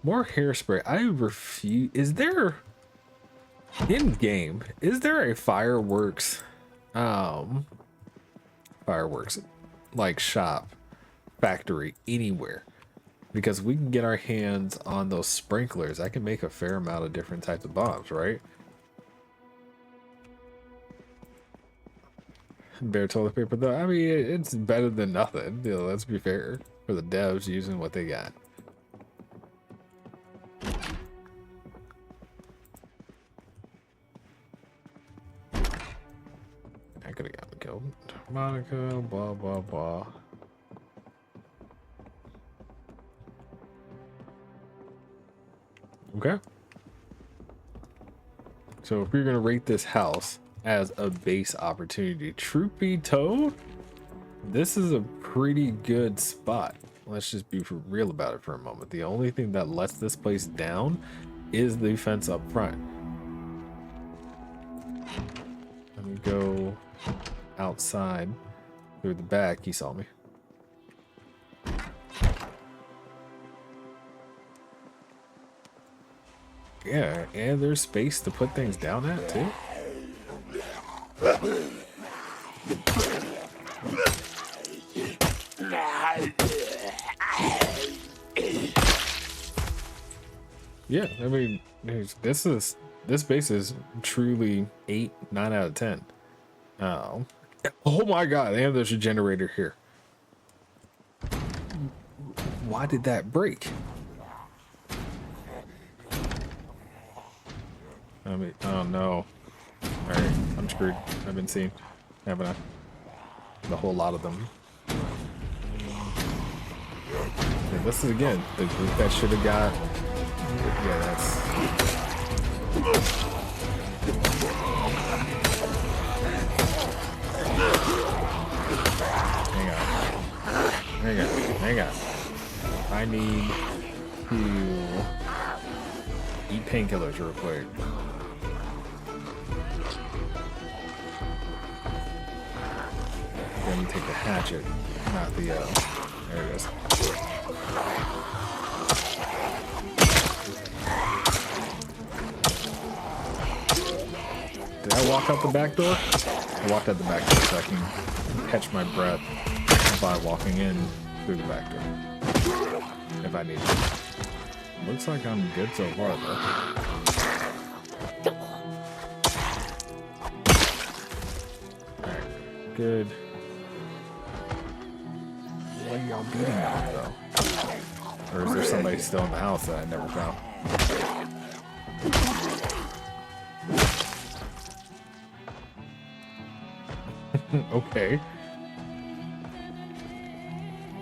More hairspray. I refuse. Is there in game? Is there a fireworks like shop factory anywhere? Because we can get our hands on those sprinklers. I can make a fair amount of different types of bombs, right? Bare toilet paper though. I mean, it's better than nothing. You know, let's be fair for the devs using what they got. I could have gotten killed. Monica, blah blah blah. Okay. So if we're gonna rate this house as a base opportunity, truth be told, this is a pretty good spot. Let's just be for real about it for a moment. The only thing that lets this place down is the fence up front. Let me go outside through the back. He saw me. Yeah, and there's space to put things down at too. Yeah, I mean, this base is truly 8, 9 out of 10. Oh my god, and there's a generator here. Why did that break? I mean, oh no. Alright, I'm screwed. I've been seen, haven't I? The whole lot of them. Yeah, this is again the group that should have got. Yeah, that's. Hang on. I need to eat painkillers real quick. Then take the hatchet, not the, there it is. Did I walk out the back door? I walked out the back door so I can catch my breath by walking in through the back door. If I need to. Looks like I'm good so far though. Alright, good. What are y'all beating on though? Or is there somebody still in the house that I never found? Okay.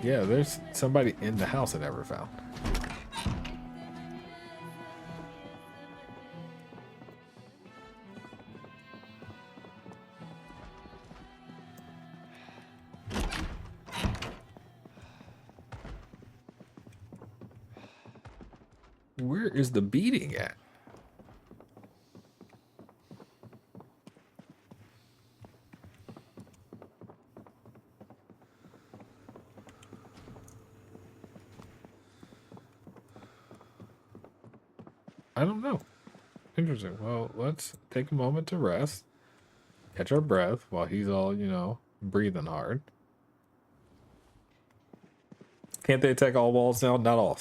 Yeah, there's somebody in the house I never found. Where is the beating at? I don't know. Interesting. Well, let's take a moment to rest. Catch our breath while he's all, you know, breathing hard. Can't they attack all walls now? Not all.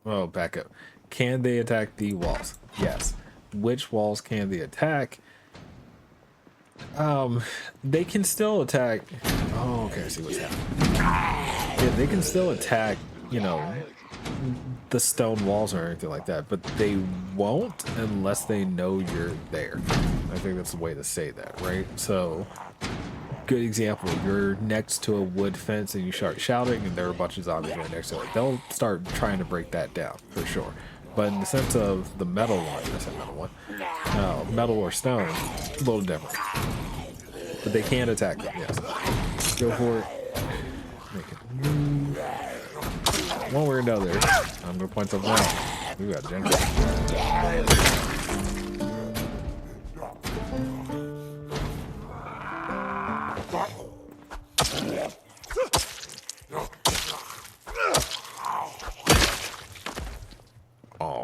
Oh, back up. Can they attack the walls? Yes. Which walls can they attack? They can still attack. Oh, okay. I see what's happening. Yeah, they can still attack, you know, the stone walls or anything like that, but they won't unless they know you're there. I think that's the way to say that, right? So, good example, you're next to a wood fence and you start shouting and there are a bunch of zombies right next to it. They'll start trying to break that down for sure. But in the sense of the metal one, I said metal one, metal or stone, a little different. But they can attack them, yes. Go for it. Make it move. One way or another, I'm gonna point something out. We got generator.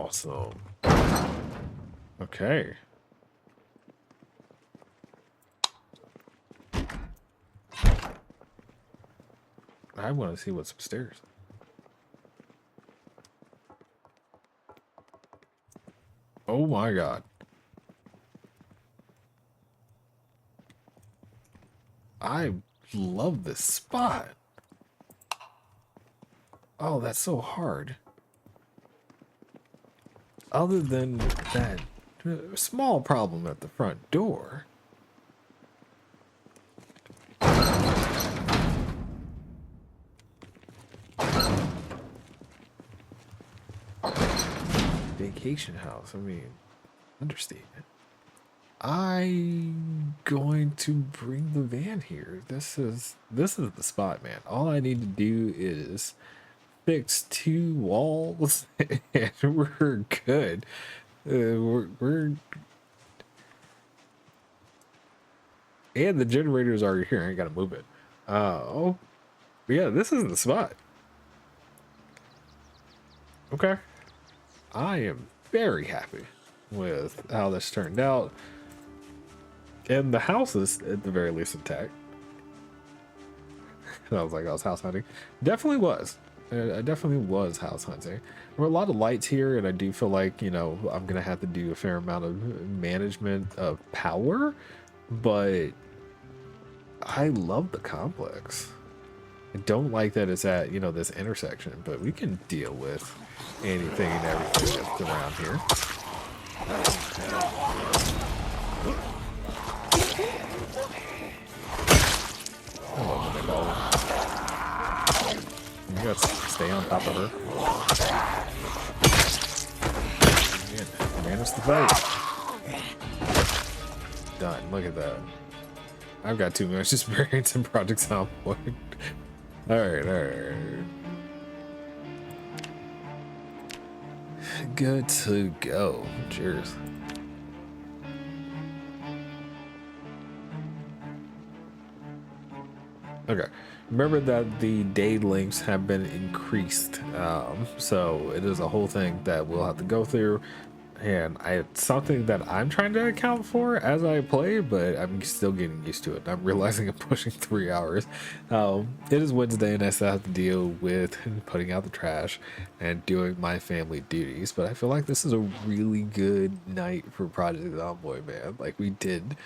Awesome. Okay. I want to see what's upstairs. Oh my god. I love this spot. Oh, that's so hard. Other than that small problem at the front door. Vacation house, I mean, understatement. I'm going to bring the van here. This is the spot, man. All I need to do is fix 2 walls and we're good. We're and the generator's already here. I gotta move it. Oh, yeah, this is the spot. Okay, I am very happy with how this turned out, and the house is at the very least intact. I was like, I was house hunting. Definitely was. I definitely was house hunting. There were a lot of lights here, and I do feel like, you know, I'm gonna have to do a fair amount of management of power, but I love the complex. I don't like that it's at, you know, this intersection, but we can deal with anything and everything that's around here. You gotta stay on top of her. Manage the fight. Done. Look at that. I've got 2 minutes experience in Project Zomboid. Alright. Good to go. Cheers. Okay. Remember that the day lengths have been increased. So it is a whole thing that we'll have to go through. And it's something that I'm trying to account for as I play, but I'm still getting used to it. I'm realizing I'm pushing 3 hours. It is Wednesday and I still have to deal with putting out the trash and doing my family duties. But I feel like this is a really good night for Project Zomboid, man. Like, we did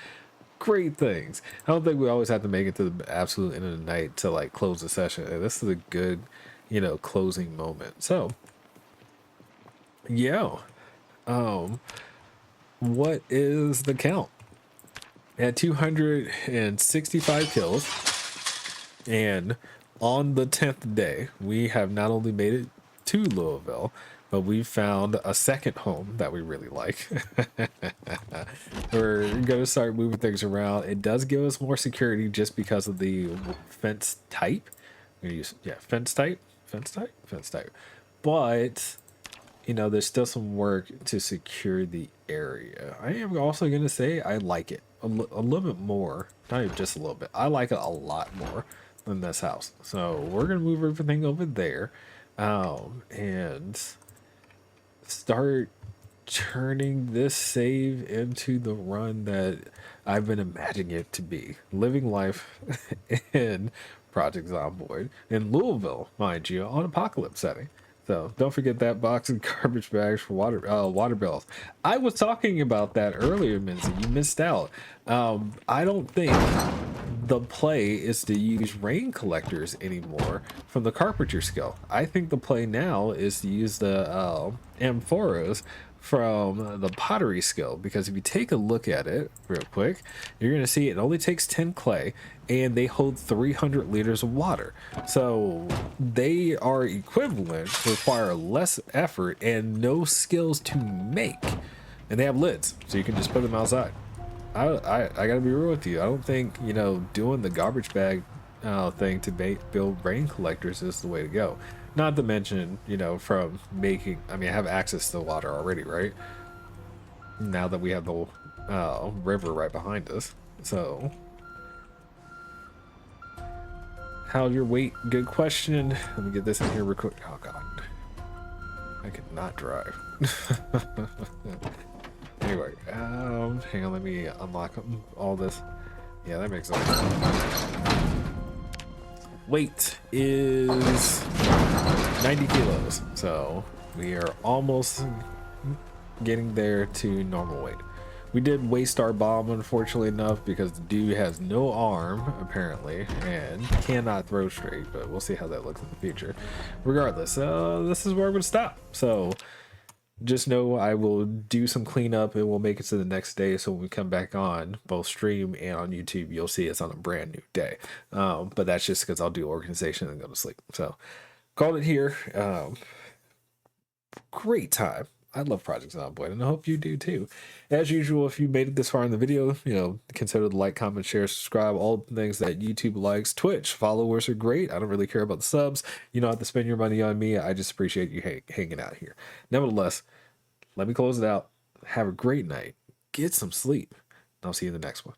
great things. I don't think we always have to make it to the absolute end of the night to like close the session. And this is a good, you know, closing moment. So, yeah. What is the count? At 265 kills, and on the 10th day, we have not only made it to Louisville, but we found a second home that we really like. We're gonna start moving things around. It does give us more security just because of the fence type. We're gonna use, yeah, fence type. But you know, there's still some work to secure the area. I am also going to say I like it a little bit more. Not even just a little bit. I like it a lot more than this house. So we're going to move everything over there and start turning this save into the run that I've been imagining it to be. Living life in Project Zomboid in Louisville, mind you, on apocalypse setting. So don't forget that box of garbage bags for water bills. I was talking about that earlier, Minzy. You missed out. I don't think the play is to use rain collectors anymore from the carpenter skill. I think the play now is to use the amphoras from the pottery skill, because if you take a look at it real quick, you're going to see it only takes 10 clay and they hold 300 liters of water. So they are equivalent, require less effort and no skills to make, and they have lids, so you can just put them outside. I gotta be real with you. I don't think, you know, doing the garbage bag thing to build rain collectors is the way to go. Not to mention, you know, from making, I mean, I have access to water already, right? Now that we have the river right behind us. So, how's your weight? Good question. Let me get this in here real quick. Oh, God. I could not drive. Anyway, hang on, let me unlock all this. Yeah, that makes sense. Weight is 90 kilos, so we are almost getting there to normal weight. We did waste our bomb, unfortunately enough, because the dude has no arm, apparently, and cannot throw straight, but we'll see how that looks in the future. Regardless, this is where I'm going to stop. So just know I will do some cleanup and we'll make it to the next day. So when we come back on both stream and on YouTube, you'll see it's on a brand new day. But that's just because I'll do organization and go to sleep. So called it here. Great time. I love Project Zomboid, and I hope you do too. As usual, if you made it this far in the video, consider the like, comment, share, subscribe, all the things that YouTube likes. Twitch followers are great. I don't really care about the subs. You don't have to spend your money on me. I just appreciate you hanging out here. Nevertheless, let me close it out. Have a great night. Get some sleep. I'll see you in the next one.